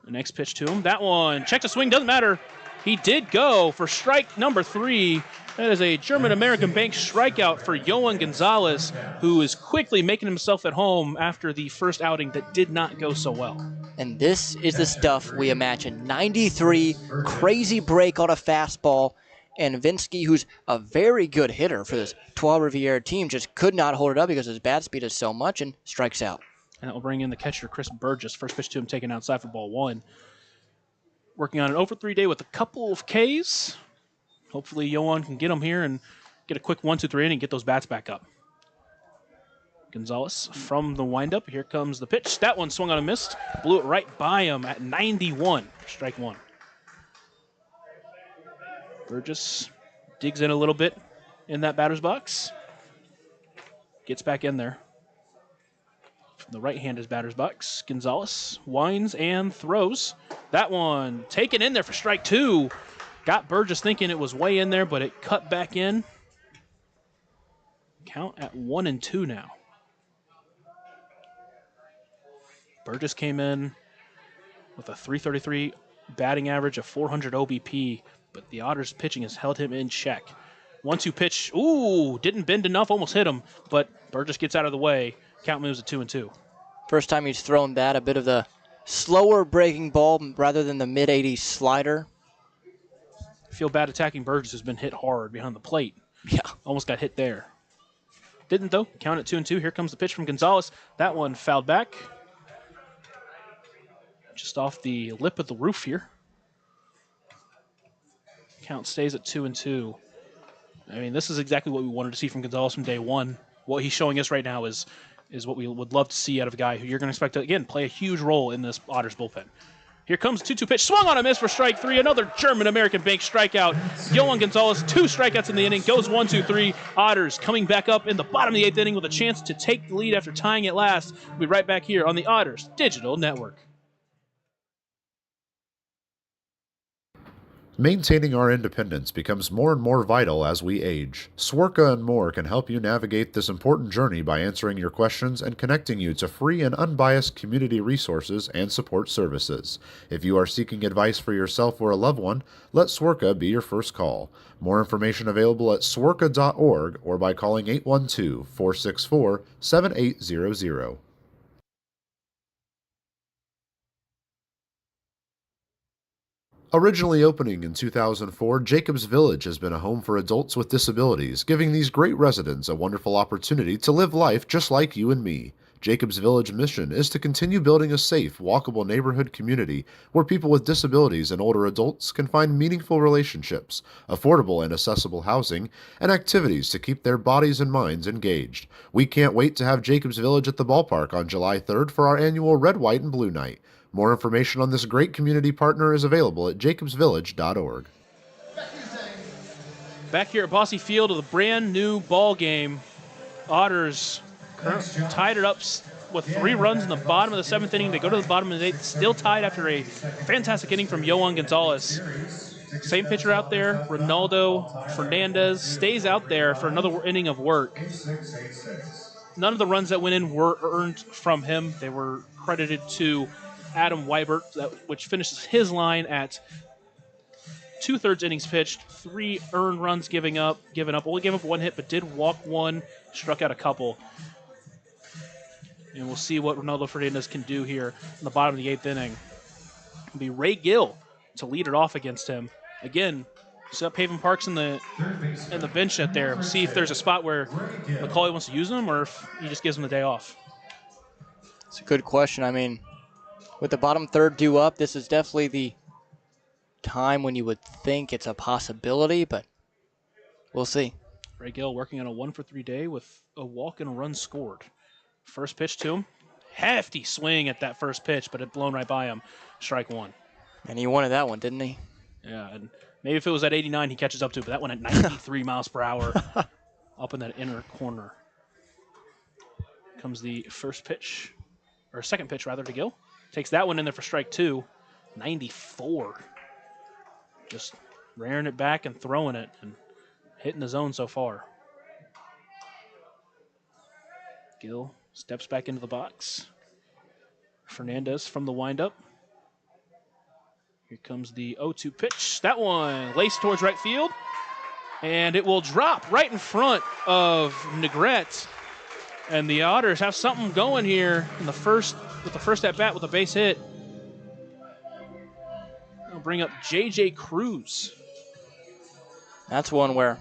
The next pitch to him. That one, check the swing, doesn't matter. He did go for strike number 3. That is a German-American Bank strikeout for Yohan Gonzalez, who is quickly making himself at home after the first outing that did not go so well. And this is the stuff we imagine. 93, crazy break on a fastball, and Vinsky, who's a very good hitter for this Trois-Rivieres team, just could not hold it up because his bat speed is so much and strikes out. And that will bring in the catcher, Chris Burgess. First pitch to him, taken outside for ball 1. Working on an 0-for-3 day with a couple of Ks. Hopefully Yohan can get him here and get a quick 1-2-3 inning and get those bats back up. Gonzalez from the windup. Here comes the pitch. That one swung on and missed. Blew it right by him at 91. Strike 1. Burgess digs in a little bit in that batter's box. Gets back in there. From the right-handed batter's box, Gonzalez winds and throws. That one taken in there for strike 2. Got Burgess thinking it was way in there, but it cut back in. Count at 1-2 now. Burgess came in with a .333 batting average, of 400 OBP, but the Otters pitching has held him in check. 1-2 pitch. Ooh, didn't bend enough, almost hit him, but Burgess gets out of the way. Count moves to 2-2. First time he's thrown that, a bit of the slower breaking ball rather than the mid-80s slider. I feel bad attacking Burgess has been hit hard behind the plate. Yeah. Almost got hit there. Didn't, though. Count at 2-2. Here comes the pitch from Gonzalez. That one fouled back. Just off the lip of the roof here. Count stays at 2-2. I mean, this is exactly what we wanted to see from Gonzalez from day one. What he's showing us right now is what we would love to see out of a guy who you're going to expect to, again, play a huge role in this Otters bullpen. Here comes 2-2 pitch. Swung on a miss for strike 3. Another German-American bank strikeout. Yohan Gonzalez, 2 strikeouts in the inning. Goes 1-2-3. Otters coming back up in the bottom of the 8th inning with a chance to take the lead after tying it last. We'll be right back here on the Otters Digital Network. Maintaining our independence becomes more and more vital as we age. Swerka and More can help you navigate this important journey by answering your questions and connecting you to free and unbiased community resources and support services. If you are seeking advice for yourself or a loved one, let Swerka be your first call. More information available at swerka.org or by calling 812-464-7800. Originally opening in 2004, Jacobs Village has been a home for adults with disabilities, giving these great residents a wonderful opportunity to live life just like you and me. Jacobs Village mission is to continue building a safe, walkable neighborhood community where people with disabilities and older adults can find meaningful relationships, affordable and accessible housing, and activities to keep their bodies and minds engaged. We can't wait to have Jacobs Village at the ballpark on July 3rd for our annual Red, White, and Blue Night. More information on this great community partner is available at jacobsvillage.org. Back here at Bosse Field of the brand new ball game, Otters tied it up with 3 runs in the bottom of the 7th inning. They go to the bottom of the 8th, still tied after a fantastic inning from Yohan Gonzalez. Same pitcher out there, Ronaldo Fernandez, stays out there for another inning of work. None of the runs that went in were earned from him. They were credited to Adam Weibert, which finishes his line at 2/3 innings pitched, 3 earned runs given up. Only gave up 1 hit, but did walk 1, struck out a couple. And we'll see what Ronaldo Fernandez can do here in the bottom of the 8th inning. It'll be Ray Gill to lead it off against him. Again, set up Haven Parks in the bench out there. We'll see if there's a spot where McCauley wants to use him or if he just gives him the day off. It's a good question. I mean, with the bottom third due up, this is definitely the time when you would think it's a possibility, but we'll see. Ray Gill working on a 1-for-3 day with a walk and a run scored. First pitch to him. Hefty swing at that first pitch, but it blown right by him. Strike 1. And he wanted that one, didn't he? Yeah, and maybe if it was at 89, he catches up to it, but that one at 93 miles per hour up in that inner corner. Comes the first pitch, or second pitch rather, to Gill. Takes that one in there for strike 2. 94. Just rearing it back and throwing it and hitting the zone so far. Gill steps back into the box. Fernandez from the windup. Here comes the 0-2 pitch. That one laced towards right field. And it will drop right in front of Negrete. And the Otters have something going here in the first at-bat with a base hit. I'll bring up J.J. Cruz. That's one where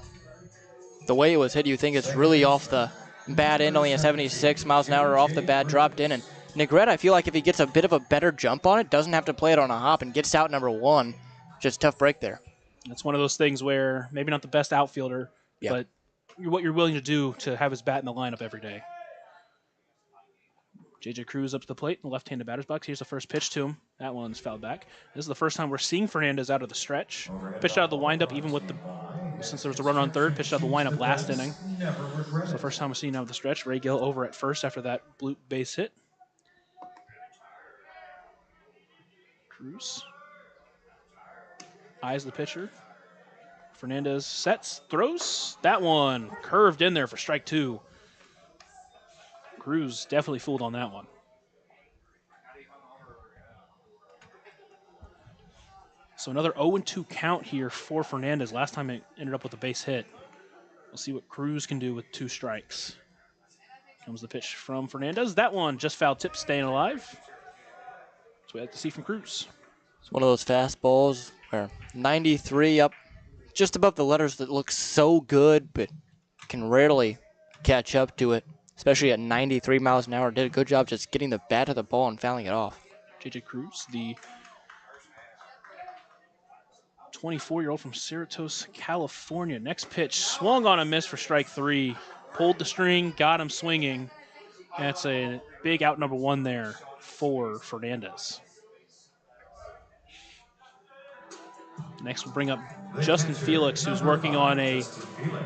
the way it was hit, you think it's really off the bad end, only at 76 miles an hour off the bat, dropped in. And Negrete, I feel like if he gets a bit of a better jump on it, doesn't have to play it on a hop and gets out number 1, just tough break there. It's one of those things where maybe not the best outfielder, but what you're willing to do to have his bat in the lineup every day. J.J. Cruz up to the plate in the left-handed batter's box. Here's the first pitch to him. That one's fouled back. This is the first time we're seeing Fernandez out of the stretch. Pitched out of the windup, even with since there was a run on third, pitched out of the windup last inning. It's the first time we're seeing out of the stretch. Ray Gill over at first after that blue base hit. Cruz eyes the pitcher. Fernandez sets, throws. That one curved in there for strike 2. Cruz definitely fooled on that one. So another 0-2 count here for Fernandez. Last time it ended up with a base hit. We'll see what Cruz can do with 2 strikes. Comes the pitch from Fernandez. That one just foul tip, staying alive. That's what we like to see from Cruz. It's one of those fastballs where 93 up just above the letters that looks so good, but can rarely catch up to it. Especially at 93 miles an hour. Did a good job just getting the bat to the ball and fouling it off. J.J. Cruz, the 24-year-old from Cerritos, California. Next pitch, swung on a miss for strike 3. Pulled the string, got him swinging. That's a big out number 1 there for Fernandez. Next, we'll bring up Justin Felix, who's working on a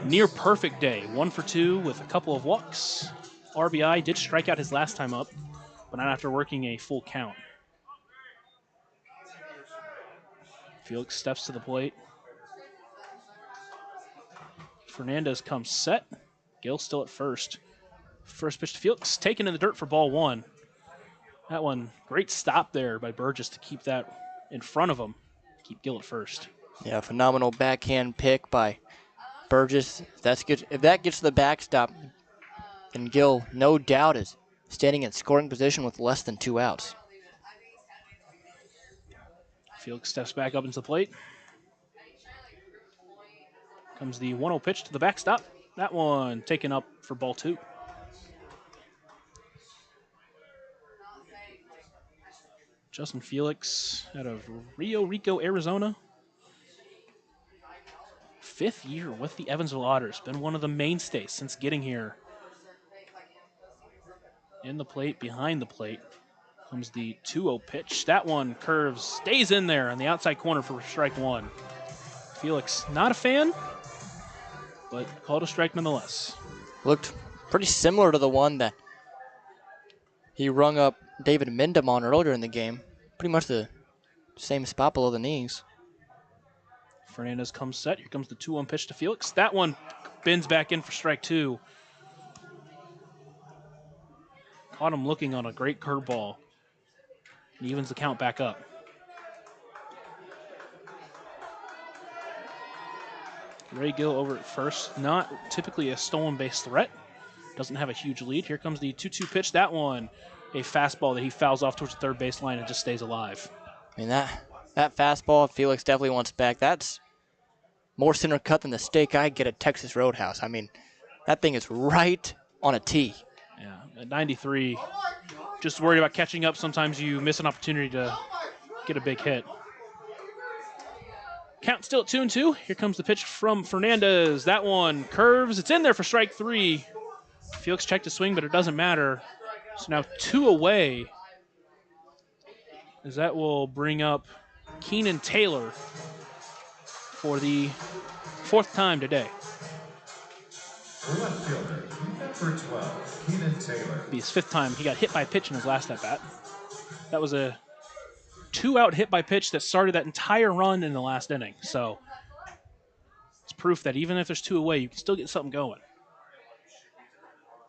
near-perfect day. 1 for 2 with a couple of walks. RBI, did strike out his last time up, but not after working a full count. Felix steps to the plate. Fernandez comes set. Gill still at first. First pitch to Felix, taken in the dirt for ball 1. That one, great stop there by Burgess to keep that in front of him. Keep Gill at first. Yeah, phenomenal backhand pick by Burgess. If that gets to the backstop, then Gill, no doubt, is standing in scoring position with less than 2 outs. Felix steps back up into the plate. Comes the 1-0 pitch to the backstop. That one taken up for ball 2. Justin Felix out of Rio Rico, Arizona. 5th year with the Evansville Otters. Been one of the mainstays since getting here. In the plate, behind the plate, comes the 2-0 pitch. That one curves, stays in there on the outside corner for strike 1. Felix, not a fan, but called a strike nonetheless. Looked pretty similar to the one that he rung up David Mindam on earlier in the game. Pretty much the same spot below the knees. Fernandez comes set. Here comes the 2-1 pitch to Felix. That one bends back in for strike 2. Caught him looking on a great curveball. He evens the count back up. Ray Gill over at first. Not typically a stolen base threat. Doesn't have a huge lead. Here comes the 2-2 pitch. That one, a fastball that he fouls off towards the third baseline and just stays alive. I mean, that fastball, Felix definitely wants back. That's more center cut than the steak I get at Texas Roadhouse. I mean, that thing is right on a tee. Yeah, at 93, just worried about catching up. Sometimes you miss an opportunity to get a big hit. Count still at 2-2. Here comes the pitch from Fernandez. That one curves. It's in there for strike 3. Felix checked his swing, but it doesn't matter. So now 2 away, as that will bring up Keenan Taylor for the 4th time today. For left fielder, number 12, Keenan Taylor. It'll be his 5th time. He got hit by a pitch in his last at-bat. That was a 2-out hit by pitch that started that entire run in the last inning. So it's proof that even if there's 2 away, you can still get something going.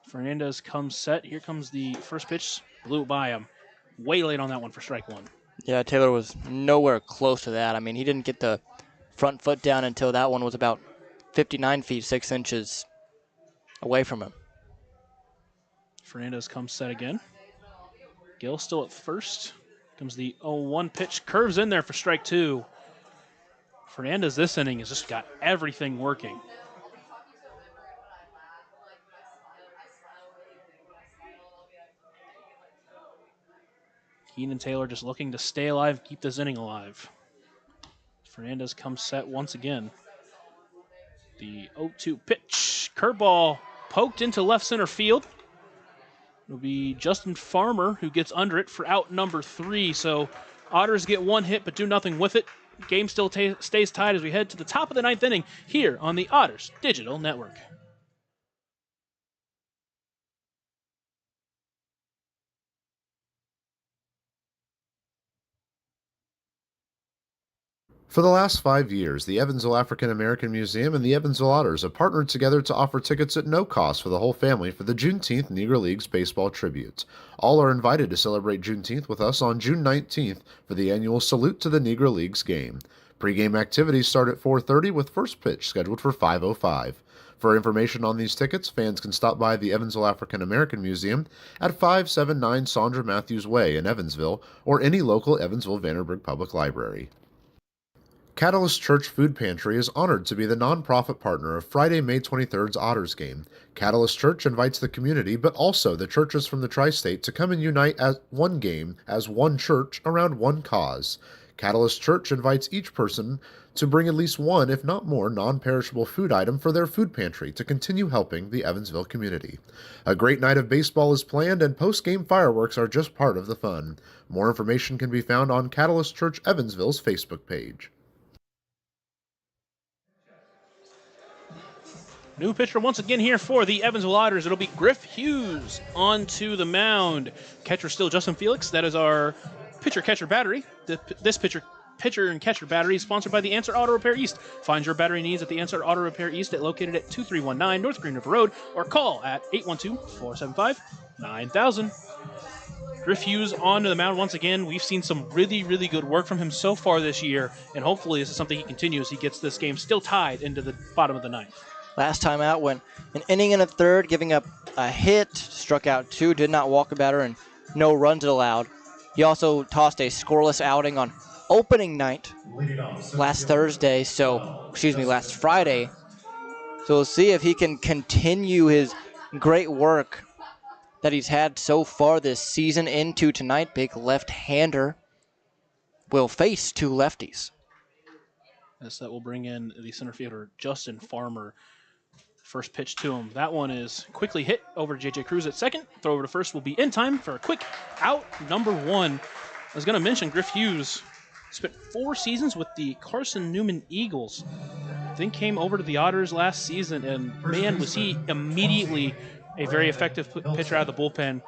Fernandez comes set. Here comes the first pitch. Blew it by him. Way late on that one for strike 1. Yeah, Taylor was nowhere close to that. I mean, he didn't get the front foot down until that one was about 59 feet, 6 inches away from him. Fernandez comes set again. Gill still at first. Comes the 0-1 pitch. Curves in there for strike 2. Fernandez this inning has just got everything working. Keenan Taylor just looking to stay alive, keep this inning alive. Fernandez comes set once again. The 0-2 pitch. Curveball poked into left center field. It'll be Justin Farmer who gets under it for out number 3. So Otters get 1 hit but do nothing with it. Game still stays tied as we head to the top of the 9th inning here on the Otters Digital Network. For the last 5 years, the Evansville African American Museum and the Evansville Otters have partnered together to offer tickets at no cost for the whole family for the Juneteenth Negro Leagues Baseball Tribute. All are invited to celebrate Juneteenth with us on June 19th for the annual Salute to the Negro Leagues game. Pre-game activities start at 4:30 with first pitch scheduled for 5:05. For information on these tickets, fans can stop by the Evansville African American Museum at 579 Sandra Matthews Way in Evansville or any local Evansville-Vanderburgh Public Library. Catalyst Church Food Pantry is honored to be the nonprofit partner of Friday, May 23rd's Otters game. Catalyst Church invites the community, but also the churches from the tri-state to come and unite as one game, as one church, around one cause. Catalyst Church invites each person to bring at least one, if not more, non-perishable food item for their food pantry to continue helping the Evansville community. A great night of baseball is planned, and post-game fireworks are just part of the fun. More information can be found on Catalyst Church Evansville's Facebook page. New pitcher once again here for the Evansville Otters. It'll be Griff Hughes onto the mound. Catcher still Justin Felix. That is our pitcher-catcher battery. This pitcher and catcher battery is sponsored by the Answer Auto Repair East. Find your battery needs at the Answer Auto Repair East, located at 2319 North Green River Road, or call at 812-475-9000. Griff Hughes onto the mound once again. We've seen some really, really good work from him so far this year, and hopefully this is something he continues. He gets this game still tied into the bottom of the ninth. Last time out went an inning and a third, giving up a hit, struck out 2, did not walk a batter, and no runs allowed. He also tossed a scoreless outing on opening night last Friday. So we'll see if he can continue his great work that he's had so far this season into tonight. Big left-hander will face 2 lefties. Yes, that will bring in the center fielder, Justin Farmer. First pitch to him. That one is quickly hit over to J.J. Cruz at second. Throw over to first will be in time for a quick out, number 1. I was going to mention Griff Hughes spent 4 seasons with the Carson Newman Eagles. Then came over to the Otters last season, and man, was he immediately a very effective pitcher out of the bullpen.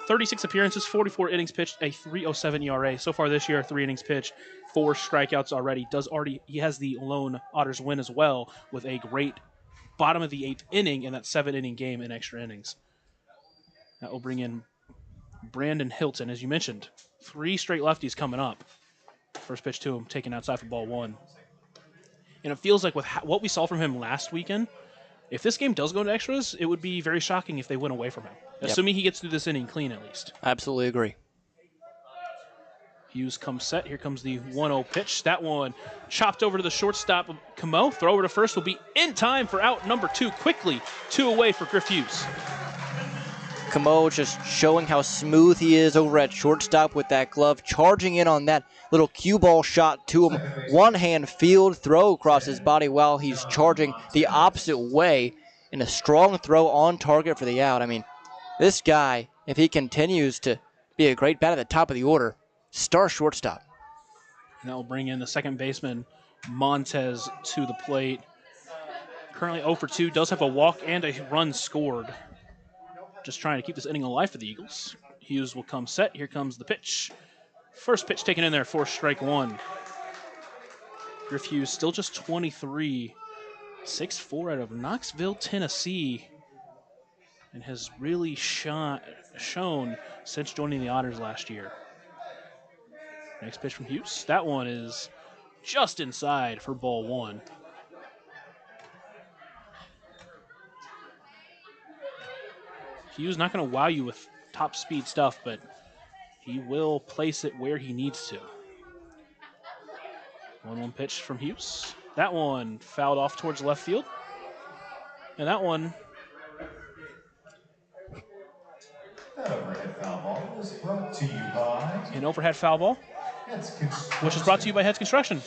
36 appearances, 44 innings pitched, a 3.07 ERA. So far this year, 3 innings pitched, 4 strikeouts already. He has the lone Otters win as well with a great bottom of the 8th inning in that 7-inning game in extra innings. That will bring in Brandon Hilton, as you mentioned. 3 straight lefties coming up. First pitch to him, taken outside for ball 1. And it feels like with what we saw from him last weekend, if this game does go into extras, it would be very shocking if they went away from him. Yep. Assuming he gets through this inning clean at least. Absolutely agree. Hughes comes set. Here comes the 1-0 pitch. That one chopped over to the shortstop, Camo. Throw over to first will be in time for out number 2. Quickly, 2 away for Griff Hughes. Camo just showing how smooth he is over at shortstop with that glove, charging in on that little cue ball shot to him. One-hand field throw across his body while he's charging the opposite way in a strong throw on target for the out. I mean, this guy, if he continues to be a great bat at the top of the order, star shortstop. And that will bring in the second baseman, Montez, to the plate. Currently 0 for 2, does have a walk and a run scored. Just trying to keep this inning alive for the Eagles. Hughes will come set. Here comes the pitch. First pitch taken in there for strike 1. Griff Hughes still just 23, 6'4" out of Knoxville, Tennessee, and has really shown since joining the Otters last year. Next pitch from Hughes. That one is just inside for ball 1. Hughes not going to wow you with top speed stuff, but he will place it where he needs to. 1-1 pitch from Hughes. That one fouled off towards left field. And that one... That overhead foul ball is brought to you by An overhead foul ball, which is brought to you by Heads Construction.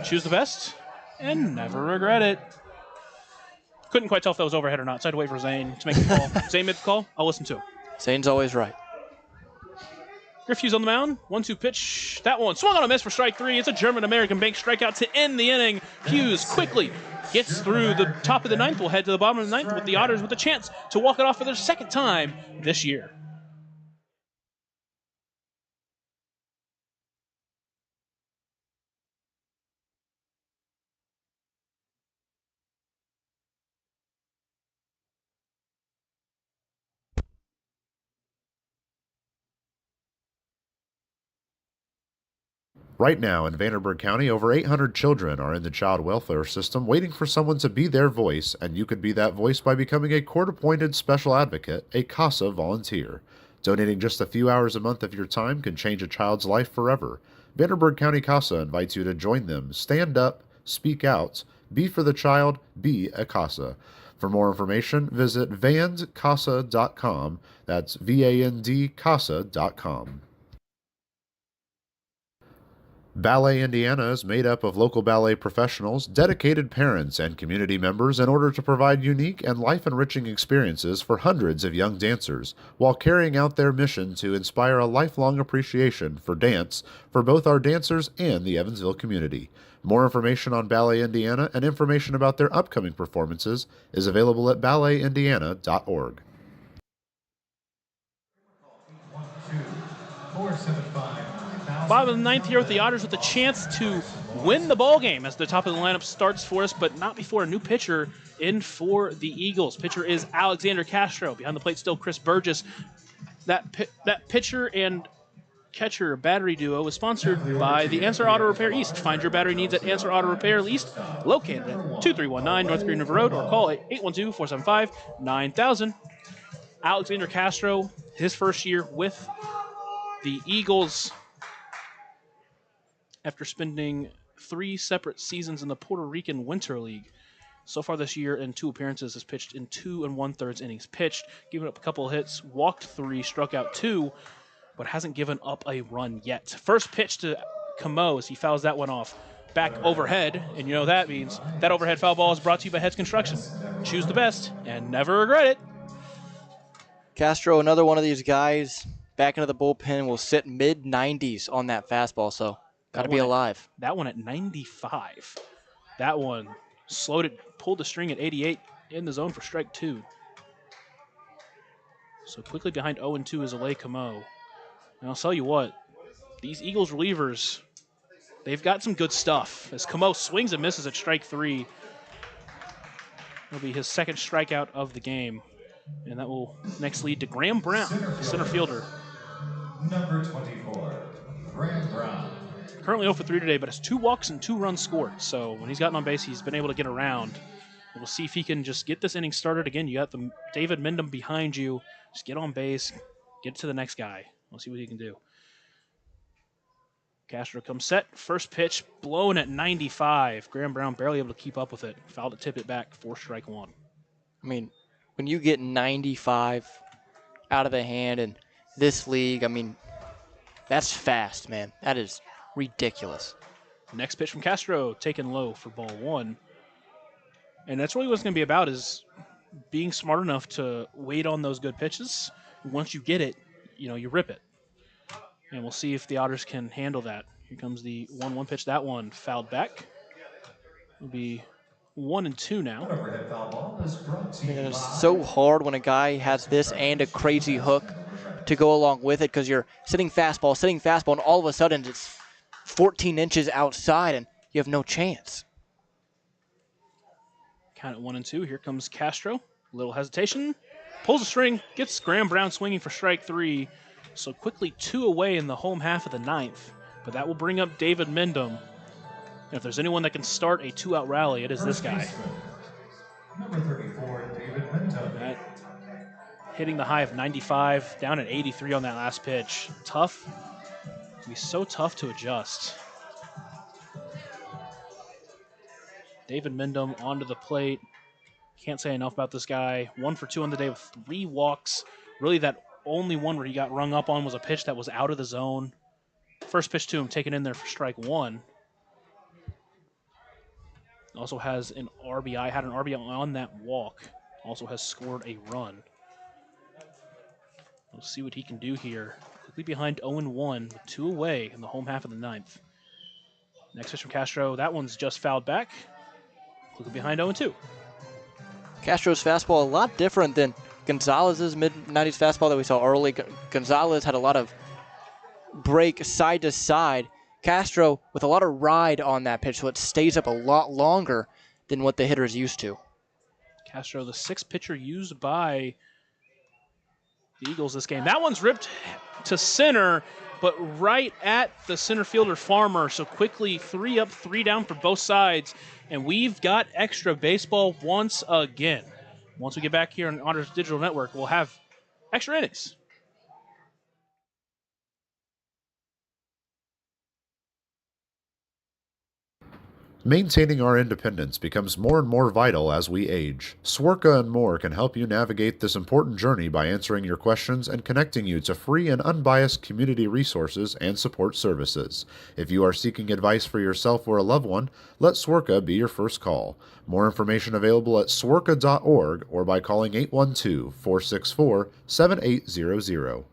Choose the best and never regret it. Couldn't quite tell if that was overhead or not, so I had to wait for Zane to make the call. Zane made the call. I'll listen to him. Zane's always right. Griff Hughes on the mound. 1-2 pitch. That one swung on a miss for strike 3. It's a German-American bank strikeout to end the inning. Hughes quickly gets through the top of the 9th. We'll head to the bottom of the 9th with the Otters with a chance to walk it off for their second time this year. Right now in Vanderburgh County, over 800 children are in the child welfare system waiting for someone to be their voice, and you could be that voice by becoming a court-appointed special advocate, a CASA volunteer. Donating just a few hours a month of your time can change a child's life forever. Vanderburgh County CASA invites you to join them. Stand up, speak out, be for the child, be a CASA. For more information, visit vandcasa.com. That's VAND CASA.com. Ballet Indiana is made up of local ballet professionals, dedicated parents, and community members in order to provide unique and life-enriching experiences for hundreds of young dancers, while carrying out their mission to inspire a lifelong appreciation for dance for both our dancers and the Evansville community. More information on Ballet Indiana and information about their upcoming performances is available at balletindiana.org. 475. Bottom of the ninth here with the Otters with a chance to win the ball game as the top of the lineup starts for us, but not before a new pitcher in for the Eagles. Pitcher is Alexander Castro. Behind the plate still Chris Burgess. That pitcher and catcher battery duo is sponsored by the Answer Auto Repair East. Find your battery needs at Answer Auto Repair East, located at 2319 North Green River Road, or call at 812-475-9000. Alexander Castro, his first year with the Eagles, after spending 3 separate seasons in the Puerto Rican Winter League. So far this year, in 2 appearances, has pitched in 2 1/3 innings pitched, given up a couple of hits, walked 3, struck out 2, but hasn't given up a run yet. First pitch to Camo as he fouls that one off. Back overhead, and you know that means that overhead foul ball is brought to you by Heads Construction. Choose the best and never regret it. Castro, another one of these guys, back into the bullpen, will sit mid-90s on that fastball, so got to be alive. That one at 95. That one slowed it, pulled the string at 88 in the zone for strike 2. So quickly behind 0-2 is Alay Camo. And I'll tell you what, these Eagles relievers, they've got some good stuff. As Camo swings and misses at strike 3, it'll be his second strikeout of the game. And that will next lead to Graham Brown, center fielder. Number 24, Graham Brown. Currently 0 for 3 today, but has 2 walks and 2 runs scored. So when he's gotten on base, he's been able to get around. And we'll see if he can just get this inning started. Again, you got the David Mendham behind you. Just get on base, get to the next guy. We'll see what he can do. Castro comes set. First pitch blown at 95. Graham Brown barely able to keep up with it. Fouled to tip it back for strike 1. I mean, when you get 95 out of the hand in this league, I mean, that's fast, man. That is ridiculous. Next pitch from Castro, taken low for ball 1. And that's really what it's going to be about, is being smart enough to wait on those good pitches. Once you get it, you rip it. And we'll see if the Otters can handle that. Here comes the 1-1 pitch. That one fouled back. It'll be 1-2 now. Overhead foul ball is brought to you And it's by- so hard when a guy has this and a crazy hook to go along with it, because you're sitting fastball, and all of a sudden it's 14 inches outside and you have no chance. Count at 1-2. Here comes Castro. Little hesitation. Pulls the string. Gets Graham Brown swinging for strike 3. So quickly 2 away in the home half of the 9th. But that will bring up David Mendham. And if there's anyone that can start a 2-out rally, it is this guy. Number 34, David Mendham. That hitting the high of 95, down at 83 on that last pitch. Tough. It'll be so tough to adjust. David Mendham onto the plate. Can't say enough about this guy. 1 for 2 on the day with 3 walks. Really, that only one where he got rung up on was a pitch that was out of the zone. First pitch to him taken in there for strike 1. Also has an RBI, had an RBI on that walk. Also has scored a run. We'll see what he can do here. Quickly behind 0-1 with 2 away in the home half of the 9th. Next pitch from Castro. That one's just fouled back. Quickly behind 0-2. Castro's fastball a lot different than Gonzalez's mid-90s fastball that we saw early. Gonzalez had a lot of break side to side. Castro with a lot of ride on that pitch, so it stays up a lot longer than what the hitter is used to. Castro, the 6th pitcher used by the Eagles this game. That one's ripped to center, but right at the center fielder Farmer. So quickly 3 up, 3 down for both sides. And we've got extra baseball once again. Once we get back here on Otters Digital Network, we'll have extra innings. Maintaining our independence becomes more and more vital as we age. Swerka and More can help you navigate this important journey by answering your questions and connecting you to free and unbiased community resources and support services. If you are seeking advice for yourself or a loved one, let Swerka be your first call. More information available at swerka.org or by calling 812-464-7800.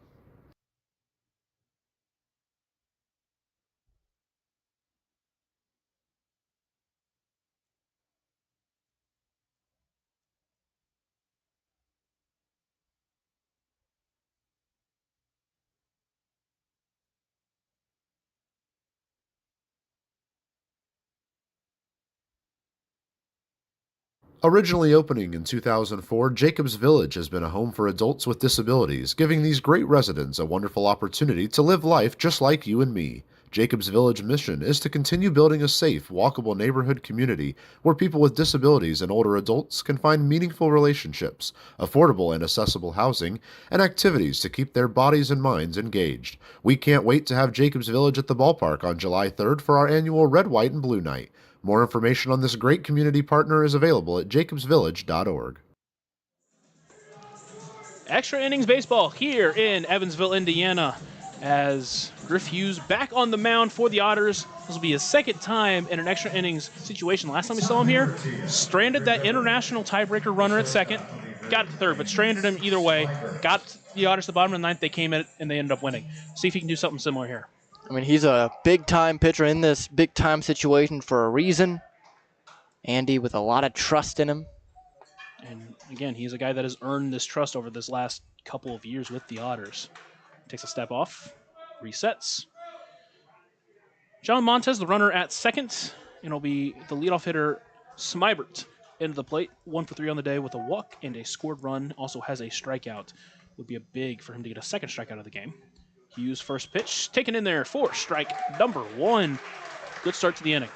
Originally opening in 2004, Jacobs Village has been a home for adults with disabilities, giving these great residents a wonderful opportunity to live life just like you and me. Jacobs Village mission is to continue building a safe, walkable neighborhood community where people with disabilities and older adults can find meaningful relationships, affordable and accessible housing, and activities to keep their bodies and minds engaged. We can't wait to have Jacobs Village at the ballpark on July 3rd for our annual Red, White, and Blue Night. More information on this great community partner is available at jacobsvillage.org. Extra innings baseball here in Evansville, Indiana, as Griff Hughes back on the mound for the Otters. This will be his second time in an extra innings situation. Last time we saw him here, stranded that international tiebreaker runner at second, got it to third, but stranded him either way. Got the Otters to the bottom of the ninth. They came in and they ended up winning. See if he can do something similar here. I mean, he's a big-time pitcher in this big-time situation for a reason. Andy with a lot of trust in him. And again, he's a guy that has earned this trust over this last couple of years with the Otters. Takes a step off, resets. John Montez, the runner at second, and it'll be the leadoff hitter, Smybert, into the plate. 1 for 3 on the day with a walk and a scored run. Also has a strikeout. Would be a big for him to get a second strikeout of the game. Hughes first pitch, taken in there for strike number 1. Good start to the inning.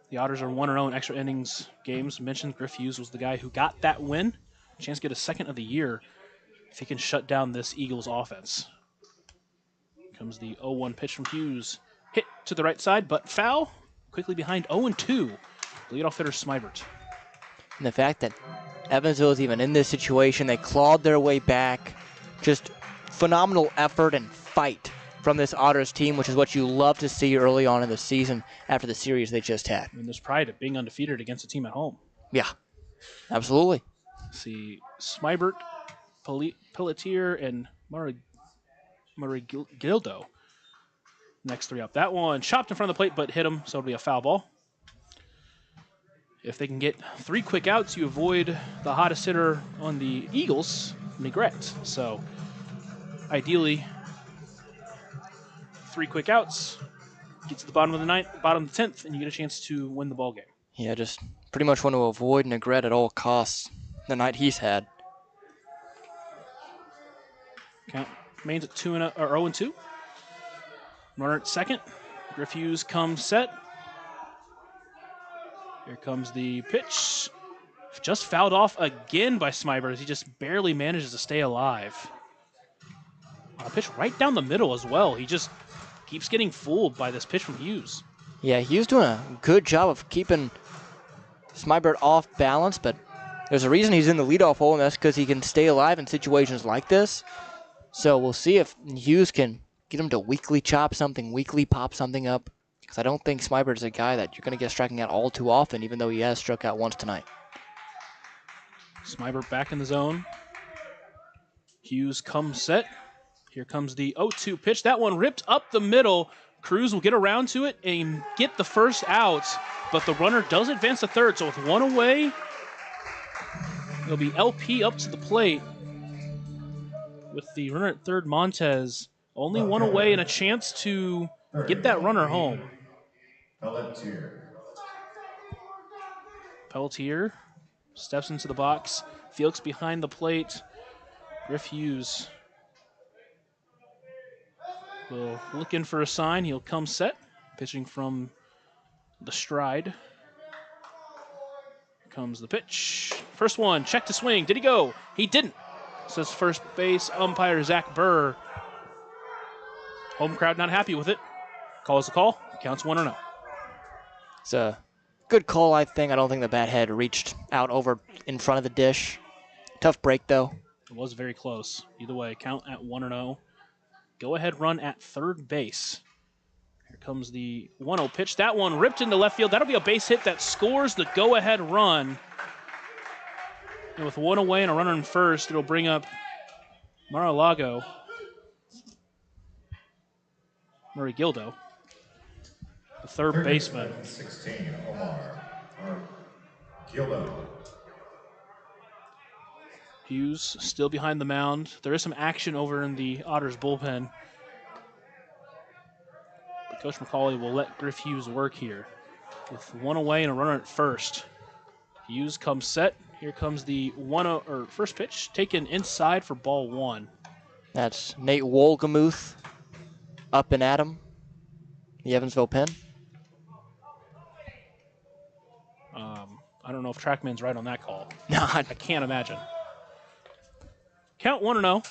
The Otters are 1-0 in extra innings games. Mentioned Griff Hughes was the guy who got that win. Chance to get a second of the year if he can shut down this Eagles offense. Comes the 0-1 pitch from Hughes. Hit to the right side, but foul. Quickly behind 0-2. Leadoff hitter Smybert. And the fact that Evansville is even in this situation, they clawed their way back. Just phenomenal effort and fight from this Otters team, which is what you love to see early on in the season after the series they just had. I mean, there's pride of being undefeated against a team at home. Yeah, absolutely. See Smybert, Pelletier, and Marigildo. Next 3 up. That one chopped in front of the plate, but hit him, so it'll be a foul ball. If they can get 3 quick outs, you avoid the hottest hitter on the Eagles, Negrete. So, ideally, 3 quick outs, get to the bottom of the ninth, bottom of the 10th, and you get a chance to win the ball game. Yeah, just pretty much want to avoid Negrete at all costs the night he's had. Count remains at 0-2. Runner at second. Griff Hughes comes set. Here comes the pitch. Just fouled off again by Smybert as he just barely manages to stay alive. A pitch right down the middle as well. He just keeps getting fooled by this pitch from Hughes. Yeah, Hughes doing a good job of keeping Smybert off balance, but there's a reason he's in the leadoff hole, and that's because he can stay alive in situations like this. So we'll see if Hughes can get him to weakly chop something, weakly pop something up, because I don't think Smybert is a guy that you're going to get striking out all too often, even though he has struck out once tonight. Smybert back in the zone. Hughes comes set. Here comes the 0-2 pitch. That one ripped up the middle. Cruz will get around to it and get the first out, but the runner does advance to third, so with 1 away, it'll be LP up to the plate. With the runner at third, Montez, only 1 away and a chance to get that runner home. Pelletier steps into the box. Felix behind the plate. Griff Hughes will look in for a sign. He'll come set. Pitching from the stride. Here comes the pitch. First one, check to swing. Did he go? He didn't. Says first base umpire Zach Burr. Home crowd not happy with it. Calls the call. Counts 1-0. It's a good call, I think. I don't think the bat had reached out over in front of the dish. Tough break, though. It was very close. Either way, count at 1-0. Go ahead run at third base. Here comes the 1-0 pitch. That one ripped into left field. That'll be a base hit that scores the go-ahead run. And with one away and a runner in first, it'll bring up Mar-a-Lago. Murray Gildo, the third baseman. 16, Omar Gildo. Hughes still behind the mound. There is some action over in the Otters bullpen. But Coach McCauley will let Griff Hughes work here. With one away and a runner at first. Hughes comes set. Here comes the 1-0 or first pitch taken inside for ball one. That's Nate Wolgamuth up and at him. The Evansville pen. I don't know if Trackman's right on that call. No, I can't imagine. Count 1-0.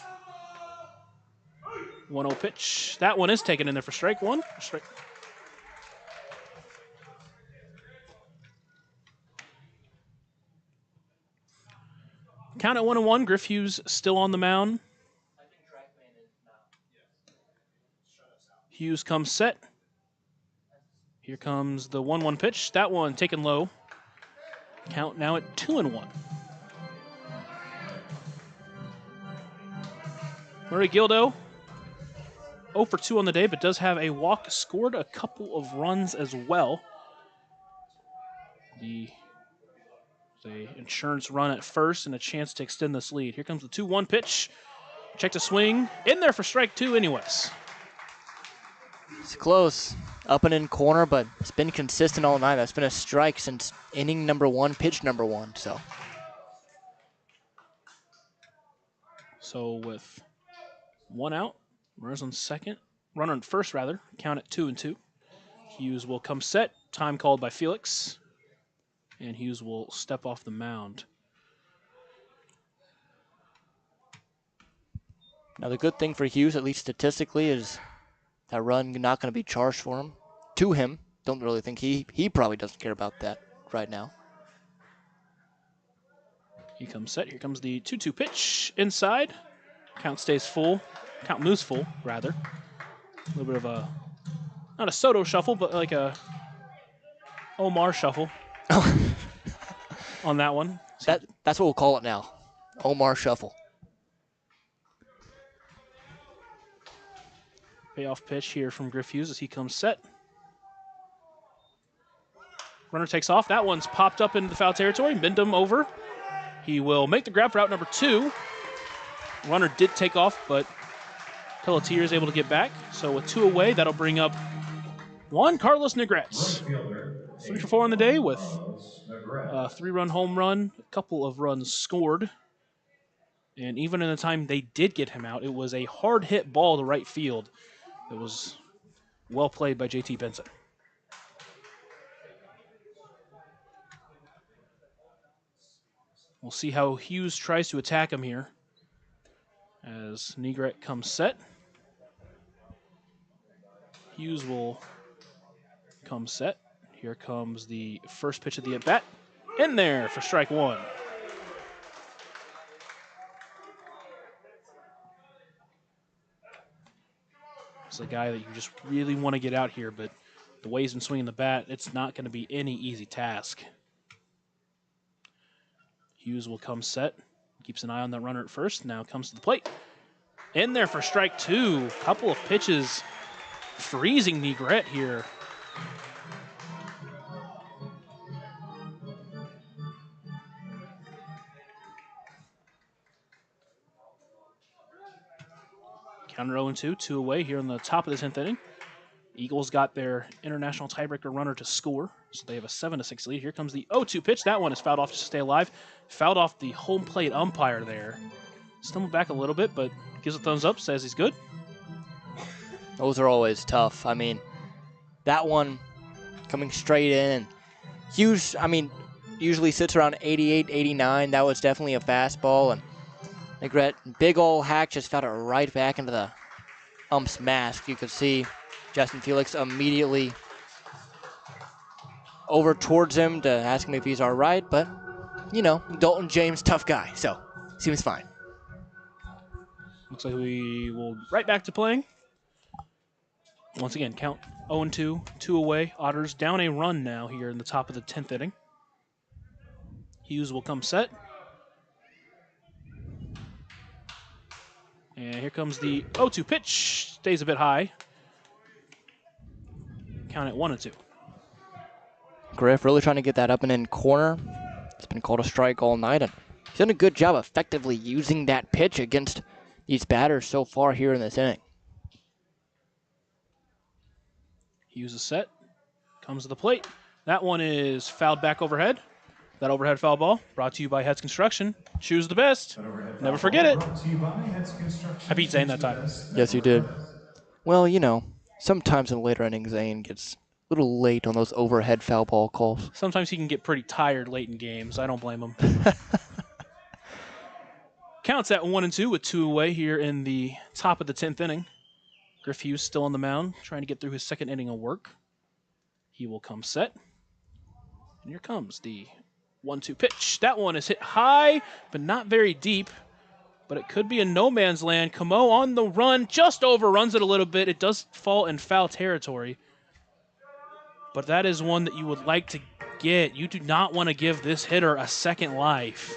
1-0 pitch. That one is taken in there for strike one. Strike. Count at 1-1. Griff Hughes still on the mound. Hughes comes set. Here comes the 1-1 pitch. That one taken low. Count now at 2-1. Murray Gildo, 0 for 2 on the day, but does have a walk, scored a couple of runs as well. The insurance run at first and a chance to extend this lead. Here comes the 2-1 pitch. Check the swing. In there for strike two anyways. it's close. Up and in corner, but it's been consistent all night. That's been a strike since inning number one, pitch number one. So with one out, runners on second, runner on first rather, count at 2-2. Hughes will come set, time called by Felix, and Hughes will step off the mound. Now the good thing for Hughes, at least statistically, is that run not going to be charged for him. To him, don't really think he probably doesn't care about that right now. He comes set. Here comes the 2-2 pitch inside. Count stays full. Count moves full, rather. A little bit of a, not a Soto shuffle, but like a Omar shuffle on that one. That's what we'll call it now. Omar shuffle. Payoff pitch here from Griff Hughes as he comes set. Runner takes off. That one's popped up into the foul territory. Bindum over. He will make the grab for out number 2. Runner did take off, but Pelletier is able to get back. So with 2 away, that'll bring up Juan Carlos Negrete. 3 for 4 on the day with a 3-run home run, a couple of runs scored. And even in the time they did get him out, it was a hard hit ball to right field. It was well played by JT Benson. We'll see how Hughes tries to attack him here as Negrete comes set. Hughes will come set. Here comes the first pitch of the at-bat. In there for strike one. It's a guy that you just really want to get out here, but the way he's been swinging the bat, it's not going to be any easy task. Hughes will come set. Keeps an eye on that runner at first. Now comes to the plate. In there for strike two. Couple of pitches freezing Negrete here. Counter 0-2, 2 away here in the top of the 10th inning. Eagles got their international tiebreaker runner to score, so they have a 7-6 lead. Here comes the 0-2 pitch. That one is fouled off just to stay alive. Fouled off the home plate umpire there. Stumbled back a little bit, but gives a thumbs up, says he's good. Those are always tough. I mean, that one coming straight in. Hughes, I mean, usually sits around 88, 89. That was definitely a fastball. And Negrete, big ol' hack, just found it right back into the ump's mask. You could see Justin Felix immediately over towards him to ask him if he's all right, but, you know, Dalton James, tough guy, so seems fine. Looks like we will right back to playing. Once again, count 0-2, 2 away. Otters down a run now here in the top of the 10th inning. Hughes will come set. And here comes the 0-2 pitch. Stays a bit high. Count at 1-2. Griff really trying to get that up and in corner. It's been called a strike all night, and he's done a good job effectively using that pitch against these batters so far here in this inning. Hughes is set. Comes to the plate. That one is fouled back overhead. That overhead foul ball brought to you by Heads Construction. Choose the best. Never forget it. I beat Zane that time. Yes, you did. Well, you know, sometimes in later innings, Zane gets a little late on those overhead foul ball calls. Sometimes he can get pretty tired late in games. I don't blame him. Counts at 1-2 with 2 away here in the top of the 10th inning. Griff Hughes still on the mound, trying to get through his second inning of work. He will come set. And here comes the 1-2 pitch. That one is hit high, but not very deep. But it could be in no man's land. Camo on the run, just overruns it a little bit. It does fall in foul territory. But that is one that you would like to get. You do not want to give this hitter a second life.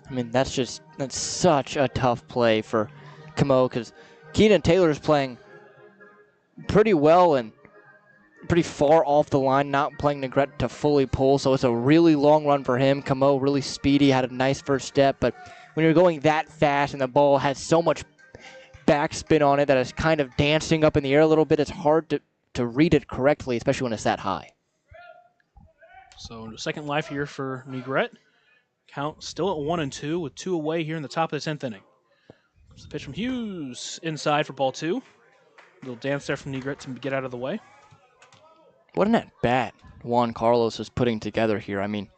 I mean, that's such a tough play for Camo, because Keenan Taylor is playing pretty well and pretty far off the line, not playing Negrete to fully pull, so it's a really long run for him. Camo really speedy, had a nice first step, but when you're going that fast and the ball has so much backspin on it that it's kind of dancing up in the air a little bit, it's hard to read it correctly, especially when it's that high. So second life here for Negrete. Count still at 1-2 with 2 away here in the top of the 10th inning. There's the pitch from Hughes inside for ball 2. Little dance there from Negrete to get out of the way. What an at-bat Juan Carlos is putting together here. I mean,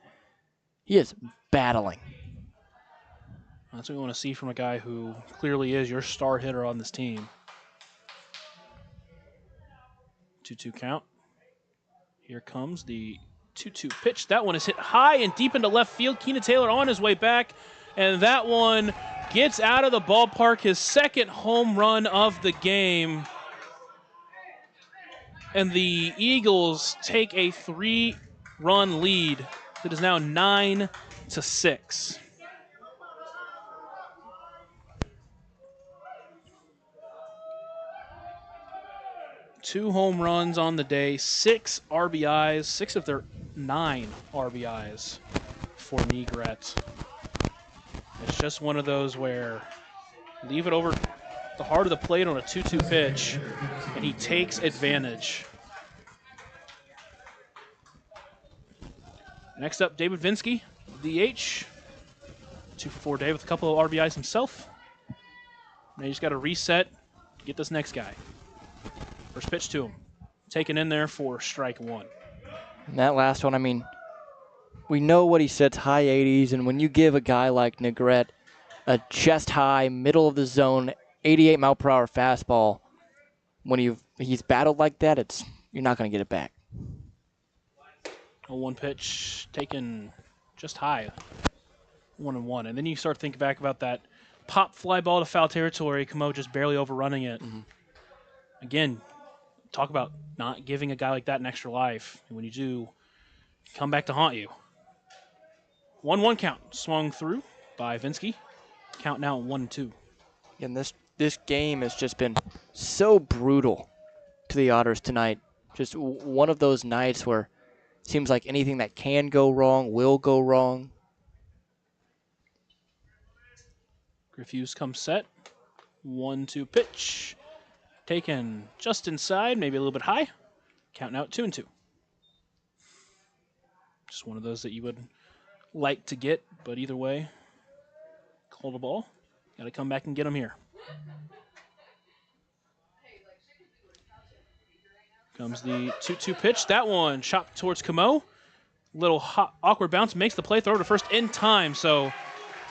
he is battling. That's what we want to see from a guy who clearly is your star hitter on this team. 2-2 count. Here comes the 2-2 pitch. That one is hit high and deep into left field. Keenan Taylor on his way back, and that one gets out of the ballpark. His second home run of the game. And the Eagles take a 3-run lead. It is now 9-6. Two home runs on the day, 6 RBIs, 6 of their 9 RBIs for Negrete. It's just one of those where leave it over the heart of the plate on a 2-2 pitch, and he takes advantage. Next up, David Vinsky, DH. 2-for-4 day with a couple of RBIs himself. Now you just got to reset, get this next guy. First pitch to him. Taken in there for strike 1. And that last one, I mean, we know what he sets, high 80s, and when you give a guy like Negrete a chest high, middle of the zone, 88 mile per hour fastball, when he's battled like that, you're not going to get it back. A 1 pitch taken just high, 1-1. And then you start thinking back about that pop fly ball to foul territory, Camo just barely overrunning it. Mm-hmm. Again, talk about not giving a guy like that an extra life. And when you do, come back to haunt you. 1-1 count, swung through by Vinsky. Count now 1-2. And this game has just been so brutal to the Otters tonight. Just one of those nights where it seems like anything that can go wrong will go wrong. Griff Hughes comes set. 1-2 pitch. Taken just inside, maybe a little bit high. Count now at 2-2. Just one of those that you would like to get, but either way, call the ball. Got to come back and get him here. Comes the 2-2 pitch. That one chopped towards Camo. Little awkward bounce, makes the play, throw to first in time. So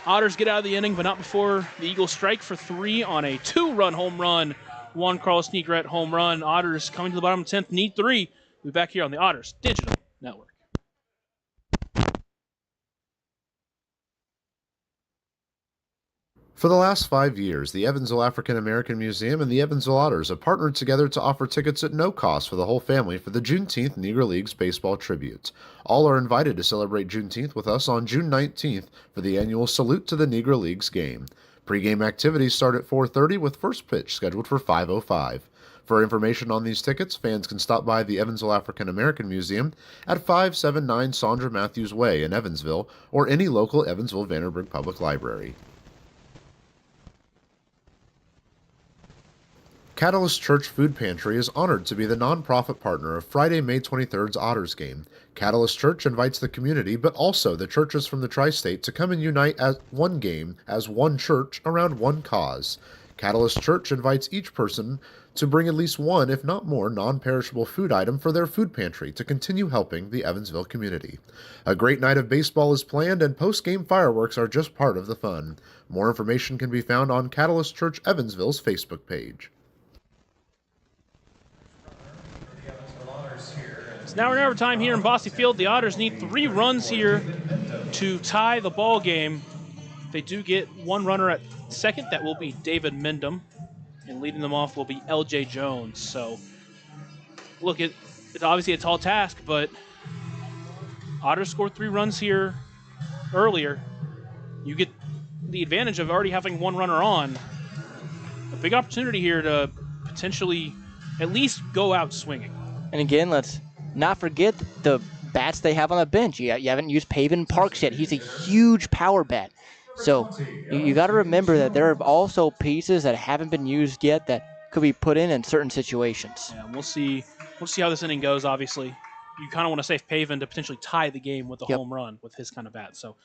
Otters get out of the inning, but not before the Eagles strike for 3 on a 2-run home run Juan Carlos Negret home run. Otters coming to the bottom of the 10th, need 3. We'll be back here on the Otters Digital Network. For the last 5 years, the Evansville African American Museum and the Evansville Otters have partnered together to offer tickets at no cost for the whole family for the Juneteenth Negro Leagues Baseball Tribute. All are invited to celebrate Juneteenth with us on June 19th for the annual Salute to the Negro Leagues game. Pre-game activities start at 4:30 with first pitch scheduled for 5:05. For information on these tickets, fans can stop by the Evansville African American Museum at 579 Sandra Matthews Way in Evansville or any local Evansville Vanderburgh Public Library. Catalyst Church Food Pantry is honored to be the nonprofit partner of Friday, May 23rd's Otters game. Catalyst Church invites the community, but also the churches from the tri-state to come and unite as one game, as one church, around one cause. Catalyst Church invites each person to bring at least one, if not more, non-perishable food item for their food pantry to continue helping the Evansville community. A great night of baseball is planned, and post-game fireworks are just part of the fun. More information can be found on Catalyst Church Evansville's Facebook page. It's now or never time here in Bosse Field. The Otters need 3 runs here to tie the ball game. They do get 1 runner at second. That will be David Mendham. And leading them off will be L.J. Jones. So, look, it's obviously a tall task, but Otters scored 3 runs here earlier. You get the advantage of already having 1 runner on. A big opportunity here to potentially at least go out swinging. And again, let's not forget the bats they have on the bench. You haven't used Pavin Parks yet. He's a huge power bat. So you got to remember that there are also pieces that haven't been used yet that could be put in certain situations. Yeah, we'll see how this inning goes, obviously. You kind of want to save Pavin to potentially tie the game with a home run with his kind of bat. So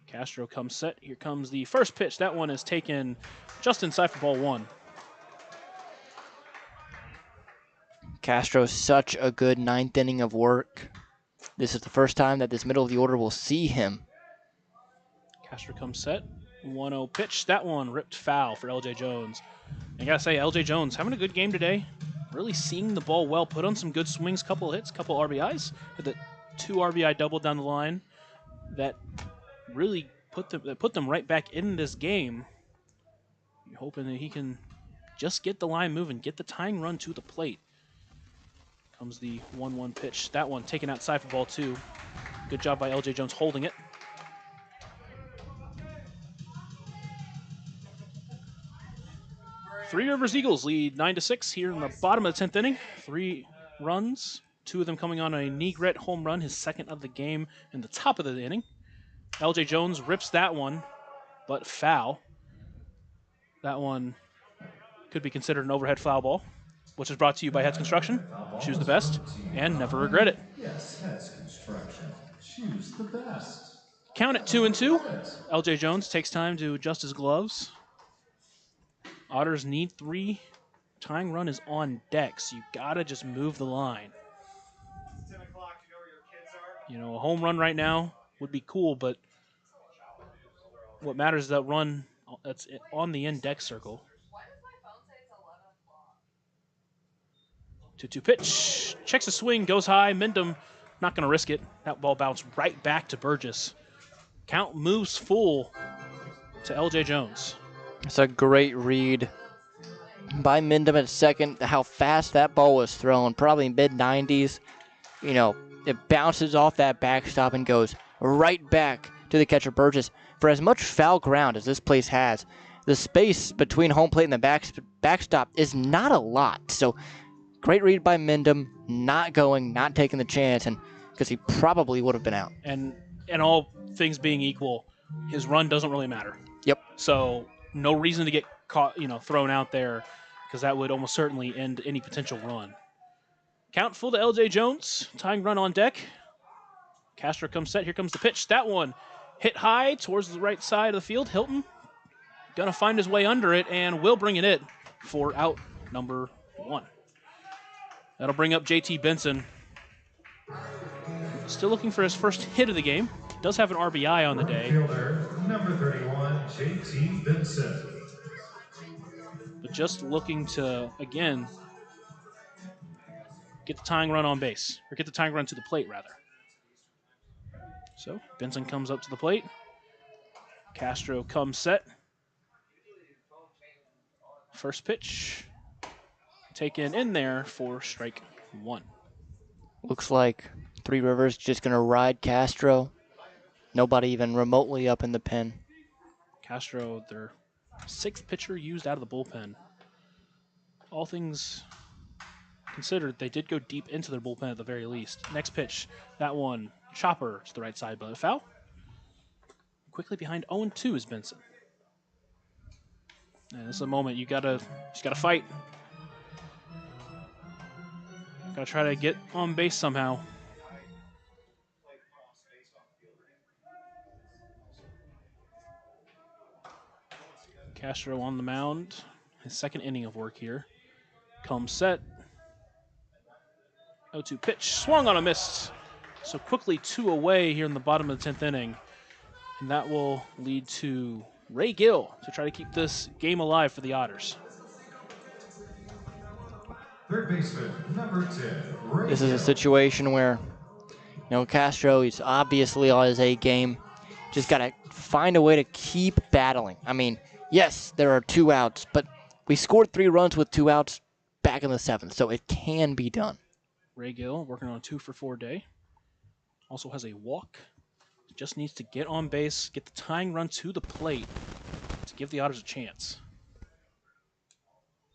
Castro comes set. Here comes the first pitch. That one is taken just inside for ball 1. Castro's such a good 9th inning of work. This is the first time that this middle of the order will see him. Castro comes set. 1-0 pitch. That one ripped foul for L.J. Jones. I gotta say, L.J. Jones having a good game today. Really seeing the ball well. Put on some good swings, couple hits, couple RBIs. With the 2 RBI double down the line. That really put them right back in this game. You're hoping that he can just get the line moving, get the tying run to the plate. Comes the 1-1 pitch. That one taken outside for ball 2. Good job by L.J. Jones holding it. Trois-Rivieres Eagles lead 9-6 here in the bottom of the 10th inning. 3 runs, 2 of them coming on a Negret home run, his second of the game in the top of the inning. L.J. Jones rips that one, but foul. That one could be considered an overhead foul ball, which is brought to you by Heads Construction. Choose the best and never regret it. Yes, Heads Construction. Choose the best. Count it 2-2. L.J. Jones takes time to adjust his gloves. Otters need 3. Tying run is on deck, so you gotta just move the line. You know, a home run right now would be cool, but what matters is that run that's on the end deck circle. 2-2 pitch. Checks the swing, goes high. Mendham not going to risk it. That ball bounced right back to Burgess. Count moves full to L.J. Jones. It's a great read by Mendham at second. How fast that ball was thrown, probably mid-90s. You know, it bounces off that backstop and goes right back to the catcher Burgess. For as much foul ground as this place has, the space between home plate and the backstop is not a lot. So great read by Mendham, not taking the chance, and because he probably would have been out. And all things being equal, his run doesn't really matter. Yep. So no reason to get caught, thrown out there, because that would almost certainly end any potential run. Count full to L.J. Jones, tying run on deck. Castro comes set. Here comes the pitch. That one hit high towards the right side of the field. Hilton gonna find his way under it and will bring it in for out number 1. That'll bring up JT Benson. Still looking for his first hit of the game. Does have an RBI on the Right day. fielder, number 31, J.T. Vincent. But just looking to, again, get the tying run on base. Or get the tying run to the plate, rather. So, Benson comes up to the plate. Castro comes set. First pitch. Taken in there for strike one. Looks like Trois-Rivieres just going to ride Castro. Nobody even remotely up in the pen. Castro, their sixth pitcher used out of the bullpen. All things considered, they did go deep into their bullpen at the very least. Next pitch, that one, chopper to the right side, but a foul. Quickly behind 0-2 is Benson. And this is a moment you just gotta fight. Gotta try to get on base somehow. Castro on the mound. His second inning of work here. Comes set. 0-2 pitch. Swung on a miss. So quickly 2 away here in the bottom of the 10th inning. And that will lead to Ray Gill to try to keep this game alive for the Otters. Third baseman, number 10, Ray This is a Gill. situation where, Castro, he's obviously on his A game. Just got to find a way to keep battling. I mean, yes, there are 2 outs, but we scored 3 runs with 2 outs back in the 7th, so it can be done. Ray Gill working on a 2-for-4 day. Also has a walk. Just needs to get on base, get the tying run to the plate to give the Otters a chance.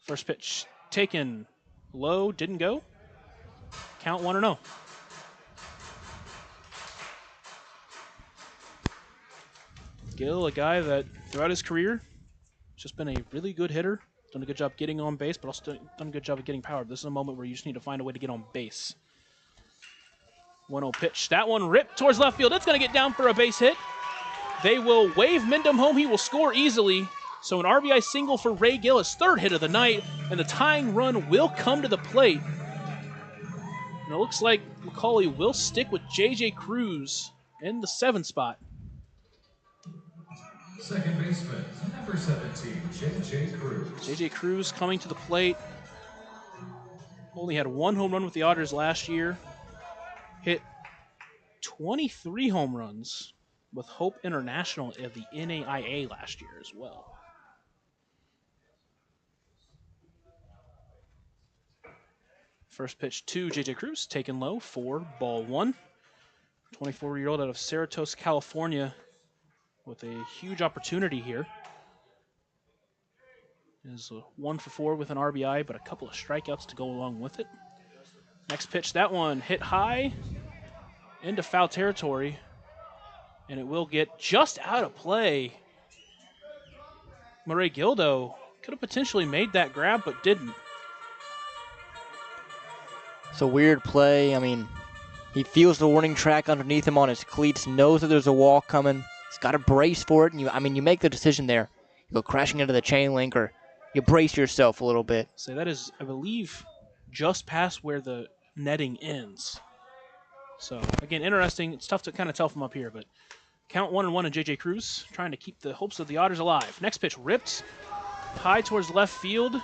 First pitch taken low, didn't go. Count 1-0. Gill, a guy that throughout his career has just been a really good hitter. Done a good job getting on base, but also done a good job of getting power. This is a moment where you just need to find a way to get on base. 1-0 pitch. That one ripped towards left field. It's going to get down for a base hit. They will wave Mendham home. He will score easily. So an RBI single for Ray Gill, his 3rd hit of the night, and the tying run will come to the plate. And it looks like Macaulay will stick with J.J. Cruz in the 7th spot. Second baseman, number 17, J.J. Cruz. J.J. Cruz coming to the plate. Only had 1 home run with the Otters last year. Hit 23 home runs with Hope International of the NAIA last year as well. First pitch to J.J. Cruz, taken low for ball 1. 24-year-old out of Cerritos, California, with a huge opportunity here. Is 1-for-4 with an RBI, but a couple of strikeouts to go along with it. Next pitch, that one hit high into foul territory, and it will get just out of play. Ray Gill, though, could have potentially made that grab, but didn't. It's a weird play. I mean, he feels the warning track underneath him on his cleats, knows that there's a walk coming. He's got to brace for it, and you make the decision there. You go crashing into the chain link, or you brace yourself a little bit. So that is, I believe, just past where the netting ends. So, again, interesting. It's tough to kind of tell from up here, but count 1-1 in J.J. Cruz, trying to keep the hopes of the Otters alive. Next pitch ripped high towards left field.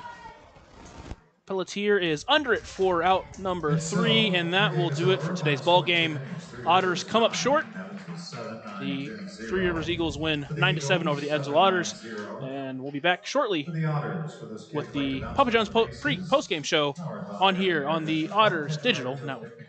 Pelletier is under it for out number 3, and that will do it for today's ball game. Otters come up short. The Trois-Rivieres Eagles win 9-7 over the Evansville Otters, and we'll be back shortly with the Papa John's post-game show on here on the Otters Digital Network.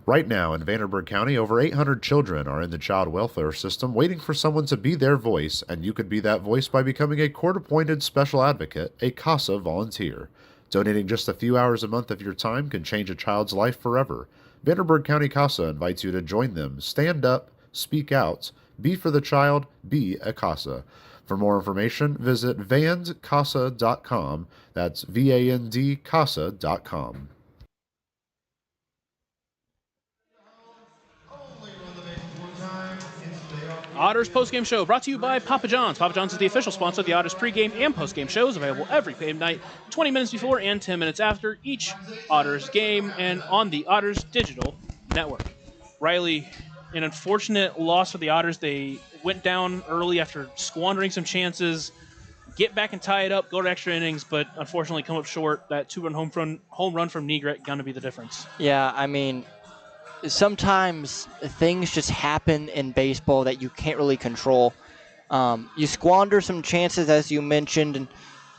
Right now in Vanderburgh County, over 800 children are in the child welfare system waiting for someone to be their voice, and you could be that voice by becoming a court-appointed special advocate, a CASA volunteer. Donating just a few hours a month of your time can change a child's life forever. Vanderburgh County CASA invites you to join them. Stand up, speak out, be for the child, be a CASA. For more information, visit vandcasa.com. That's VAND CASA.com. Only run the bases one time. It's the day off Otters postgame show brought to you by Papa John's. Papa John's is the official sponsor of the Otters pregame and postgame shows, available every game night, 20 minutes before and 10 minutes after each Otters game, and on the Otters digital network. Riley, an unfortunate loss for the Otters. They went down early after squandering some chances, get back and tie it up, go to extra innings, but unfortunately come up short. That two-run home run from Negret going to be the difference. Yeah, I mean, sometimes things just happen in baseball that you can't really control. You squander some chances, as you mentioned, and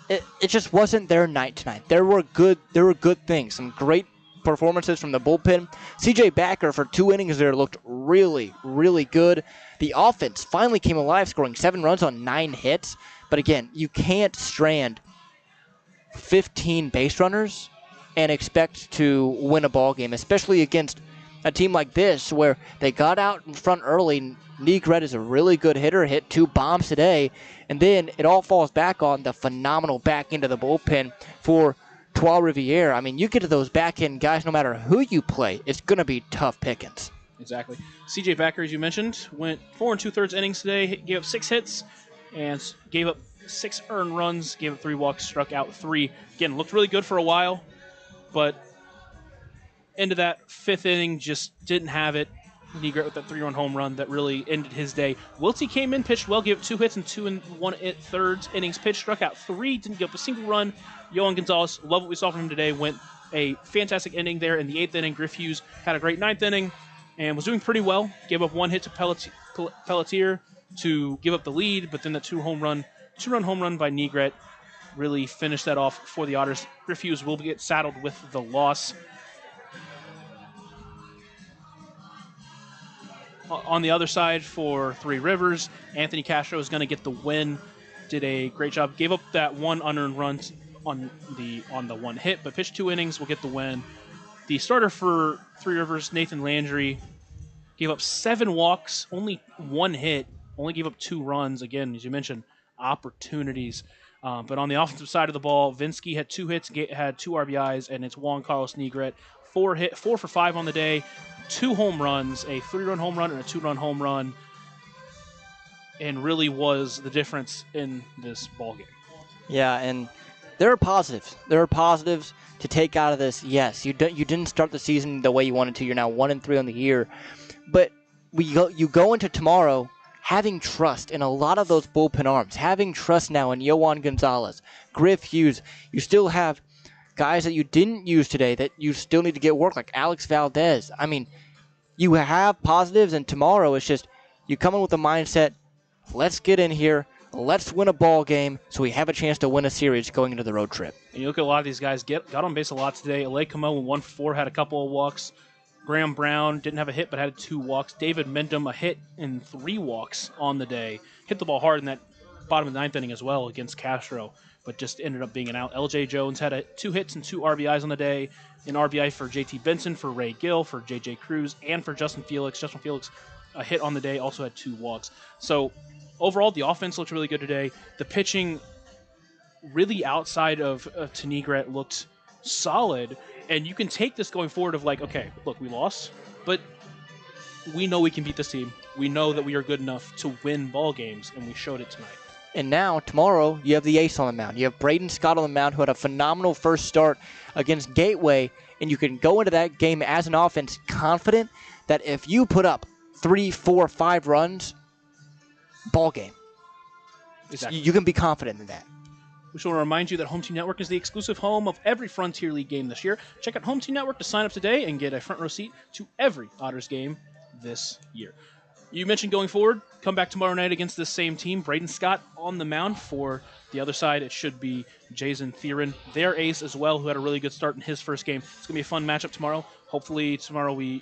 it just wasn't their night tonight. There were good things, some great performances from the bullpen. C.J. Backer for 2 innings there looked really, really good. The offense finally came alive, scoring 7 runs on 9 hits. But again, you can't strand 15 base runners and expect to win a ball game, especially against a team like this where they got out in front early. Negret is a really good hitter, hit 2 bombs today, and then it all falls back on the phenomenal back end of the bullpen for Trois-Rivieres. I mean, you get to those back end guys, no matter who you play, it's going to be tough pickings. Exactly. C.J. Backer, as you mentioned, went 4 2/3 innings today, gave up 6 hits, and gave up 6 earned runs, gave up 3 walks, struck out 3. Again, looked really good for a while, but into that 5th inning, just didn't have it. Negret with that 3-run home run that really ended his day. Wiltsey came in, pitched well, gave up 2 hits and 2 1/3 innings pitched, struck out 3, didn't give up a single run. Yohan Gonzalez, love what we saw from him today, went a fantastic inning there in the 8th inning. Griff Hughes had a great 9th inning and was doing pretty well. Gave up 1 hit to Pelletier to give up the lead, but then the 2-run home run by Negret really finished that off for the Otters. Griff Hughes will get saddled with the loss. On the other side for Three Rivers, Anthony Castro is going to get the win. Did a great job. Gave up that 1 unearned run on the 1 hit, but pitched 2 innings, will get the win. The starter for Three Rivers, Nathan Landry, gave up 7 walks, only 1 hit, only gave up 2 runs. Again, as you mentioned, opportunities. But on the offensive side of the ball, Vinsky had 2 hits, had 2 RBIs, and it's Juan Carlos Negret. 4 for 5 on the day, 2 home runs, a 3-run home run and a 2-run home run, and really was the difference in this ballgame. Yeah, and there are positives. There are positives to take out of this. Yes, you didn't start the season the way you wanted to. You're now 1-3 on the year, but you go into tomorrow having trust in a lot of those bullpen arms, having trust now in Yohan Gonzalez, Griff Hughes. You still have guys that you didn't use today that you still need to get work, like Alex Valdez. I mean, you have positives, and tomorrow it's just you come in with the mindset, let's get in here, let's win a ball game so we have a chance to win a series going into the road trip. And you look at a lot of these guys got on base a lot today. Alay Camo went 1 for 4, had a couple of walks. Graham Brown didn't have a hit but had 2 walks. David Mendham, a hit and 3 walks on the day. Hit the ball hard in that bottom of the 9th inning as well against Castro, but just ended up being an out. LJ Jones had 2 hits and 2 RBIs on the day. An RBI for JT Benson, for Ray Gill, for JJ Cruz, and for Justin Felix. Justin Felix, a hit on the day, also had 2 walks. So overall, the offense looked really good today. The pitching, really outside of Negret, looked solid. And you can take this going forward of like, okay, look, we lost, but we know we can beat this team. We know that we are good enough to win ball games, and we showed it tonight. And now, tomorrow, you have the ace on the mound. You have Braden Scott on the mound, who had a phenomenal first start against Gateway, and you can go into that game as an offense confident that if you put up 3, 4, 5 runs, ball game. Exactly. You can be confident in that. We just want to remind you that Home Team Network is the exclusive home of every Frontier League game this year. Check out Home Team Network to sign up today and get a front row seat to every Otters game this year. You mentioned going forward, come back tomorrow night against this same team. Braden Scott on the mound. For the other side, it should be Jason Theron, their ace as well, who had a really good start in his first game. It's going to be a fun matchup tomorrow. Hopefully tomorrow we,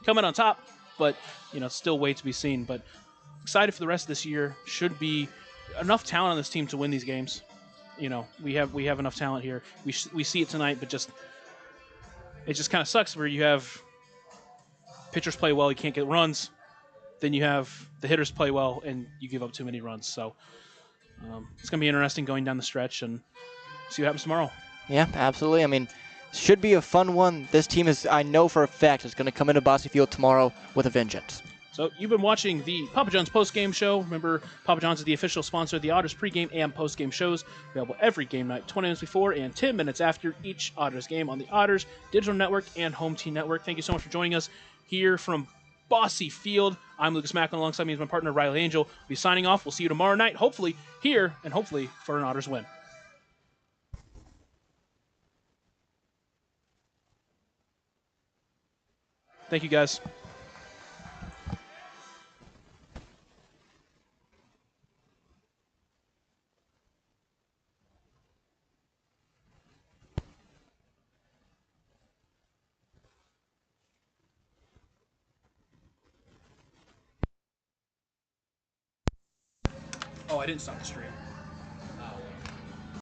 come in on top, but, it's still way to be seen. But excited for the rest of this year. Should be enough talent on this team to win these games. We have enough talent here. We see it tonight, but it just kind of sucks where you have pitchers play well, you can't get runs. Then you have the hitters play well, and you give up too many runs. So it's going to be interesting going down the stretch and see what happens tomorrow. Yeah, absolutely. I mean, should be a fun one. This team I know for a fact, is going to come into Bosse Field tomorrow with a vengeance. So you've been watching the Papa John's post-game show. Remember, Papa John's is the official sponsor of the Otters pregame and post-game shows, available every game night, 20 minutes before and 10 minutes after each Otters game on the Otters Digital Network and Home Team Network. Thank you so much for joining us here from Bossy Field. I'm Lucas Macklin. Alongside me is my partner, Riley Angel. We'll be signing off. We'll see you tomorrow night, hopefully here, and hopefully for an Otters win. Thank you, guys. Oh, I didn't stop the stream.